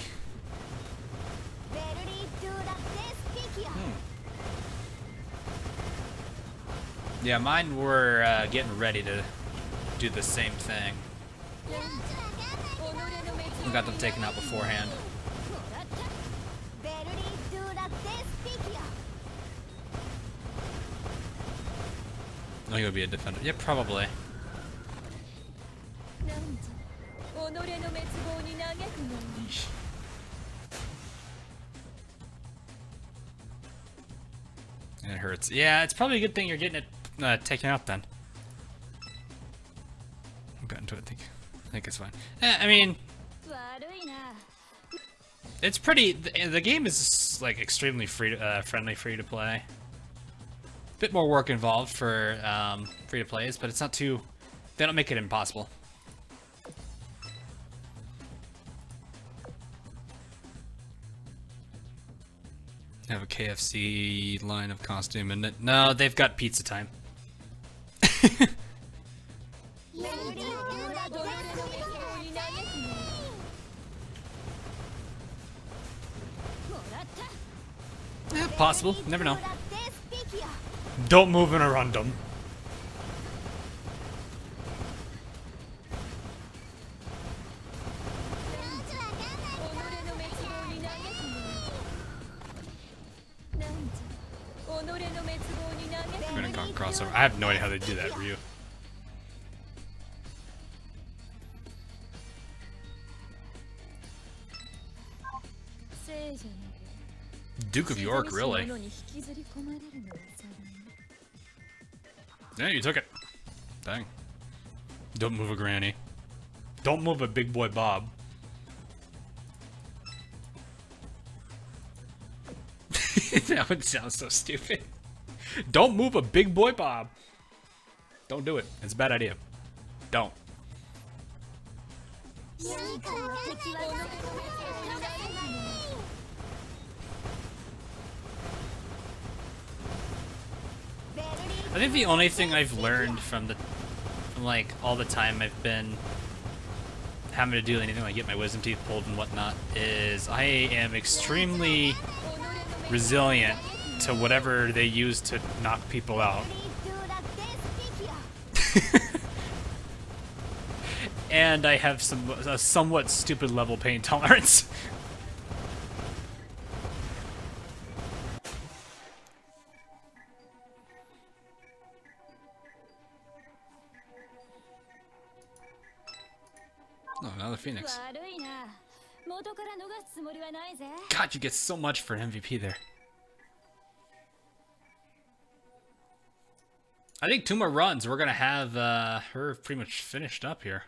Yeah, mine were getting ready to do the same thing. We got them taken out beforehand. No, you'll be a defender. Yeah, probably. Yeesh. It hurts. Yeah, it's probably a good thing you're getting it taken out then. I've gotten to it. I think it's fine. I mean, it's pretty. The game is like extremely friendly, free to play. Bit more work involved for free to plays, but it's not too. They don't make it impossible. Have a KFC line of costume and no, they've got pizza time. Yeah, possible. Never know. Don't move in a random. Crossover. I have no idea how they do that, Ryu. Duke of York, really? Yeah, you took it. Dang. Don't move a granny. Don't move a big boy Bob. That would sound so stupid. Don't move a big boy Bob. Don't do it. It's a bad idea. Don't. I think the only thing I've learned from like all the time I've been having to do anything like get my wisdom teeth pulled and whatnot is I am extremely resilient to whatever they use to knock people out. and I have a somewhat stupid level pain tolerance. Oh, another Phoenix. God, you get so much for an MVP there. I think 2 more runs, we're gonna have her pretty much finished up here.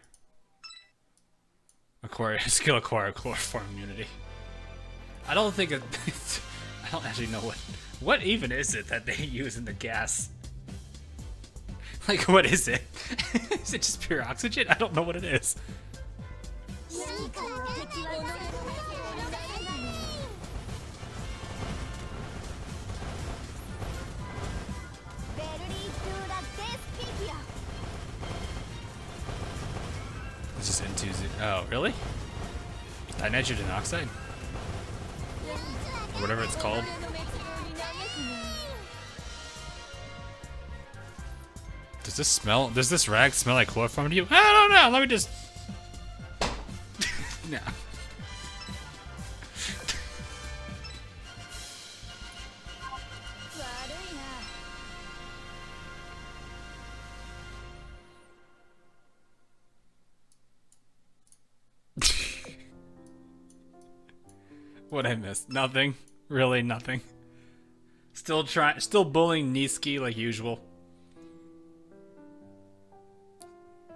Skill acquire chloroform immunity. I don't think it's, I don't actually know what even is it that they use in the gas. Like, what is it? Is it just pure oxygen? I don't know what it is. It's just into oh, really? Dinitrogen oxide? Or whatever it's called. Does this rag smell like chloroform to you? I don't know, let me just... No. What I missed? Nothing. Really nothing. Still bullying Niizuki like usual.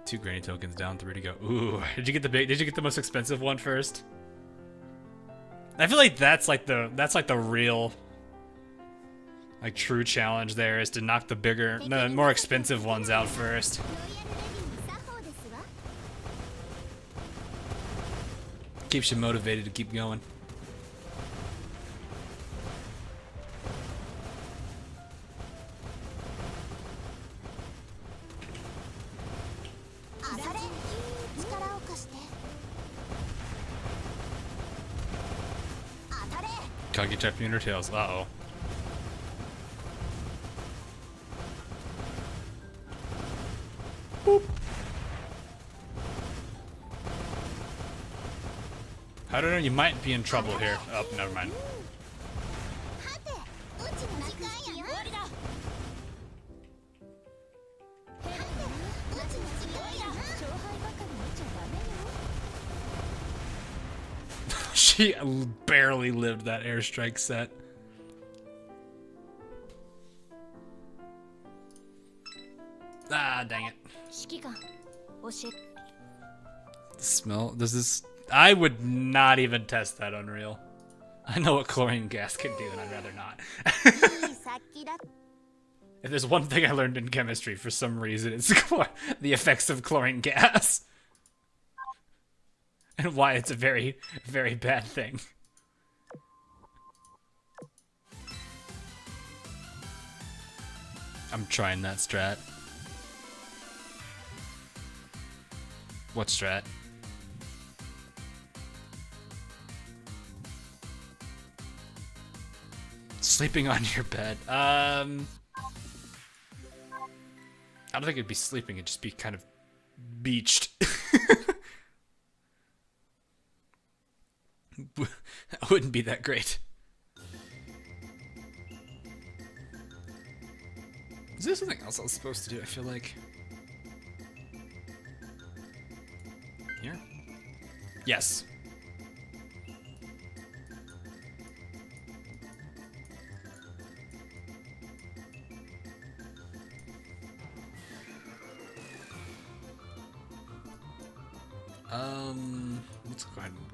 2 granny tokens down, 3 to go. Ooh, did you get the most expensive one first? I feel like that's like the real, like, true challenge there, is to knock the more expensive ones out first. Keeps you motivated to keep going. Kage Uniter Tails. Uh-oh. Boop. I don't know, you might be in trouble here. Oh, never mind. She barely lived that airstrike set. Ah, dang it. Smell? Does this... I would not even test that Unreal. I know what chlorine gas can do, and I'd rather not. If there's one thing I learned in chemistry for some reason, it's the effects of chlorine gas. And why it's a very, very bad thing. I'm trying that strat. What strat? Sleeping on your bed. I don't think it'd be sleeping, it'd just be kind of beached. That wouldn't be that great. Is there something else I was supposed to do, I feel like? Here? Yes. Let's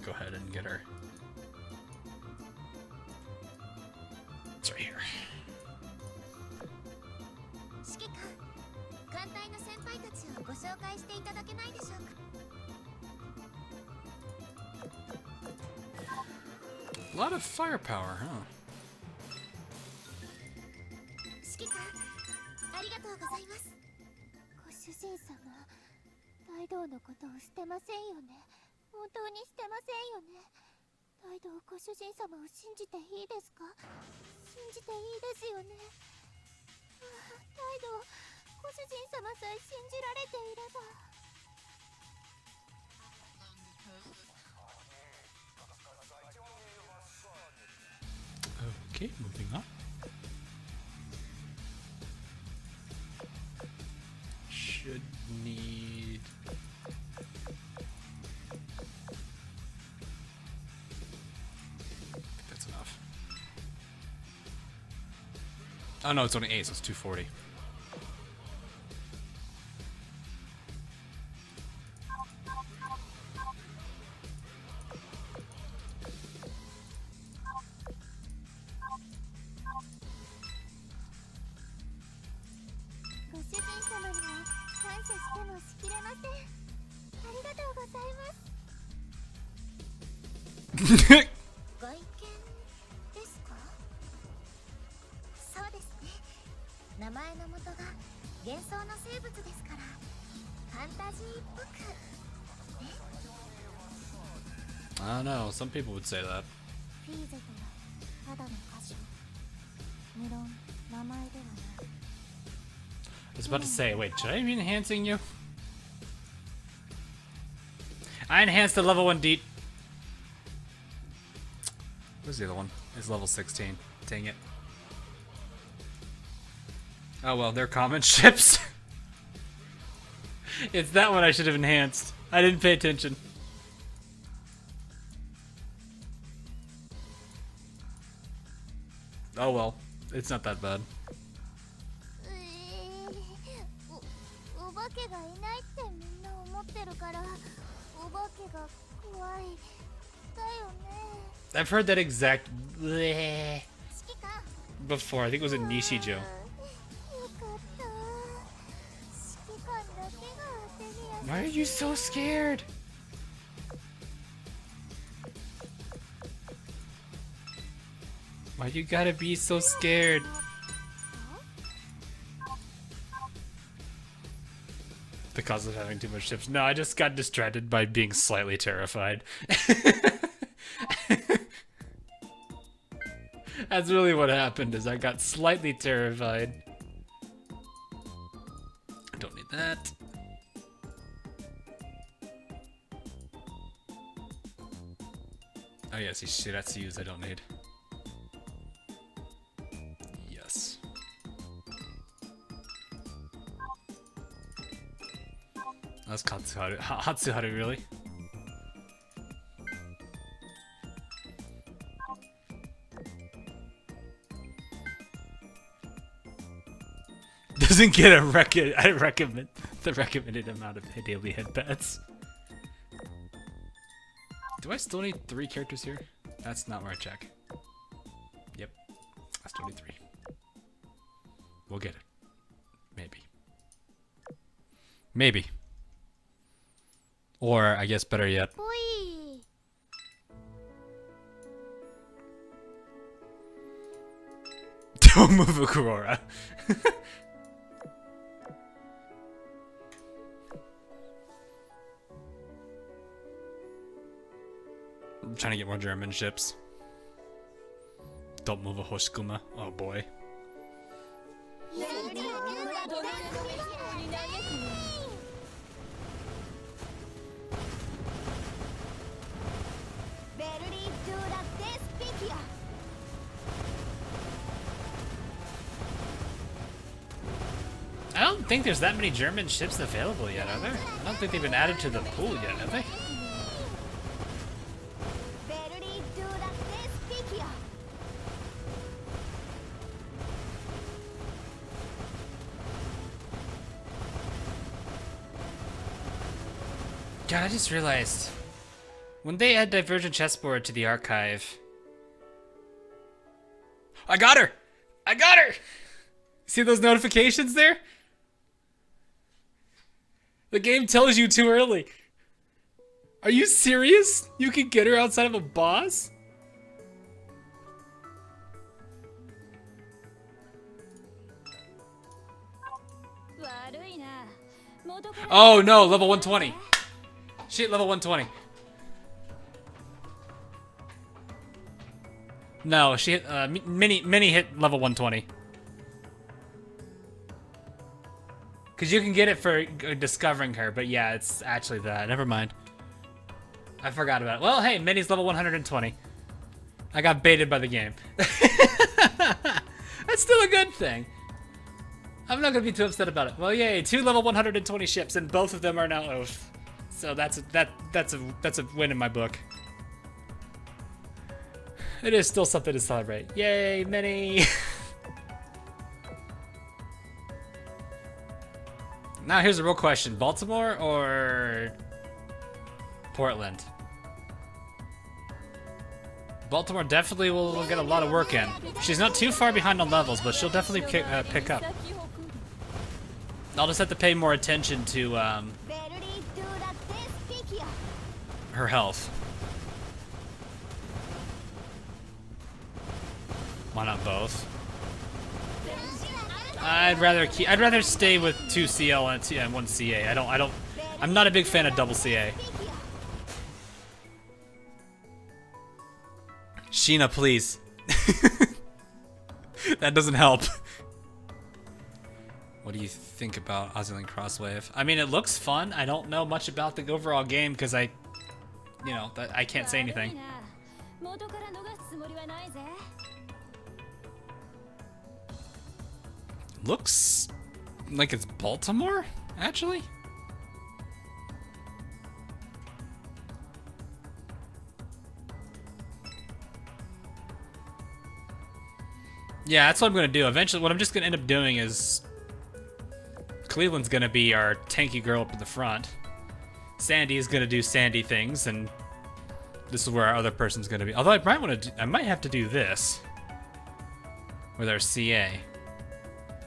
go ahead and get her. It's right here. A lot of firepower, huh? Okay, moving on. Should need... I think that's enough. Oh no, it's only 8, so it's 240. I don't know, some people would say that. I was about to say, wait, should I be enhancing you? I enhanced the level 1 deep. Where's the other one? It's level 16. Dang it. Oh well, they're common ships. It's that one I should have enhanced. I didn't pay attention. Oh well, it's not that bad. I've heard that exact bleh before. I think it was in Nishijo. Why are you so scared? Why you gotta be so scared? Because of having too much ships. No, I just got distracted by being slightly terrified. That's really what happened, is I got slightly terrified. I don't need that. Oh yes, these Shiratsuyus I don't need. Yes. That's Katsuharu. Hatsuharu, really? Doesn't get I recommend the recommended amount of daily headpads. Do I still need 3 characters here? That's not where I check. Yep. I still need 3. We'll get it. Maybe. Maybe. Or, I guess better yet. Don't move Aurora. I'm trying to get more German ships. Don't move a Hoshikuma. Oh boy. I don't think there's that many German ships available yet, are there? I don't think they've been added to the pool yet, have they? God, I just realized, when they add Divergent Chessboard to the archive... I got her! I got her! See those notifications there? The game tells you too early. Are you serious? You can get her outside of a boss? Oh no, level 120. Shit, level 120. No, she hit, Mini hit level 120. Because you can get it for discovering her, but yeah, it's actually that. Never mind. I forgot about it. Well, hey, Minnie's level 120. I got baited by the game. That's still a good thing. I'm not gonna be too upset about it. Well, yay, 2 level 120 ships, and both of them are now Oath. So that's a win in my book. It is still something to celebrate. Yay, mini! Now here's a real question: Baltimore or Portland? Baltimore definitely will get a lot of work in. She's not too far behind on levels, but she'll definitely pick up. I'll just have to pay more attention to her health. Why not both? I'd rather stay with 2 CL and 1 CA. I'm not a big fan of double CA. Sheena, please. That doesn't help. What do you think about Azur Crosswave? I mean, it looks fun. I don't know much about the overall game because I can't say anything. Looks like it's Baltimore, actually. Yeah, that's what I'm gonna do. Eventually, what I'm just gonna end up doing is Cleveland's gonna be our tanky girl up in the front. Sandy is gonna do Sandy things, and this is where our other person's gonna be. Although I might have to do this with our CA,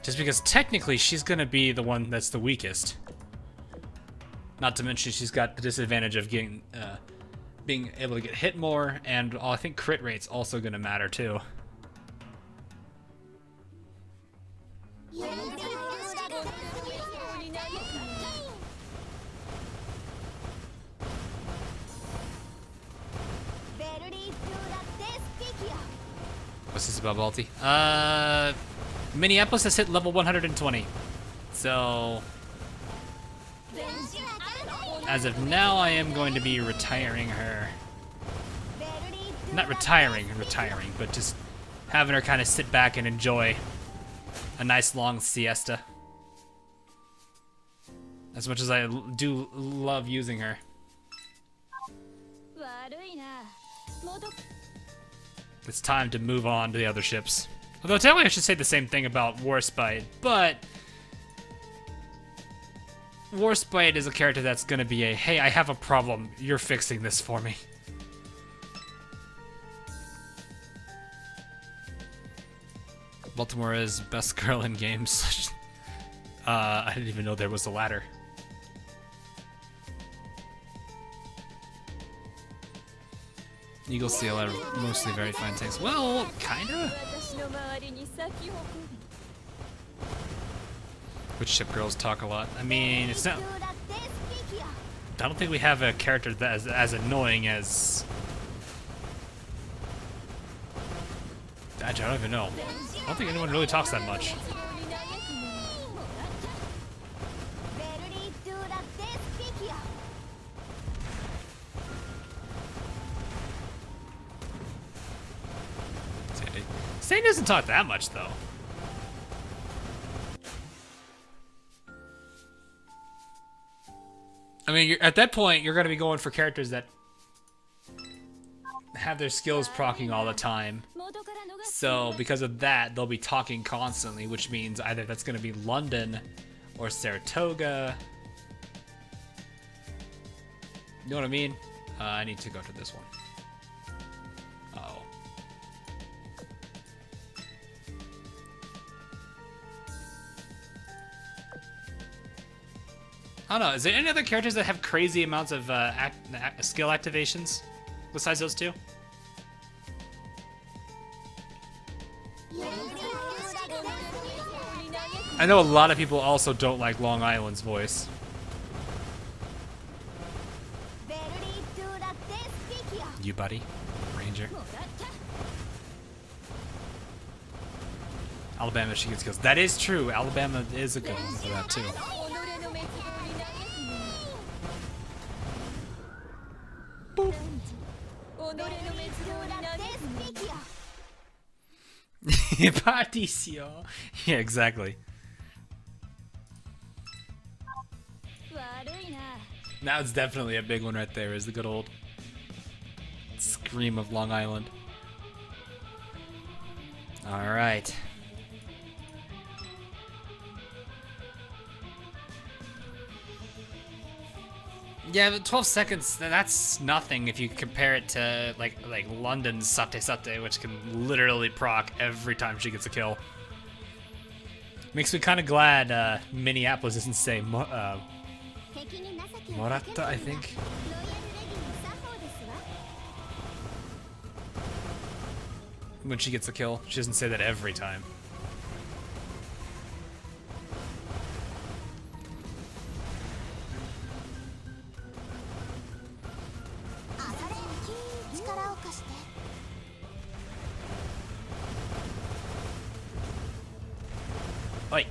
just because technically she's gonna be the one that's the weakest. Not to mention she's got the disadvantage of getting, being able to get hit more, and I think crit rate's also gonna matter too. What's this about Balti? Minneapolis has hit level 120. So as of now, I am going to be retiring her. Not retiring, but just having her kind of sit back and enjoy a nice long siesta. As much as I do love using her. It's time to move on to the other ships. Although technically I should say the same thing about Warspite, but Warspite is a character that's gonna be a, hey, I have a problem, you're fixing this for me. Baltimore is best girl in games. I didn't even know there was a ladder. Eagle Seal are mostly very fine tanks. Well, kinda. Which ship girls talk a lot. I mean, it's not. I don't think we have a character that is as annoying as. Actually, I don't even know. I don't think anyone really talks that much. Sandy doesn't talk that much, though. I mean, at that point, you're going to be going for characters that have their skills proccing all the time. So, because of that, they'll be talking constantly, which means either that's going to be London or Saratoga. You know what I mean? I need to go to this one. Uh-oh. I don't know, is there any other characters that have crazy amounts of skill activations besides those two? I know a lot of people also don't like Long Island's voice. You buddy, Ranger. Alabama, she gets kills. That is true, Alabama is a good one for that too. Boop. Particio. Yeah, exactly. Now it's definitely a big one right there, is the good old scream of Long Island. Alright. Yeah, but 12 seconds, that's nothing if you compare it to like London's Sate Sate, which can literally proc every time she gets a kill. Makes me kind of glad Minneapolis doesn't say Morata, I think. When she gets a kill, she doesn't say that every time. Oi.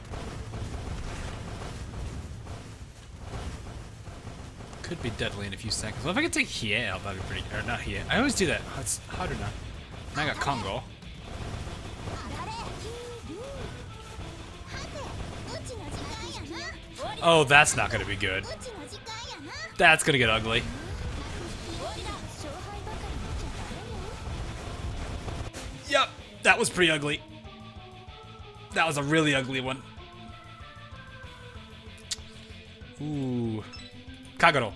Could be deadly in a few seconds. Well, if I could take Hie out, that'd be pretty. Or not Hie. I always do that. It's harder now. Now I got Congo. Oh, that's not gonna be good. That's gonna get ugly. Yep, that was pretty ugly. That was a really ugly one. Ooh. Kagero.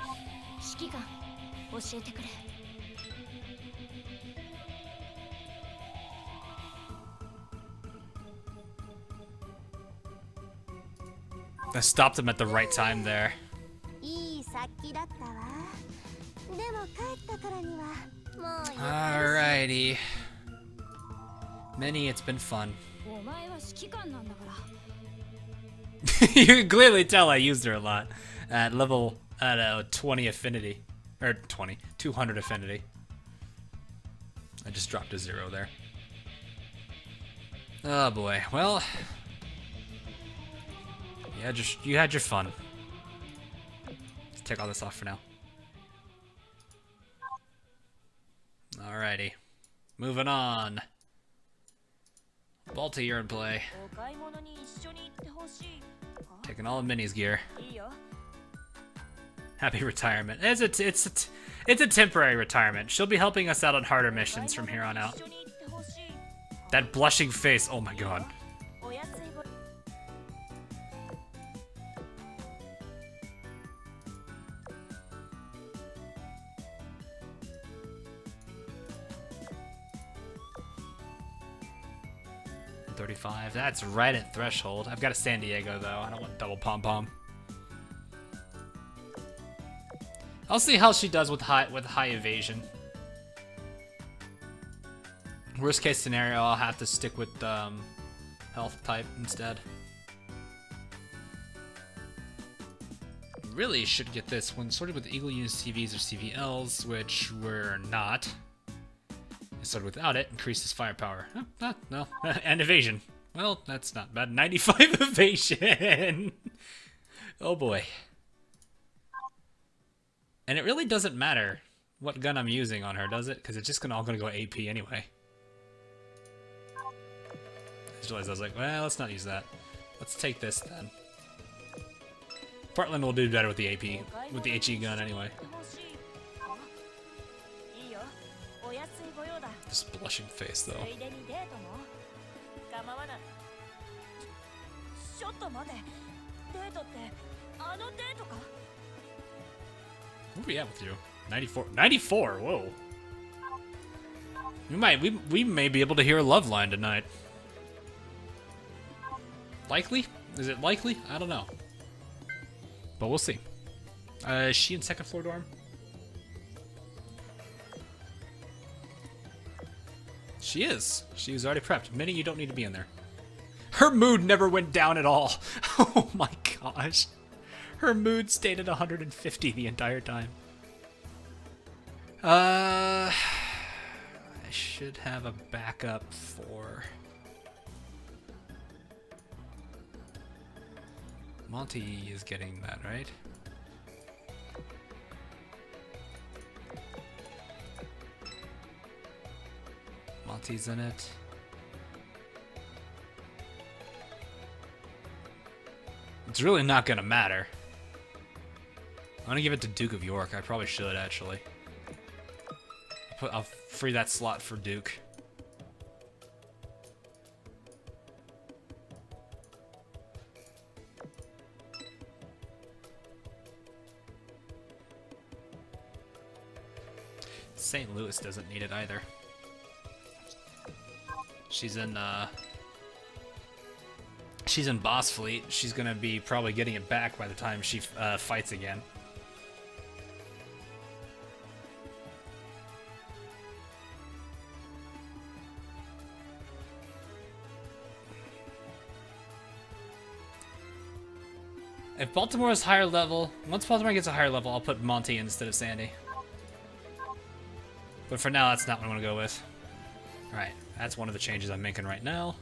I stopped him at the right time there. Alrighty. Minnie, it's been fun. You can clearly tell I used her a lot at level at 20 affinity, or 200 affinity. I just dropped a 0 there. Oh boy. Well, yeah, you had your fun. Let's take all this off for now. Alrighty, moving on. Balti, you're in play. Taking all of Minnie's gear. Happy retirement. It's a temporary retirement. She'll be helping us out on harder missions from here on out. That blushing face, oh my god. $35. That's right at threshold. I've got a San Diego though. I don't want double pom pom. I'll see how she does with high evasion. Worst case scenario, I'll have to stick with health type instead. Really should get this one sorted with Eagle Units TVs or CVLs, which we're not. Started without it, increases firepower. Oh, no. And evasion. Well, that's not bad. 95 evasion! Oh boy. And it really doesn't matter what gun I'm using on her, does it? Because it's just all gonna go AP anyway. I just realized I was like, well, let's not use that. Let's take this then. Portland will do better with the AP, with the HE gun anyway. This blushing face, though. Where are we at with you? 94. 94. Whoa. We may be able to hear a love line tonight. Likely? Is it likely? I don't know. But we'll see. Is she in second floor dorm? She is. She was already prepped. Minnie, you don't need to be in there. Her mood never went down at all. Oh my gosh. Her mood stayed at 150 the entire time. I should have a backup for... Monty is getting that, right? Monty's in it. It's really not gonna matter. I'm gonna give it to Duke of York. I probably should, actually. I'll free that slot for Duke. St. Louis doesn't need it either. She's in Boss Fleet. She's gonna be probably getting it back by the time she fights again. If Baltimore is higher level, once Baltimore gets a higher level, I'll put Monty instead of Sandy. But for now, that's not what I'm gonna go with. Alright, that's one of the changes I'm making right now.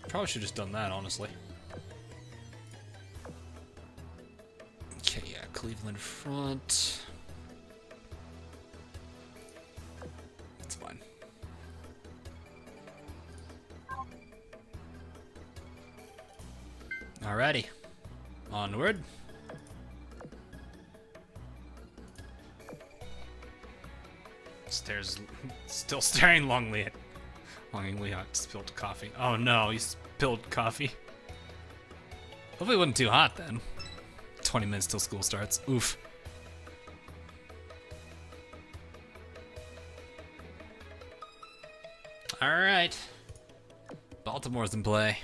Probably should have just done that, honestly. Okay, yeah, Cleveland front. That's fine. Alrighty. Onward. Still staring longingly at spilled coffee. Oh no, he spilled coffee. Hopefully it wasn't too hot then. 20 minutes till school starts. Oof. Alright. Baltimore's in play.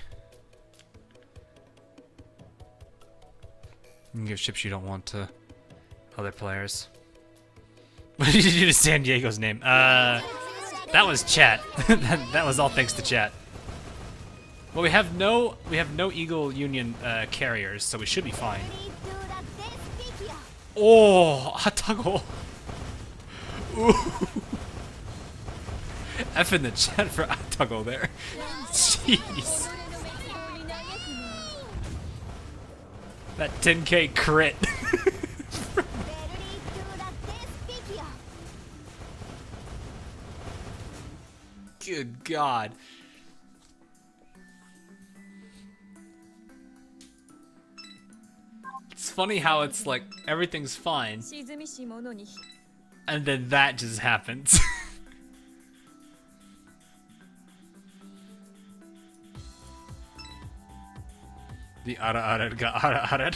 You can give ships you don't want to other players. What did you do to San Diego's name? That was chat. that was all thanks to chat. Well, we have no Eagle Union carriers, so we should be fine. Oh, Atago. Ooh. F in the chat for Atago there. Jeez. That 10k crit. Good God. It's funny how it's like everything's fine, and then that just happens. The ara-ara ga ara-ara.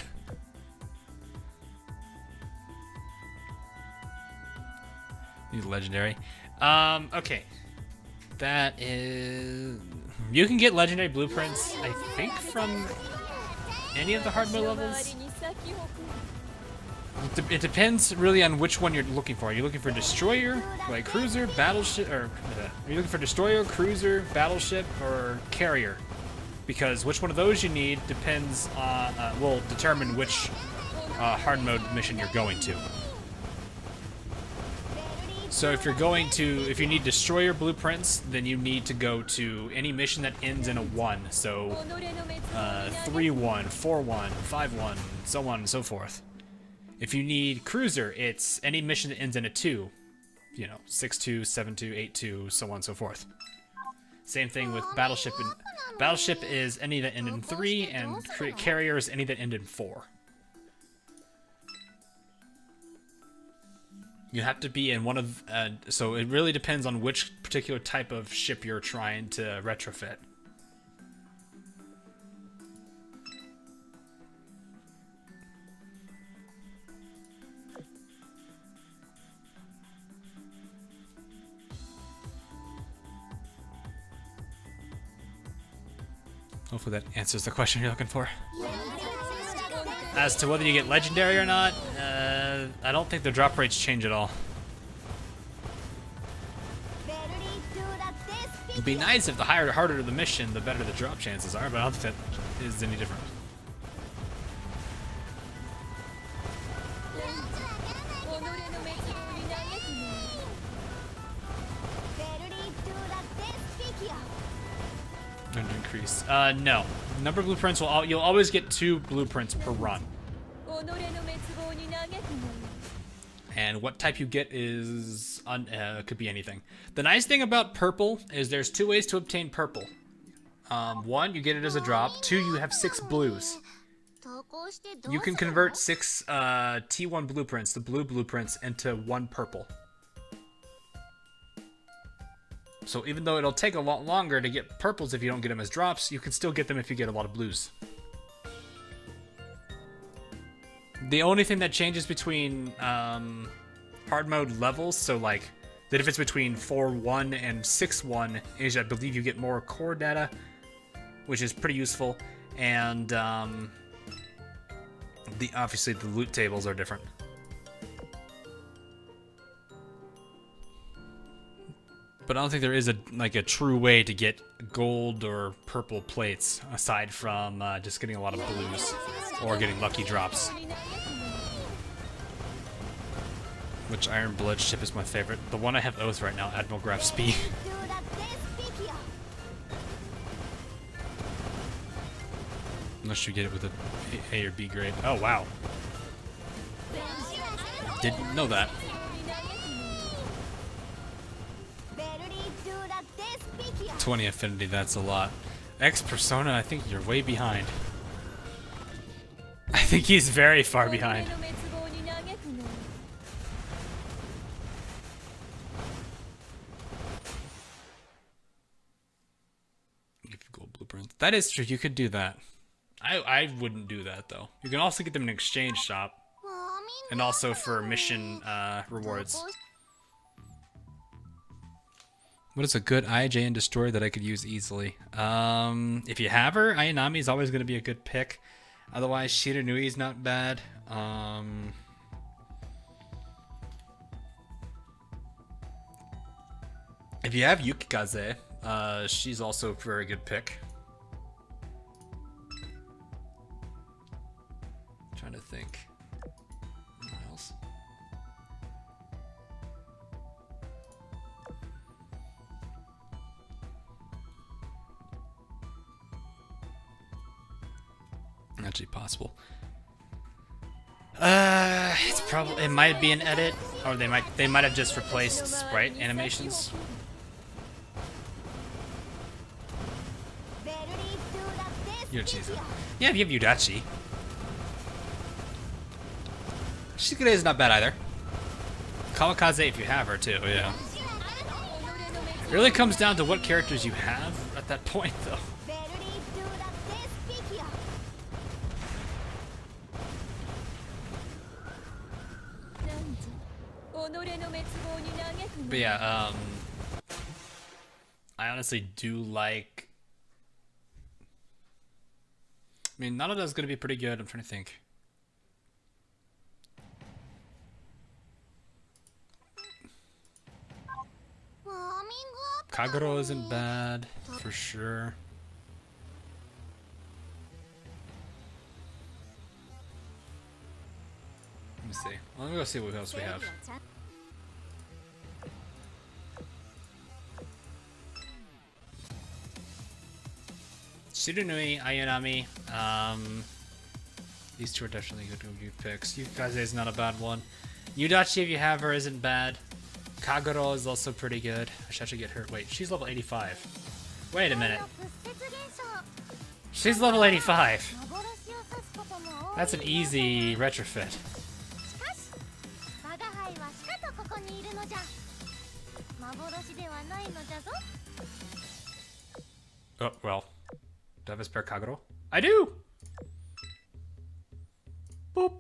He's legendary. Okay. That is... You can get legendary blueprints, I think, from any of the hard mode levels. It depends really on which one you're looking for. Are you looking for destroyer, like cruiser, battleship, or are you looking for destroyer, cruiser, battleship, or carrier? Because which one of those you need depends on will determine which hard mode mission you're going to. So if if you need destroyer blueprints, then you need to go to any mission that ends in a 1. So 3-1, 4-1, 5-1, so on and so forth. If you need cruiser, it's any mission that ends in a 2. You know, 6-2, 7-2, 8-2, so on and so forth. Same thing with battleship. Battleship is any that end in 3, and carrier is any that end in 4. You have to be in one of, so it really depends on which particular type of ship you're trying to retrofit. Hopefully that answers the question you're looking for. As to whether you get legendary or not, I don't think the drop rates change at all. It'd be nice if the harder the mission, the better the drop chances are, but I don't think that is any different. Increase. No. Number of blueprints you'll always get 2 blueprints per run. And what type you get is could be anything. The nice thing about purple is there's 2 ways to obtain purple. 1, you get it as a drop. 2, you have 6 blues. You can convert 6 T1 blueprints, the blue blueprints, into 1 purple. So even though it'll take a lot longer to get purples if you don't get them as drops, you can still get them if you get a lot of blues. The only thing that changes between hard mode levels, so like the difference between 4-1 and 6-1 is I believe you get more core data, which is pretty useful, and obviously the loot tables are different. But I don't think there is a true way to get gold or purple plates aside from just getting a lot of blues or getting lucky drops. Which Iron Blood ship is my favorite. The one I have Oath right now, Admiral Graf Spee. Unless you get it with A or B grade. Oh wow. Didn't know that. 20 affinity, that's a lot. X Persona, I think you're way behind. I think he's very far behind. Gold blueprints. That is true, you could do that. I wouldn't do that though. You can also get them in an exchange shop. And also for mission rewards. What is a good IJN destroyer that I could use easily? If you have her, Ayanami is always going to be a good pick. Otherwise, Shiranui is not bad. If you have Yukikaze, she's also a very good pick. I'm trying to think. What else? Actually possible. It might be an edit, or they might have just replaced sprite animations. Yochiza. Yeah, if you have Yudachi. Shikure is not bad either. Kawakaze if you have her too, yeah. It really comes down to what characters you have at that point though. But yeah, I honestly do like... I mean, Nanada's gonna be pretty good, I'm trying to think. Kagero isn't bad, for sure. Let me see. Let me go see what else we have. Shiranui, Ayanami, these two are definitely good picks. Yukaze is not a bad one. Yudachi, if you have her, isn't bad. Kagero is also pretty good. I should actually get her. Wait, she's level 85. Wait a minute. She's level 85. That's an easy retrofit. Oh, well. Do I have a spare Kagero? I do! Boop.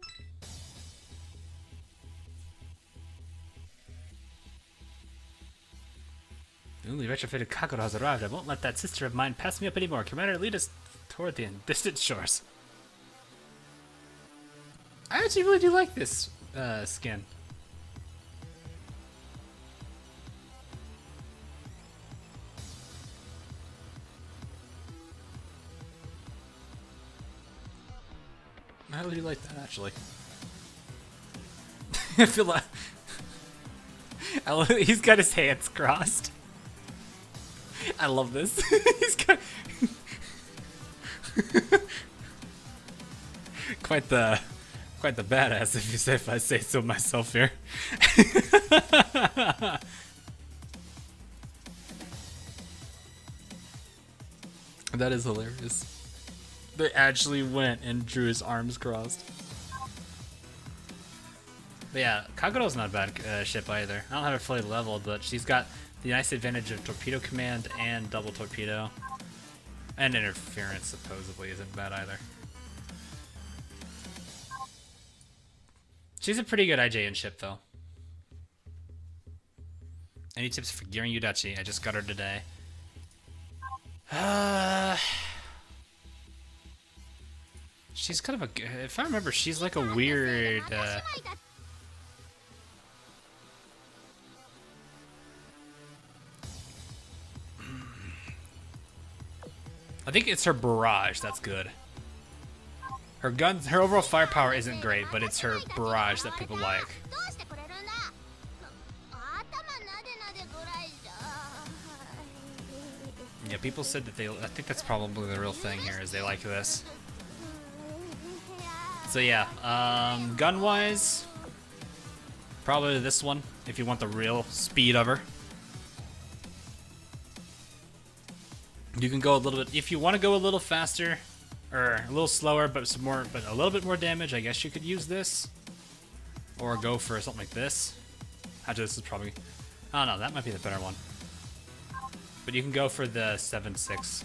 The only retrofitted Kagero has arrived. I won't let that sister of mine pass me up anymore. Commander, lead us toward the distant shores. I actually really do like this skin. I really like that, actually. I feel like... he's got his hands crossed. I love this. He's got... quite quite the badass if I say so myself here. That is hilarious. They actually went and drew his arms crossed. But yeah, Kagero's not a bad ship either. I don't have her fully leveled, but she's got the nice advantage of torpedo command and double torpedo. And interference supposedly isn't bad either. She's a pretty good IJN ship though. Any tips for gearing Udachi? I just got her today. She's kind of a, if I remember, she's like a weird, I think it's her barrage that's good. Her guns, her overall firepower isn't great, but it's her barrage that people like. Yeah, people said that I think that's probably the real thing here, is they like this. So yeah, gun-wise, probably this one, if you want the real speed of her. You can go a little bit, if you want to go a little faster, or a little slower, but a little bit more damage, I guess you could use this. Or go for something like this. Actually, this is probably, I don't know, that might be the better one. But you can go for the 7.6.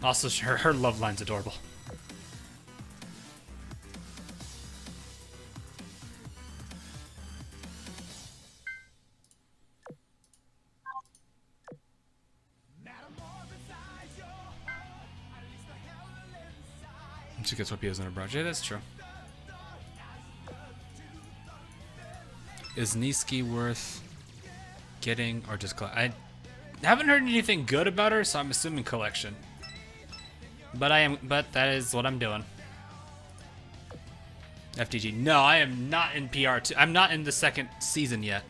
Also, her love line's adorable. She gets torpedoes in her barrage. Yeah, that's true. Is Niizuki worth getting or just collect? I haven't heard anything good about her, so I'm assuming collection. But that is what I'm doing. FTG. No, I am not in PR2. I'm not in the second season yet.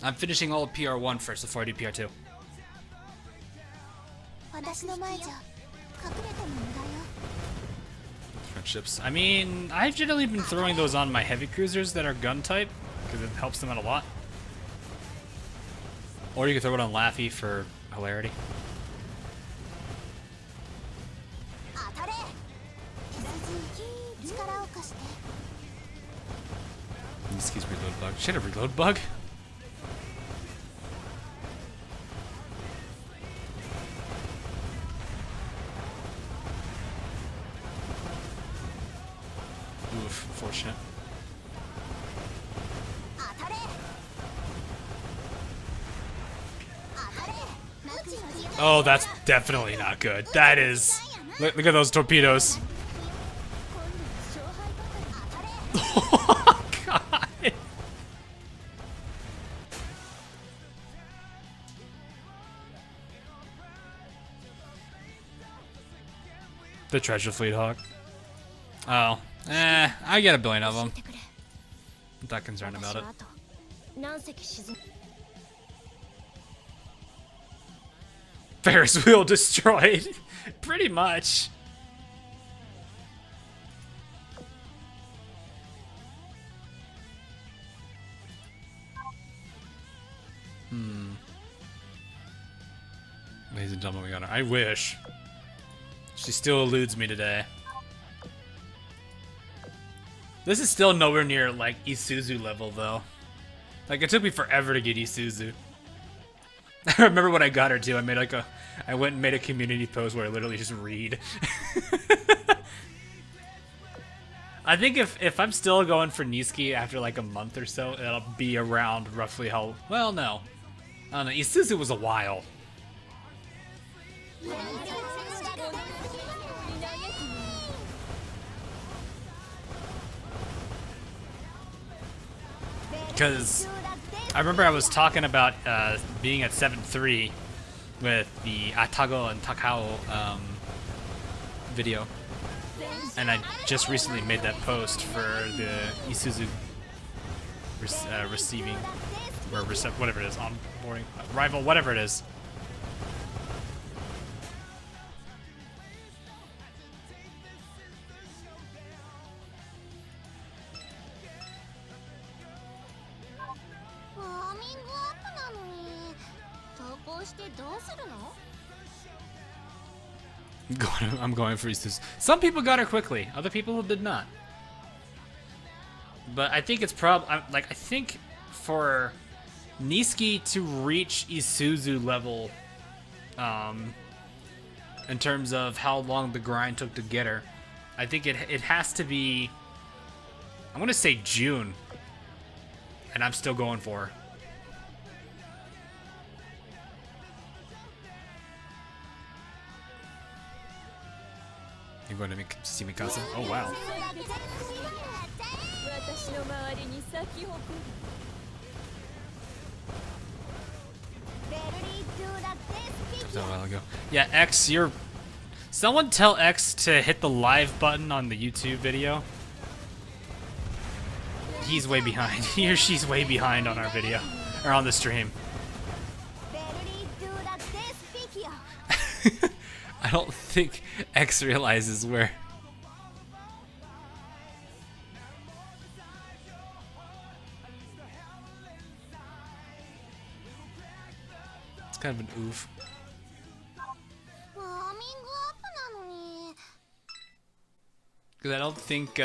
I'm finishing all of PR1 first before I do PR2. Friendships. I mean, I've generally been throwing those on my heavy cruisers that are gun type, because it helps them out a lot. Or you can throw it on Laffy for hilarity. Niizuki's reload bug. She had a reload bug? Oof, unfortunate. Oh, that's definitely not good. That is... Look at those torpedoes. Oh, God. The Treasure Fleet Hawk. Oh. I get a billion of them. I'm not concerned about it. Ferris wheel destroyed. Pretty much. Ladies and gentlemen, we got her. I wish. She still eludes me today. This is still nowhere near, like, Isuzu level, though. Like, it took me forever to get Isuzu. I remember when I got her, too. I went and made a community post where I literally just read. I think if I'm still going for Niizuki after, like, a month or so, it'll be around roughly how... Well, no. I don't know. Isuzu was a while. Because I remember I was talking about being at 7.3 with the Atago and Takao video, and I just recently made that post for the Isuzu receiving, or whatever it is, onboarding, arrival, whatever it is. してどうするの？ I'm going for Isuzu. Some people got her quickly, other people did not. But I think it's I think for Niizuki to reach Isuzu level, in terms of how long the grind took to get her, I think it has to be, I'm gonna say June, and I'm still going for her. You're going to see Mikasa? Oh wow. A while ago. Yeah, X, someone tell X to hit the live button on the YouTube video. He's way behind. He or she's way behind on our video. Or on the stream. I don't think X realizes where. It's kind of an oof. Because I don't think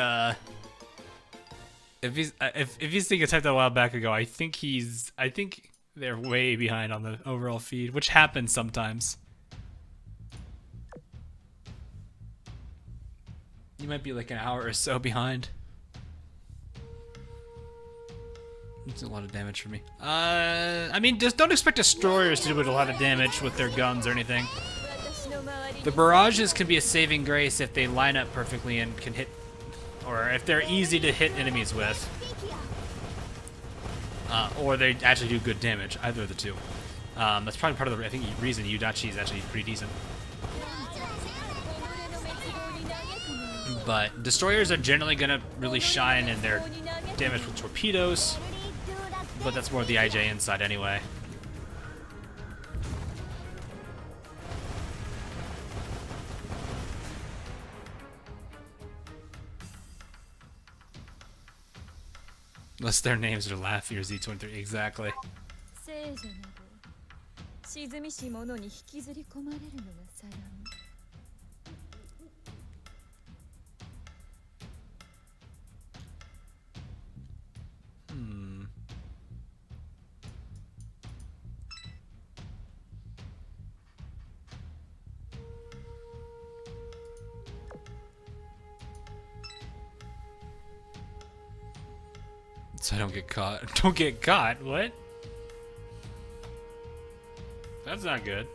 if he's thinking typed that a while back ago, I think they're way behind on the overall feed, which happens sometimes. You might be like an hour or so behind. It's a lot of damage for me. I mean, just don't expect destroyers to do a lot of damage with their guns or anything. The barrages can be a saving grace if they line up perfectly and can hit, or if they're easy to hit enemies with. Or they actually do good damage, either of the two. That's probably part of the, I think, reason Yudachi is actually pretty decent. But destroyers are generally going to really shine in their damage with torpedoes, but that's more the IJN side anyway. Unless their names are Laffy or Z23, exactly. So I don't get caught. Don't get caught? What? That's not good.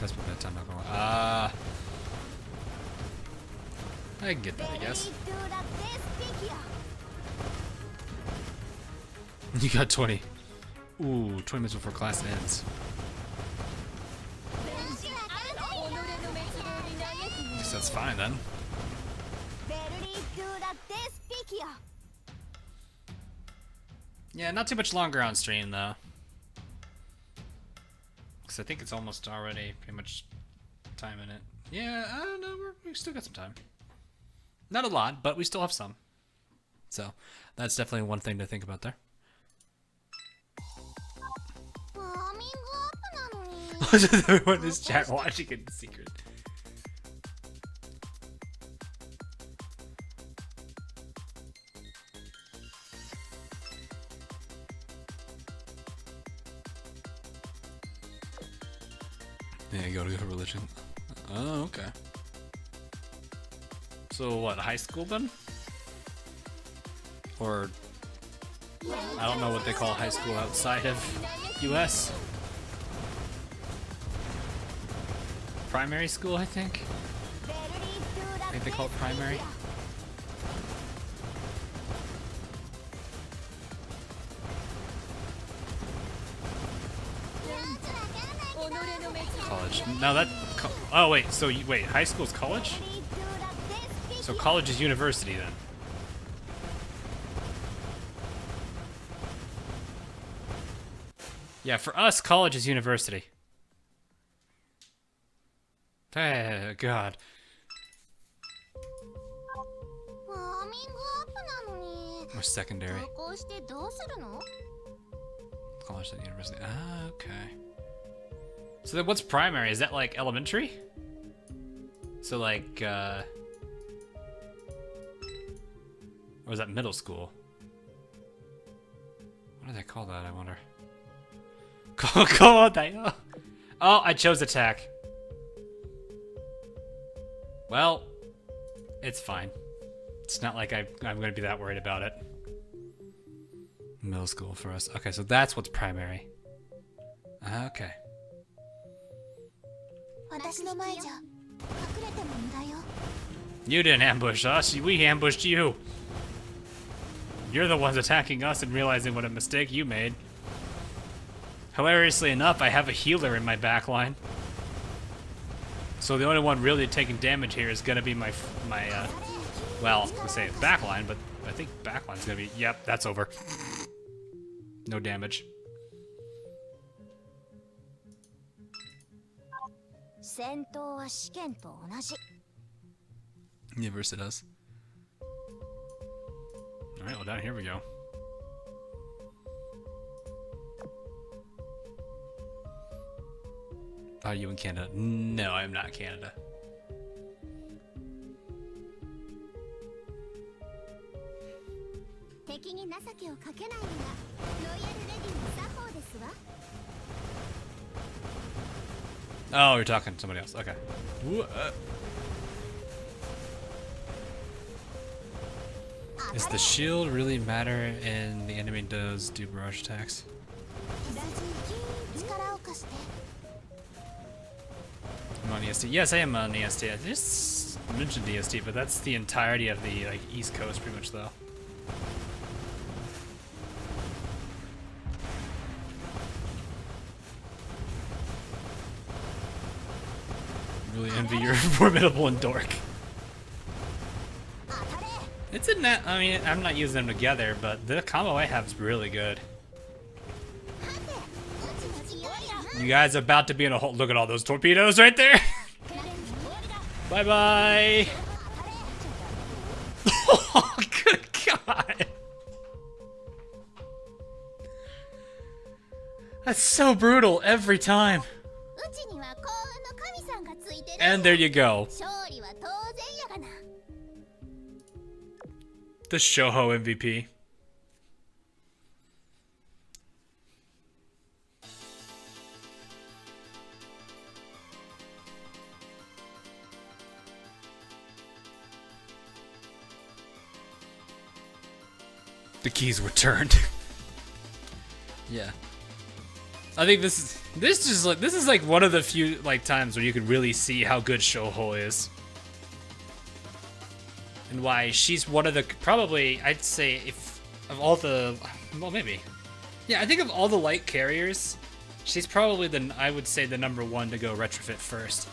That's my bad time, not gonna lie. I can get that, I guess. You got 20. Ooh, 20 minutes before class ends. Guess that's fine then. Yeah, not too much longer on stream though. Because I think it's almost already pretty much time in it. Yeah, I don't know, we still got some time. Not a lot, but we still have some. So, that's definitely one thing to think about there. Everyone in this chat watching it in secret. Yeah, you go to religion. Oh, okay. So what, high school then? Or I don't know what they call high school outside of US. Primary school, I think. I think they call it primary. College. No, that. Oh wait. So wait, high school's college? So college is university then. Yeah, for us, college is university. God. ウォーミングアップなのに Or secondary. 投稿してどうするの？ College and university. Ah, okay. So then what's primary? Is that like elementary? So like, or is that middle school? What do they call that, I wonder? Oh, I chose attack. Well, it's fine. It's not like I'm going to be that worried about it. Middle school for us. Okay, so that's what's primary. Okay. 私の前じゃ隠れても無駄よ。 You didn't ambush us. We ambushed you. You're the ones attacking us and realizing what a mistake you made. Hilariously enough, I have a healer in my backline. So the only one really taking damage here is gonna be my well, I was gonna say backline, but I think backline's gonna be, yep, that's over. No damage. 戦闘は試験と同じ。 Universe it does. Alright, well down here we go. Are you in Canada? No, I am not Canada. Oh, you're talking to somebody else. Okay. Does the shield really matter and the enemy does do barrage attacks? I'm on EST. Yes, I am on EST. I just mentioned EST, but that's the entirety of the like East Coast, pretty much, though. Really envy your formidable and dork. It's a net. I mean, I'm not using them together, but the combo I have is really good. You guys are about to be in a hole. Look at all those torpedoes right there. Bye bye. Oh, good God. That's so brutal every time. And there you go. The Shouho MVP. The keys were turned. Yeah. I think this is like one of the few like times where you can really see how good Shouho is. And why she's one of the, probably, I'd say, if of all the, well, maybe. Yeah, I think of all the light carriers, she's probably the, I would say, the #1 to go retrofit first.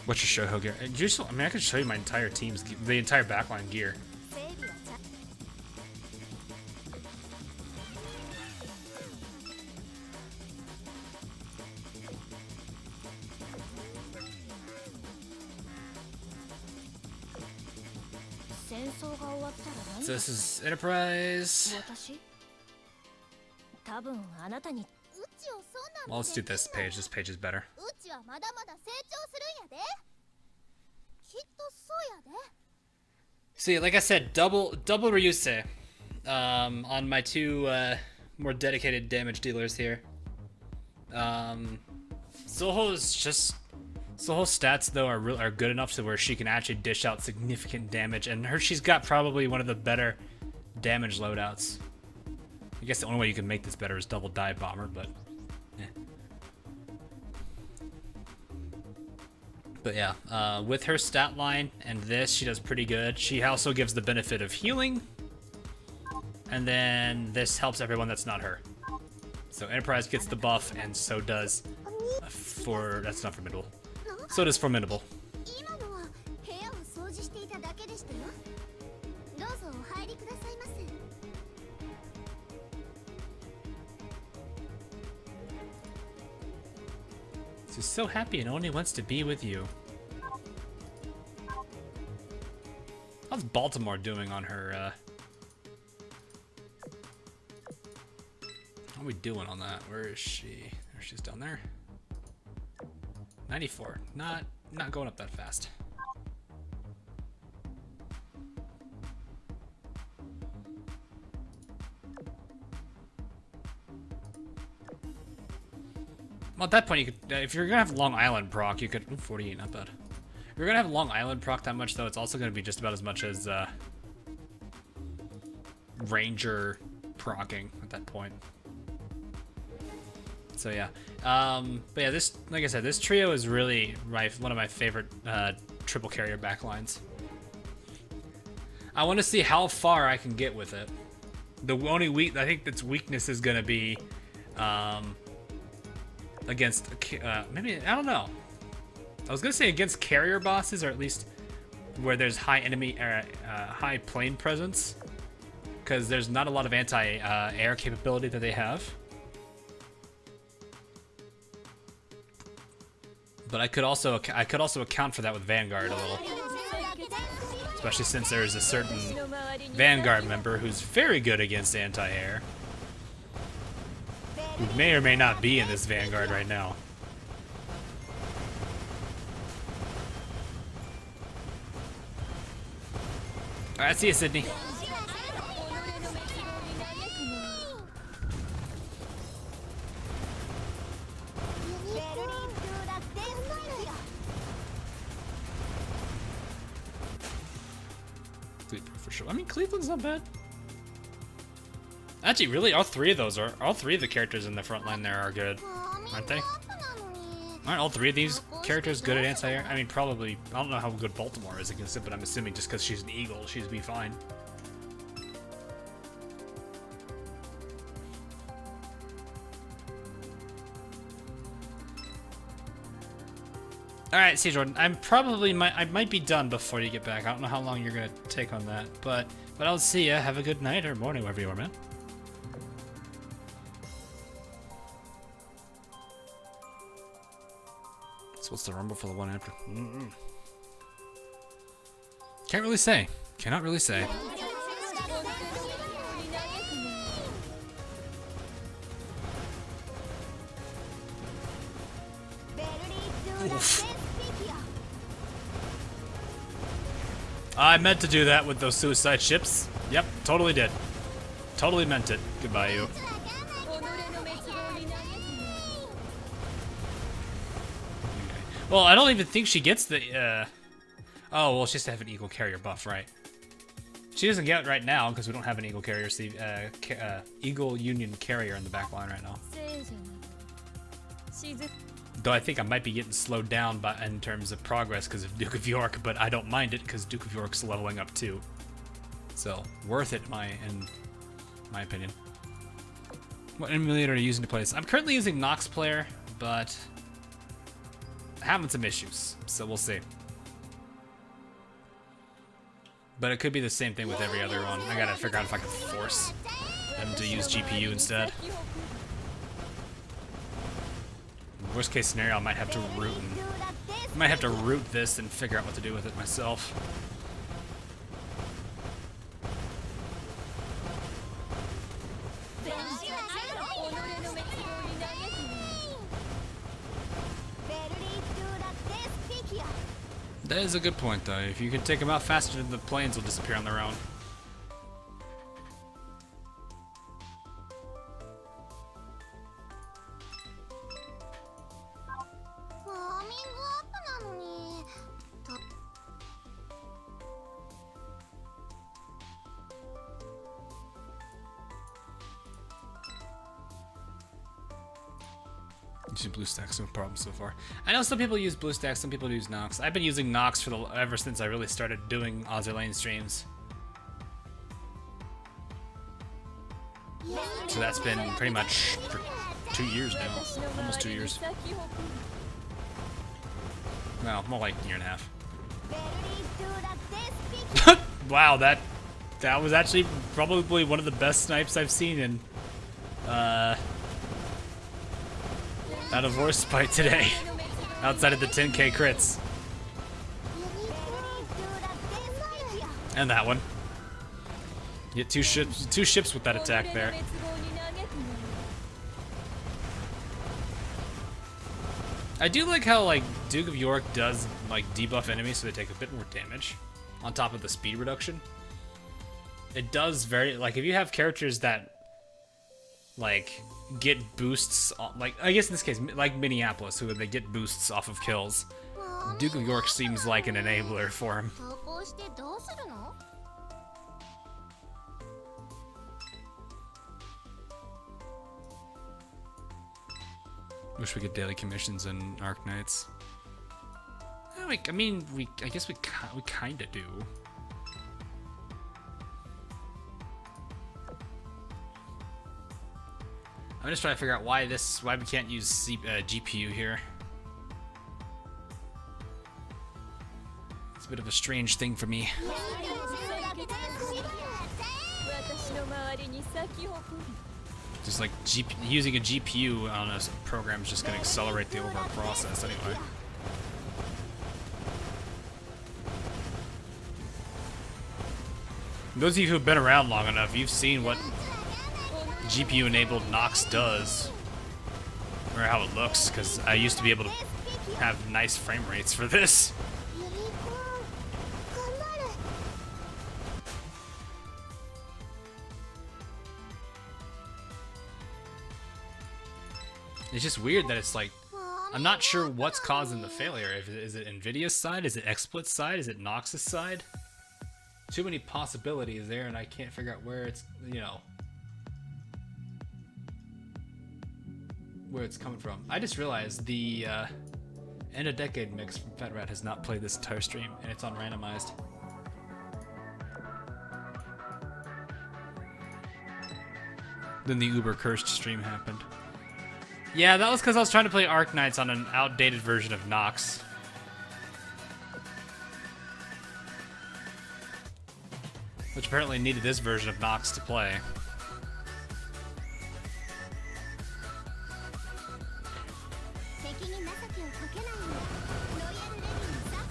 What's your Shouho gear? I mean, I could show you my entire team's, the entire backline gear. So this is Enterprise. Well, let's do this page. This page is better. See, like I said, double Ryusei on my two more dedicated damage dealers here. Soho's stats though are good enough to where she can actually dish out significant damage, and she's got probably one of the better damage loadouts. I guess the only way you can make this better is double dive bomber, but But yeah, with her stat line and this, she does pretty good. She also gives the benefit of healing, and then this helps everyone that's not her. So Enterprise gets the buff, and so does that's not formidable. So does formidable. She's so happy and only wants to be with you. How's Baltimore doing on her, How are we doing on that? Where is she? There, she's down there. 94. Not going up that fast. Well, at that point, you could, if you're gonna have Long Island proc, you could. Ooh, 48, not bad. If you're gonna have Long Island proc that much, though, it's also gonna be just about as much as Ranger procking at that point. So yeah, but yeah, this, like I said, this trio is really one of my favorite triple carrier backlines. I want to see how far I can get with it. The only I think its weakness is gonna be against maybe, I don't know. I was gonna say against carrier bosses, or at least where there's high enemy high plane presence, because there's not a lot of anti-air capability that they have. But I could also account for that with Vanguard a little, especially since there's a certain Vanguard member who's very good against anti-air, who may or may not be in this Vanguard right now. Alright, see you, Sydney. For sure. I mean, Cleveland's not bad. Actually, really, all three of the characters in the front line there are good, aren't they? Aren't all three of these characters good at anti-air? I mean, probably. I don't know how good Baltimore is against it, but I'm assuming just because she's an eagle, she's be fine. All right, see, Jordan. I might be done before you get back. I don't know how long you're gonna take on that, but I'll see ya. Have a good night or morning, wherever you are, man. So what's the rumble for the one after? Can't really say. Cannot really say. Oof. I meant to do that with those suicide ships. Yep, totally did. Totally meant it. Goodbye, you. Well, I don't even think she gets the, oh, well, she has to have an Eagle Carrier buff, right? She doesn't get it right now, because we don't have an Eagle Carrier, Eagle Union Carrier in the back line right now. Though I think I might be getting slowed down in terms of progress because of Duke of York, but I don't mind it because Duke of York's leveling up too. So, worth it, in my opinion. What emulator are you using to play this? I'm currently using Nox Player, but having some issues, so we'll see. But it could be the same thing with every other one. I gotta figure out if I can force them to use GPU instead. Worst case scenario, I might have to root this and figure out what to do with it myself. That is a good point, though. If you can take them out faster, then the planes will disappear on their own. Using BlueStacks, no problem so far. I know some people use BlueStacks, some people use Nox. I've been using Nox for ever since I really started doing Azur Lane streams. So that's been pretty much for 2 years now, almost 2 years. Well, more like a year and a half. Wow, that was actually probably one of the best snipes I've seen in Out of war spite today. Outside of the 10k crits. And that one. Get two ships with that attack there. I do like how like Duke of York does like debuff enemies so they take a bit more damage on top of the speed reduction. It does very like if you have characters that like get boosts like I guess in this case like Minneapolis who they get boosts off of kills. Duke of York seems like an enabler for him. Wish we get daily commissions in Arc Knights. I mean, I guess we kind of do. I'm just trying to figure out why we can't use GPU here. It's a bit of a strange thing for me. Just like using a GPU on a program is just going to accelerate the overall process anyway. Those of you who've been around long enough, you've seen what GPU-enabled Nox does, or how it looks, because I used to be able to have nice frame rates for this. It's just weird that it's like, I'm not sure what's causing the failure. Is it Nvidia's side? Is it XSplit's side? Is it Nox's side? Too many possibilities there, and I can't figure out where it's, you know, where it's coming from. I just realized the end of decade mix from Fat Rat has not played this entire stream, and it's on randomized. Then the uber cursed stream happened. Yeah, that was because I was trying to play Arc Knights on an outdated version of Nox. Which apparently needed this version of Nox to play.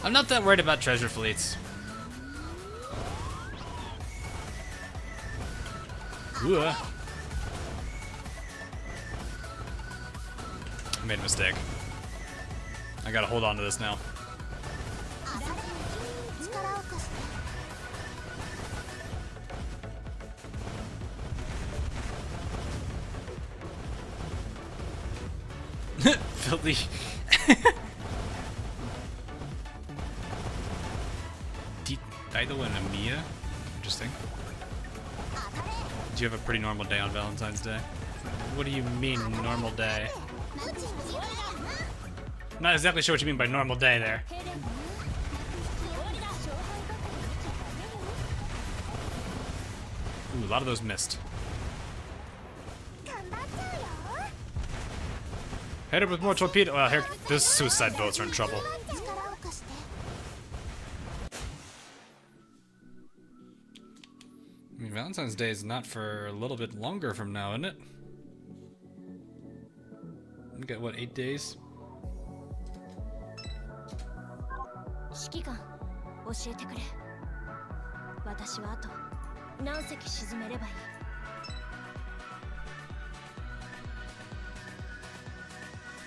I'm not that worried about treasure fleets. Ooh. I made a mistake. I gotta hold on to this now. Filthy. Daido and Amiya? Interesting. Do you have a pretty normal day on Valentine's Day? What do you mean, normal day? I'm not exactly sure what you mean by normal day there. Ooh, a lot of those missed. Head up with more torpedo. Well, here, those suicide boats are in trouble. I mean, Valentine's Day is not for a little bit longer from now, isn't it? We got, what, 8 days?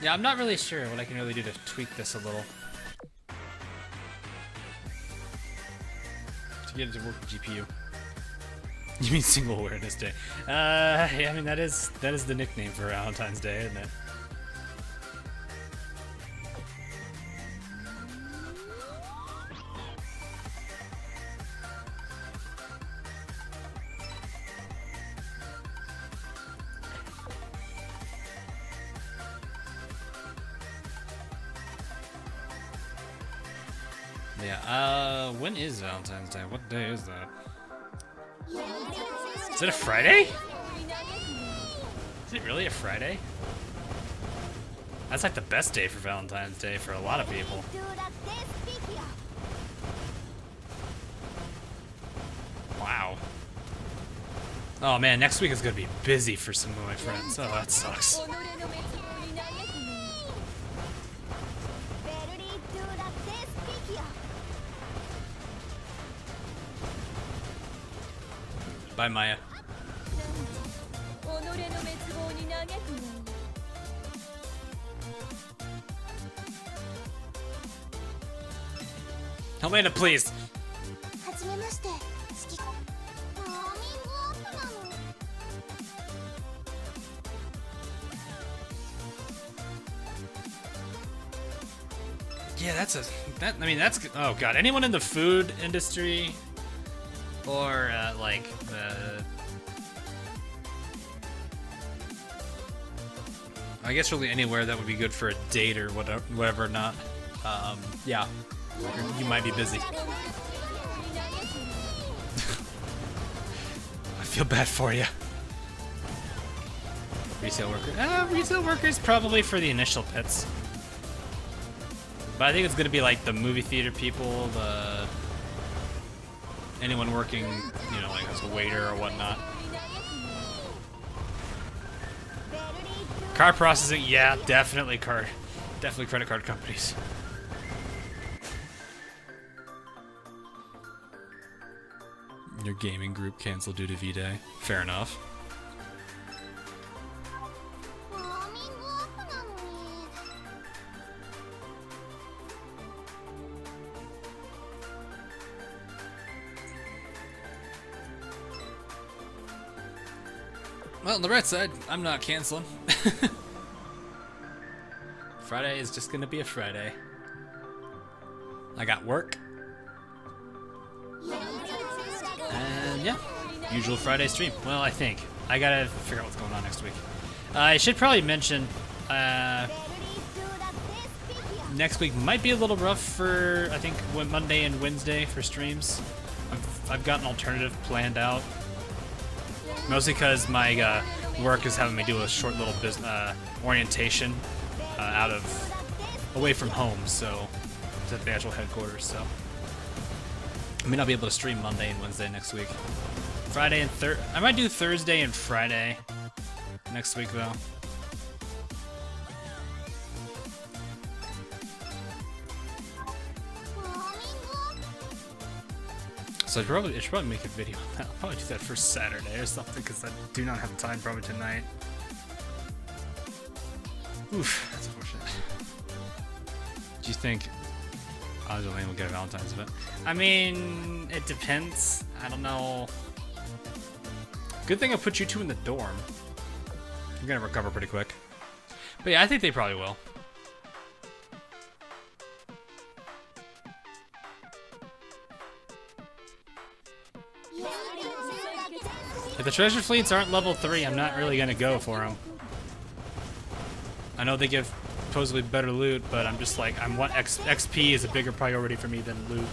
Yeah, I'm not really sure what I can really do to tweak this a little. To get it to work with GPU. You mean Single Awareness Day? Yeah, I mean that is the nickname for Valentine's Day, isn't it? Yeah, when is Valentine's Day? What day is that? Is it a Friday? Is it really a Friday? That's like the best day for Valentine's Day for a lot of people. Wow. Oh man, next week is gonna be busy for some of my friends. Oh, that sucks. Bye, Maya. Helena, please. はじめまして好きウォーミングアップなの Yeah, I mean, that's good. Oh god, anyone in the food industry or like the, I guess really anywhere that would be good for a date or whatever not. Yeah, you might be busy. I feel bad for you. Retail worker. Retail workers probably for the initial pits. But I think it's gonna be like the movie theater people, anyone working, you know, like as a waiter or whatnot. Card processing, yeah, definitely credit card companies. Your gaming group canceled due to V-Day. Fair enough. ウォーミングアップなのに Well, on the right side, I'm not canceling. Friday is just gonna be a Friday. I got work. And yeah, usual Friday stream. Well, I think. I gotta figure out what's going on next week. I should probably mention, next week might be a little rough for, I think, Monday and Wednesday for streams. I've got an alternative planned out. Mostly because my work is having me do a short little business orientation away from home, so it's at the actual headquarters. So I may not be able to stream Monday and Wednesday next week. Friday and I might do Thursday and Friday next week though. So I should probably make a video on that. I'll probably do that for Saturday or something, because I do not have time probably tonight. Oof, that's unfortunate. Do you think Azur will get a Valentine's event? I mean, it depends. I don't know. Good thing I put you two in the dorm. You're gonna recover pretty quick. But yeah, I think they probably will. If the treasure fleets aren't level 3, I'm not really gonna go for them. I know they give supposedly better loot, but I'm just like, XP is a bigger priority for me than loot.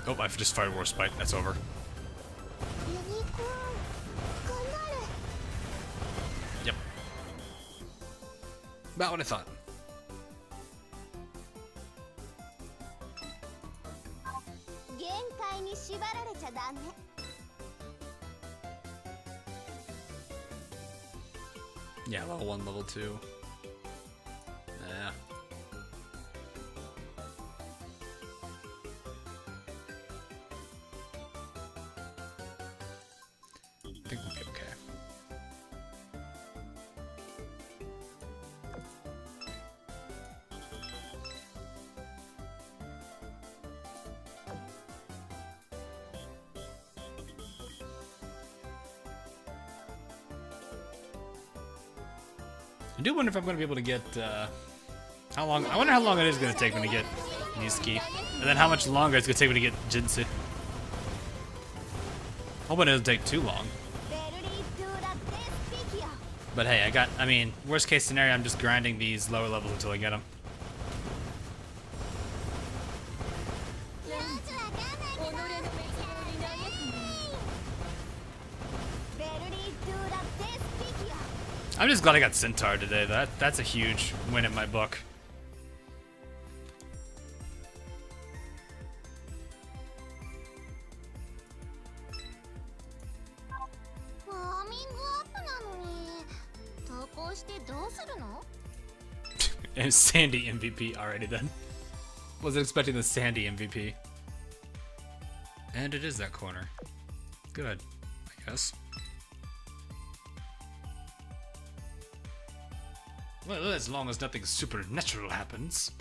Oh, I've just fired War Spite. That's over. Yep. About what I thought. Yeah, level 1, level 2. Yeah. I think we'll be okay. I do wonder if I'm going to be able to get, how long, I wonder how long it is going to take me to get Niizuki. And then how much longer it's going to take me to get Jinsu. Hoping it doesn't take too long. But hey, I mean, worst case scenario, I'm just grinding these lower levels until I get them. I'm just glad I got Centaur today. That's a huge win in my book. うするの？ And Sandy MVP already then. Wasn't expecting the Sandy MVP. And it is that corner. Good, I guess. Well, as long as nothing supernatural happens.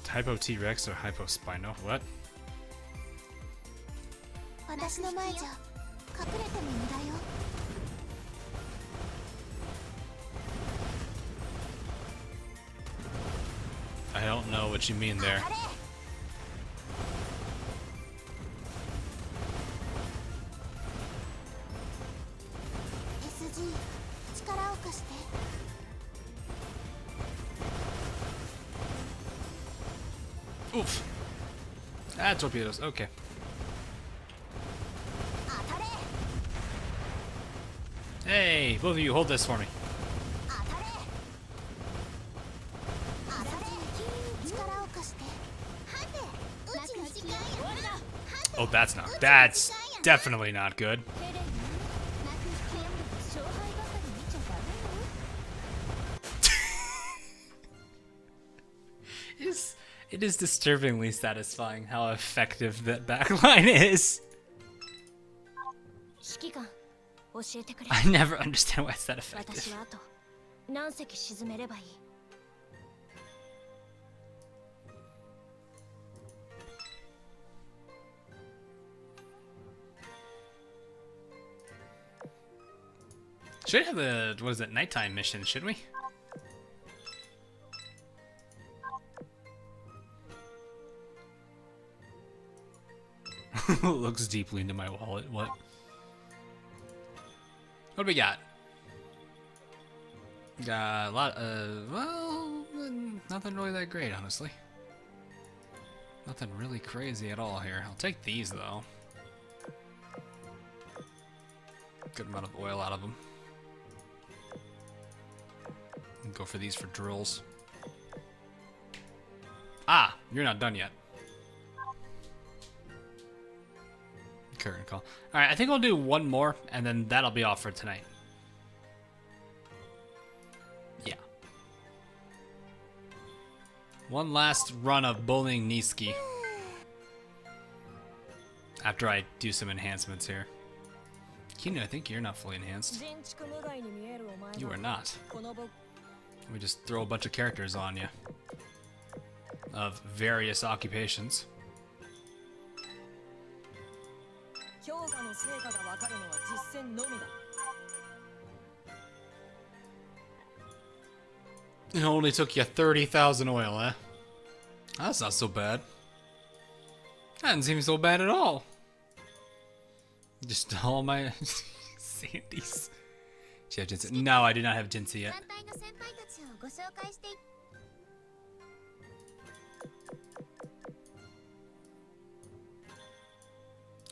Hypo T-Rex or Hypo Spino? What? 私の前じゃ隠れても無駄よ。 I don't know what you mean there. SG 力を貸して。 Oof. Ah, torpedoes. Okay. Hey, both of you, hold this for me. Oh, that's not. That's definitely not good. It is disturbingly satisfying how effective that backline is. I never understand why it's that effective. Should have a, what is it, nighttime mission, should we? Looks deeply into my wallet. What do we got? Got a lot of, well, nothing really that great, honestly. Nothing really crazy at all here. I'll take these, though. Good amount of oil out of them. Go for these for drills. Ah, you're not done yet. Curtain call. Alright, I think I'll do one more, and then that'll be all for tonight. Yeah. One last run of bullying Niizuki. After I do some enhancements here. Kinu, I think you're not fully enhanced. You are not. Let me just throw a bunch of characters on you. Of various occupations. It only took you 30,000 oil, eh? That's not so bad. That doesn't seem so bad at all. Just all my Sandies. Do you have Jinsei? No, I do not have Jinsei yet.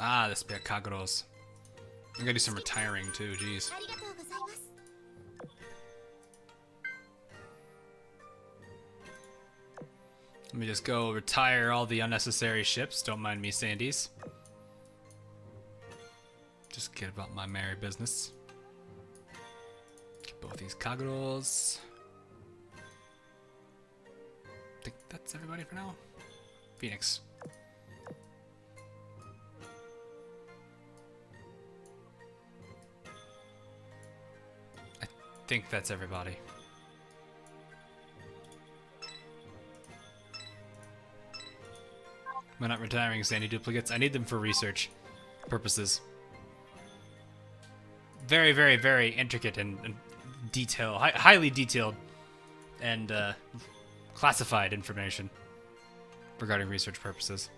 Ah, this pair Kageros. I'm gonna do some retiring too, jeez. Let me just go retire all the unnecessary ships. Don't mind me, Sandies. Just get about my merry business. Get both these Kageros. I think that's everybody for now. Phoenix. I think that's everybody. Am I not retiring Sandy duplicates? I need them for research purposes. Very, very, very intricate and highly detailed and classified information regarding research purposes.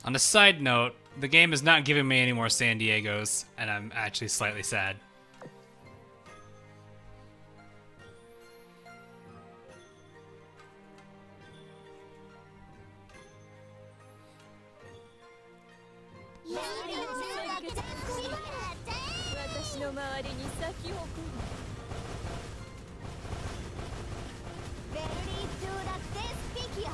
On a side note, the game is not giving me any more San Diegos, and I'm actually slightly sad. 私の周りに咲き誇る。ベルリー・トゥ・ラ・デスピキア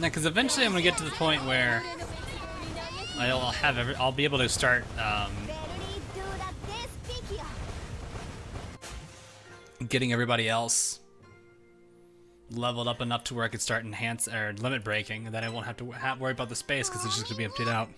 Now, because eventually I'm gonna get to the point where I'll be able to start ベルリー・トゥ・ラ・デスピキア getting everybody else leveled up enough to where I could start enhance or limit breaking, and then I won't have to worry about the space because it's just gonna be emptied out.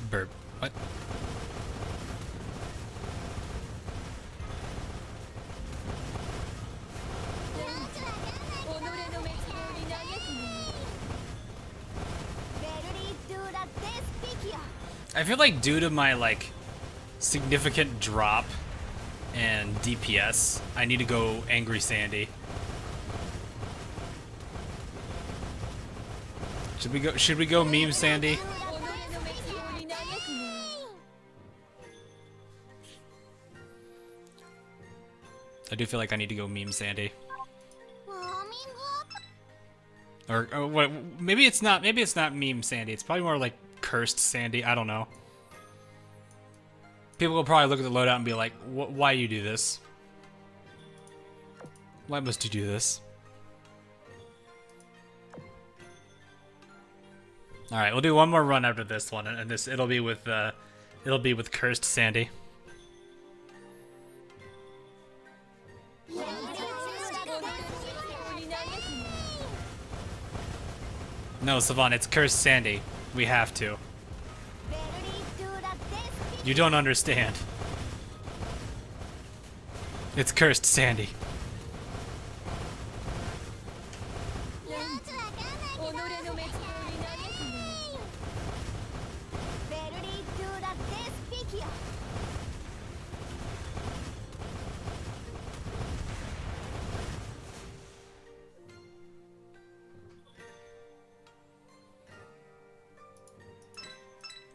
Burp. What? I feel like due to my like significant drop in DPS, I need to go Angry Sandy. Should we go Meme Sandy? I do feel like I need to go Meme Sandy. Or what? Maybe it's not Meme Sandy. It's probably more like Cursed Sandy. I don't know. People will probably look at the loadout and be like, "Why you do this? Why must you do this?" All right, we'll do one more run after this one, and it'll be with Cursed Sandy. No, Savon, it's Cursed Sandy. We have to. You don't understand. It's Cursed Sandy.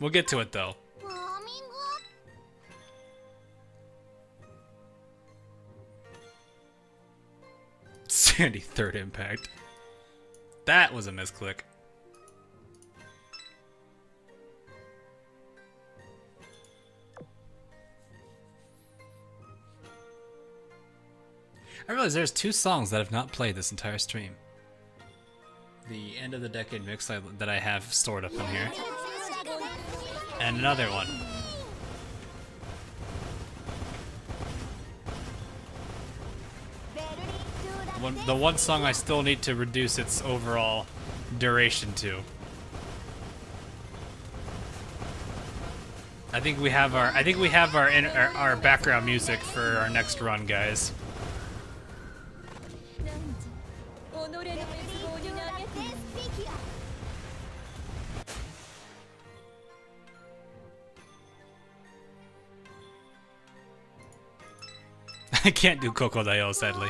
We'll get to it though. Sandy third impact. That was a misclick. I realize there's 2 songs that I've not played this entire stream. The end of the decade mix that I have stored up in here. And another one. The one song I still need to reduce its overall duration to. I think we have our background music for our next run, guys. I can't do Crocodile, sadly.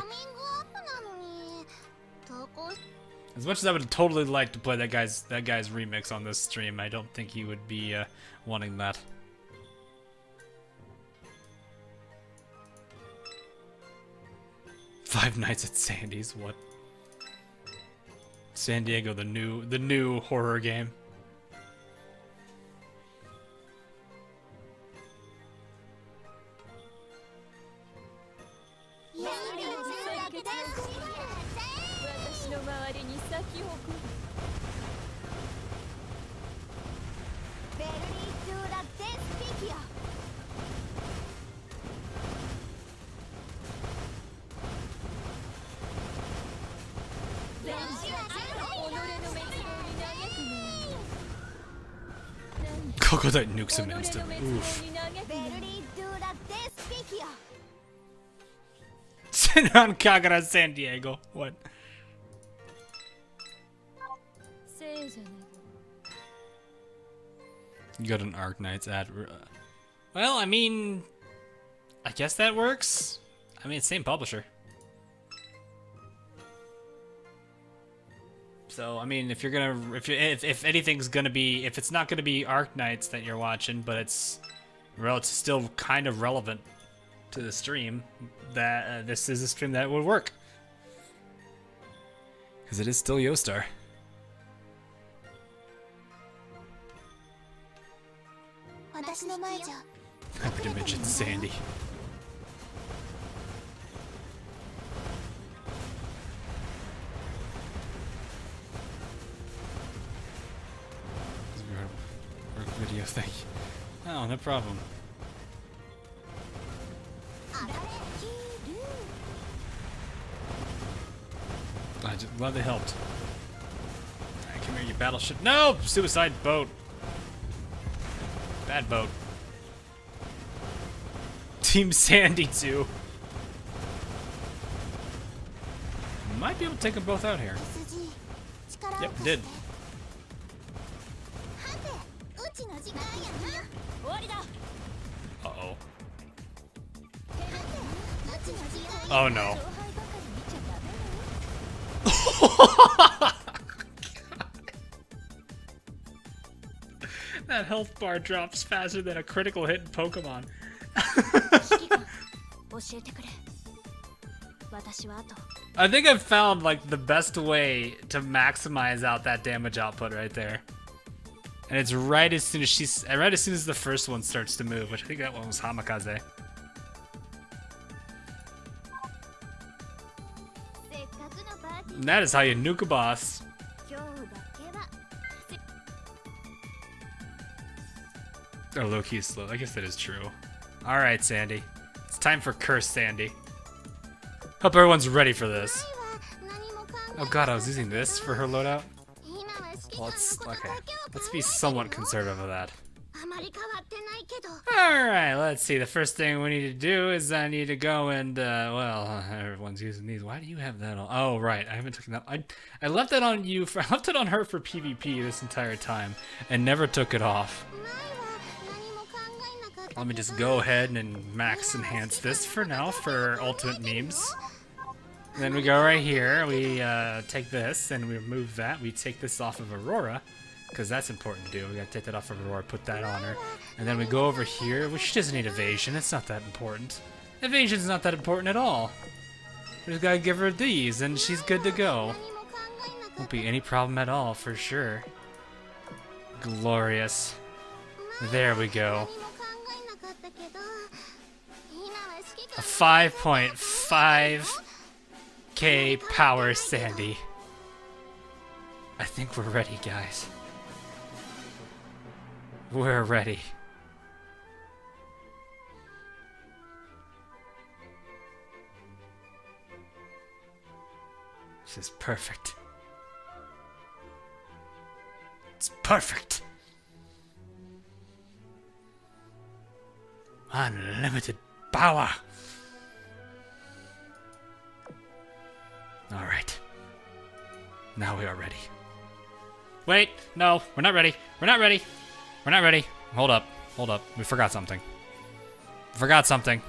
As much as I would totally like to play that guy's remix on this stream, I don't think he would be wanting that. Five Nights at Sandy's, what? San Diego, the new horror game. Crocodile nukes him instantly. Oof. on Kagura San Diego. What? You got an Arknight's ad. Well, I mean, I guess that works. I mean, it's same publisher. So, I mean, if you're gonna, if anything's gonna be, if it's not gonna be Arknights that you're watching, but it's still kind of relevant to the stream, that this is a stream that would work. Because it is still Yostar. Happy to mention Sandy. Work video thing. Oh, no problem. I'm glad they helped. Alright, come here, you battleship. No! Suicide boat. Bad boat. Team Sandy 2. Might be able to take them both out here. Yep, did. Uh-oh. Oh no. That health bar drops faster than a critical hit in Pokemon. I think I've found like the best way to maximize out that damage output right there. And it's right as soon as the first one starts to move, which I think that one was Hamikaze. And that is how you nuke a boss. Oh, low-key is slow. I guess that is true. Alright, Sandy. It's time for Curse Sandy. Hope everyone's ready for this. Oh god, I was using this for her loadout? Well, okay. Let's be somewhat conservative of that. Alright, let's see. The first thing we need to do is I need to go and, well, everyone's using these. Why do you have that on? Oh, right. I haven't taken that. I left that on you. I left it on her for PvP this entire time and never took it off. Let me just go ahead and max enhance this for now for ultimate memes. Then we go right here, we take this and we remove that. We take this off of Aurora, because that's important to do. We gotta take that off of Aurora, put that on her. And then we go over here, which doesn't need evasion, it's not that important. Evasion's not that important at all. We just gotta give her these and she's good to go. Won't be any problem at all, for sure. Glorious. There we go. A 5.5k power Sandy. I think we're ready, guys. We're ready. This is perfect. It's perfect. Unlimited power. All right. Now we are ready. Wait, no, we're not ready. We're not ready. We're not ready. Hold up. Hold up. We forgot something. We forgot something.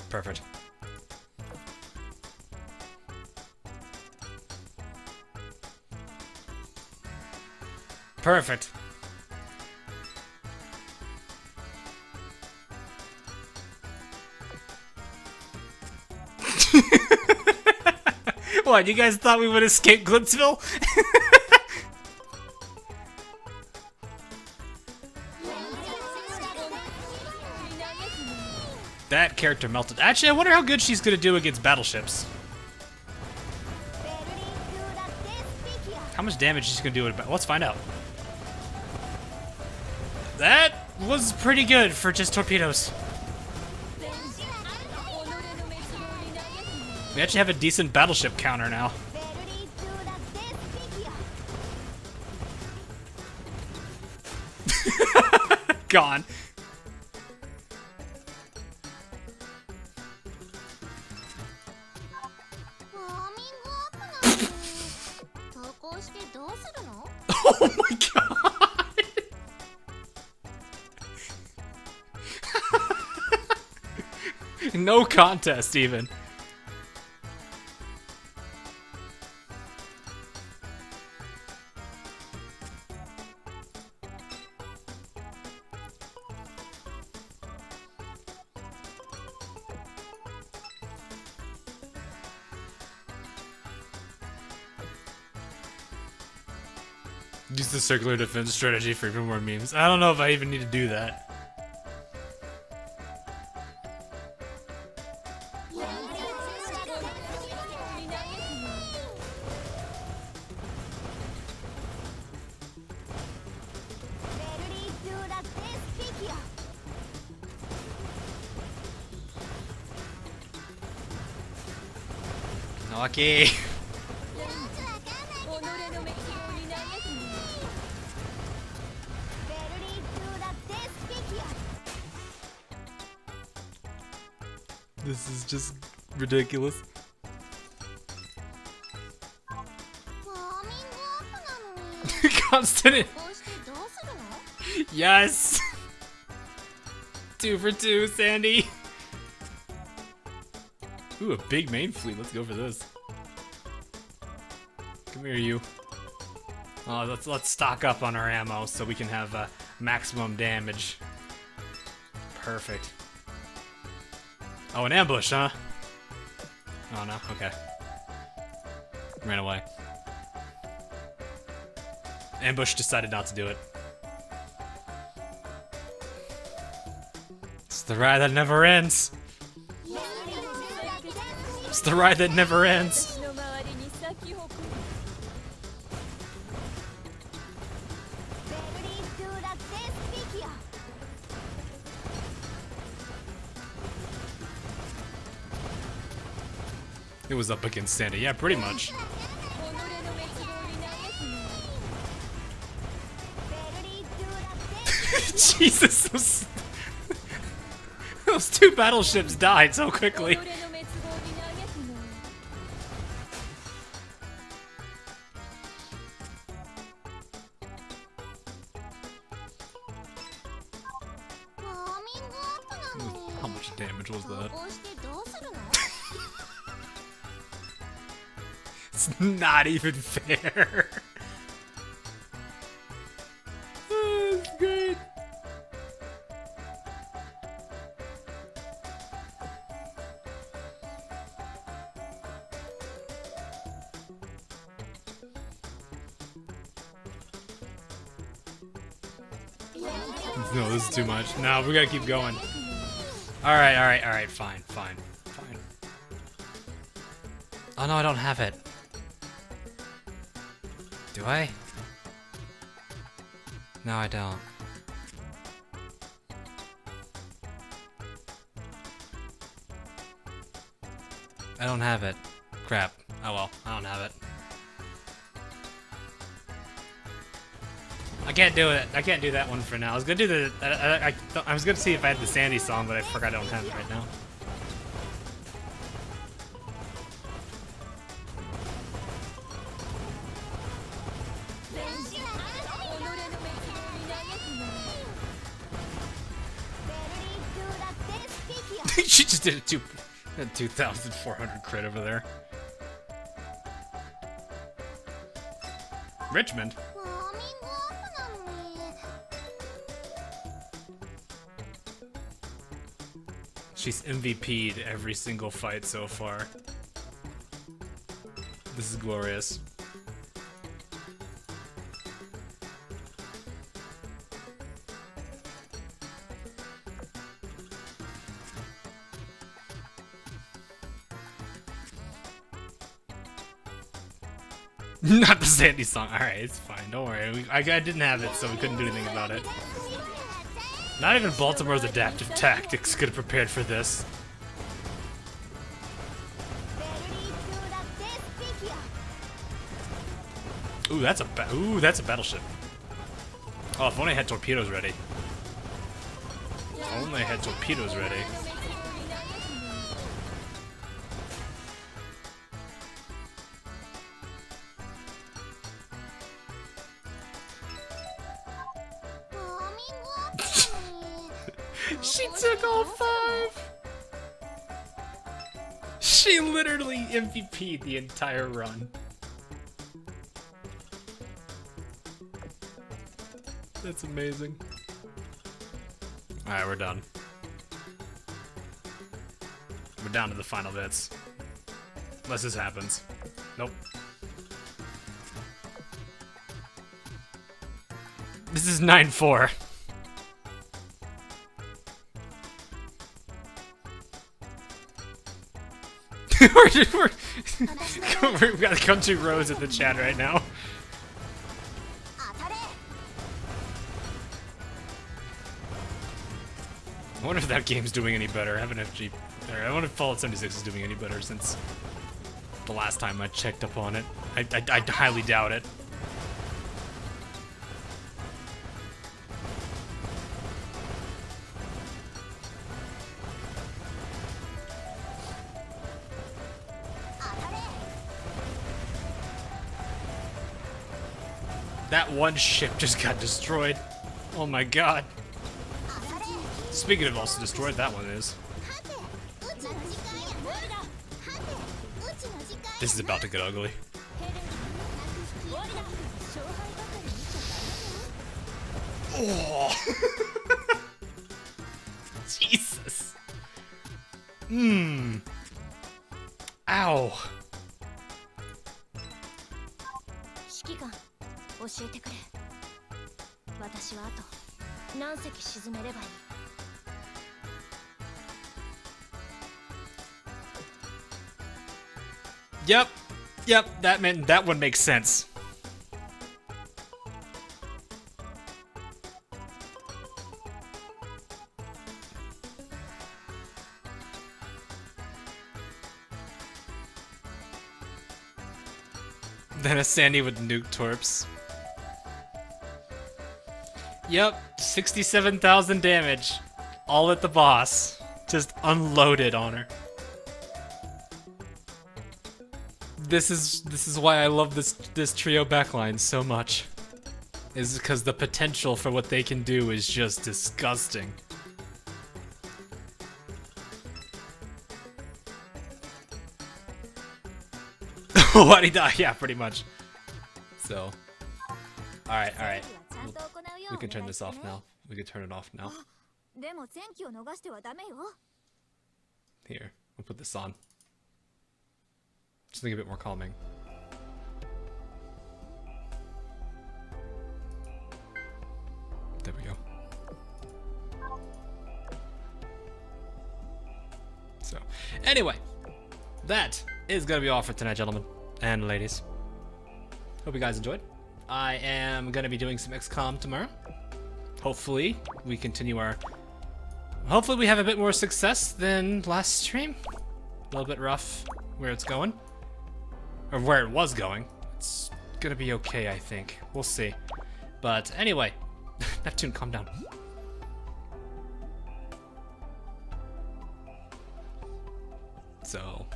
Perfect. Perfect. What, you guys thought we would escape Glitzville? That character melted. Actually, I wonder how good she's gonna do against battleships. How much damage she's gonna do with let's find out. That was pretty good for just torpedoes. We actually have a decent battleship counter now. Gone. Oh my god! No contest, even. Use the circular defense strategy for even more memes. I don't know if I even need to do that. Lucky. This is just ridiculous. Constant. Yes. 2 for 2, Sandy. Ooh, a big main fleet. Let's go for this. Come here, you. Oh, let's stock up on our ammo so we can have maximum damage. Perfect. Oh, an ambush, huh? Oh no. Okay. Ran away. Ambush decided not to do it. It's the ride that never ends. It's the ride that never ends. It was up against Sandy. Yeah, pretty much. Jesus, those 2 battleships died so quickly. How much damage was that? It's not even fair. It's great. No, this is too much. No, we gotta keep going. Alright, fine. Oh no, I don't have it. Do I? No, I don't. I don't have it. Crap. Oh well, I don't have it. I can't do it. I can't do that one for now. I was gonna do the. I was gonna see if I had the Sandy song, but I forgot I don't have it right now. She just did a 2,400 crit over there. Richmond. She's MVP'd every single fight so far. This is glorious. Not the Sandy song. Alright, it's fine. Don't worry. I didn't have it, so we couldn't do anything about it. Not even Baltimore's adaptive tactics could have prepared for this. Ooh, that's a battleship. Oh, if only I had torpedoes ready. If only I had torpedoes ready. She took all 5! She literally MVP'd the entire run. That's amazing. Alright, we're done. We're down to the final bits. Unless this happens. Nope. This is 9-4. We've got country roads in the chat right now. I wonder if that game's doing any better. I wonder if Fallout 76 is doing any better since the last time I checked up on it. I highly doubt it. That one ship just got destroyed. Oh my god. Speaking of also destroyed, that one is. This is about to get ugly. Oh. Jesus. Ow. 指揮官、教えてくれ。私はあと何隻沈めればいい？ Yep, that one makes sense. Then a Sandy with nuke torps. Yep, 67,000 damage. All at the boss. Just unloaded on her. This is why I love this trio backline so much. Is because the potential for what they can do is just disgusting. Why'd he die? Yeah, pretty much. So, alright. We can turn this off now. We can turn it off now. Here, we'll put this on. Something a bit more calming. There we go. So, anyway, that is gonna be all for tonight, gentlemen and ladies. Hope you guys enjoyed. I am gonna be doing some XCOM tomorrow. Hopefully, we continue our... Hopefully we have a bit more success than last stream. A little bit rough where it's going. Or where it was going. It's gonna be okay, I think. We'll see. But anyway, Neptune, calm down. So,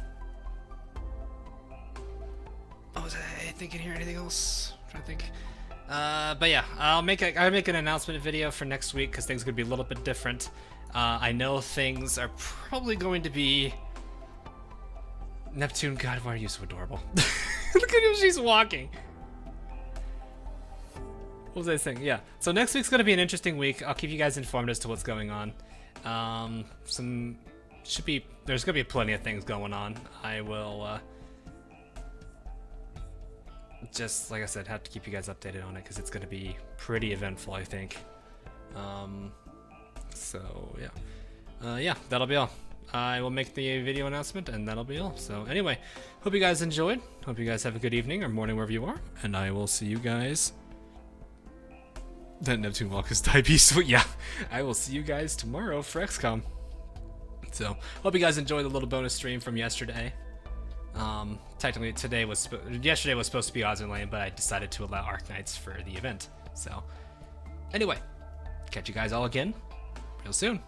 was I thinking here anything else? I'm trying to think. But yeah, I'll make an announcement video for next week because things are gonna be a little bit different. I know things are probably going to be. Neptune, God, why are you so adorable? Look at how she's walking. What was I saying? Yeah. So next week's gonna be an interesting week. I'll keep you guys informed as to what's going on. There's gonna be plenty of things going on. I will just, like I said, have to keep you guys updated on it because it's gonna be pretty eventful, I think. So yeah. Yeah, that'll be all. I will make the video announcement, and that'll be all. So anyway, hope you guys enjoyed. Hope you guys have a good evening or morning wherever you are, and I will see you guys. That Neptune walk is type sweet. Yeah, I will see you guys tomorrow for XCOM. So hope you guys enjoyed the little bonus stream from yesterday. Technically yesterday was supposed to be Azur Lane, but I decided to allow Arknights for the event. So anyway, catch you guys all again real soon.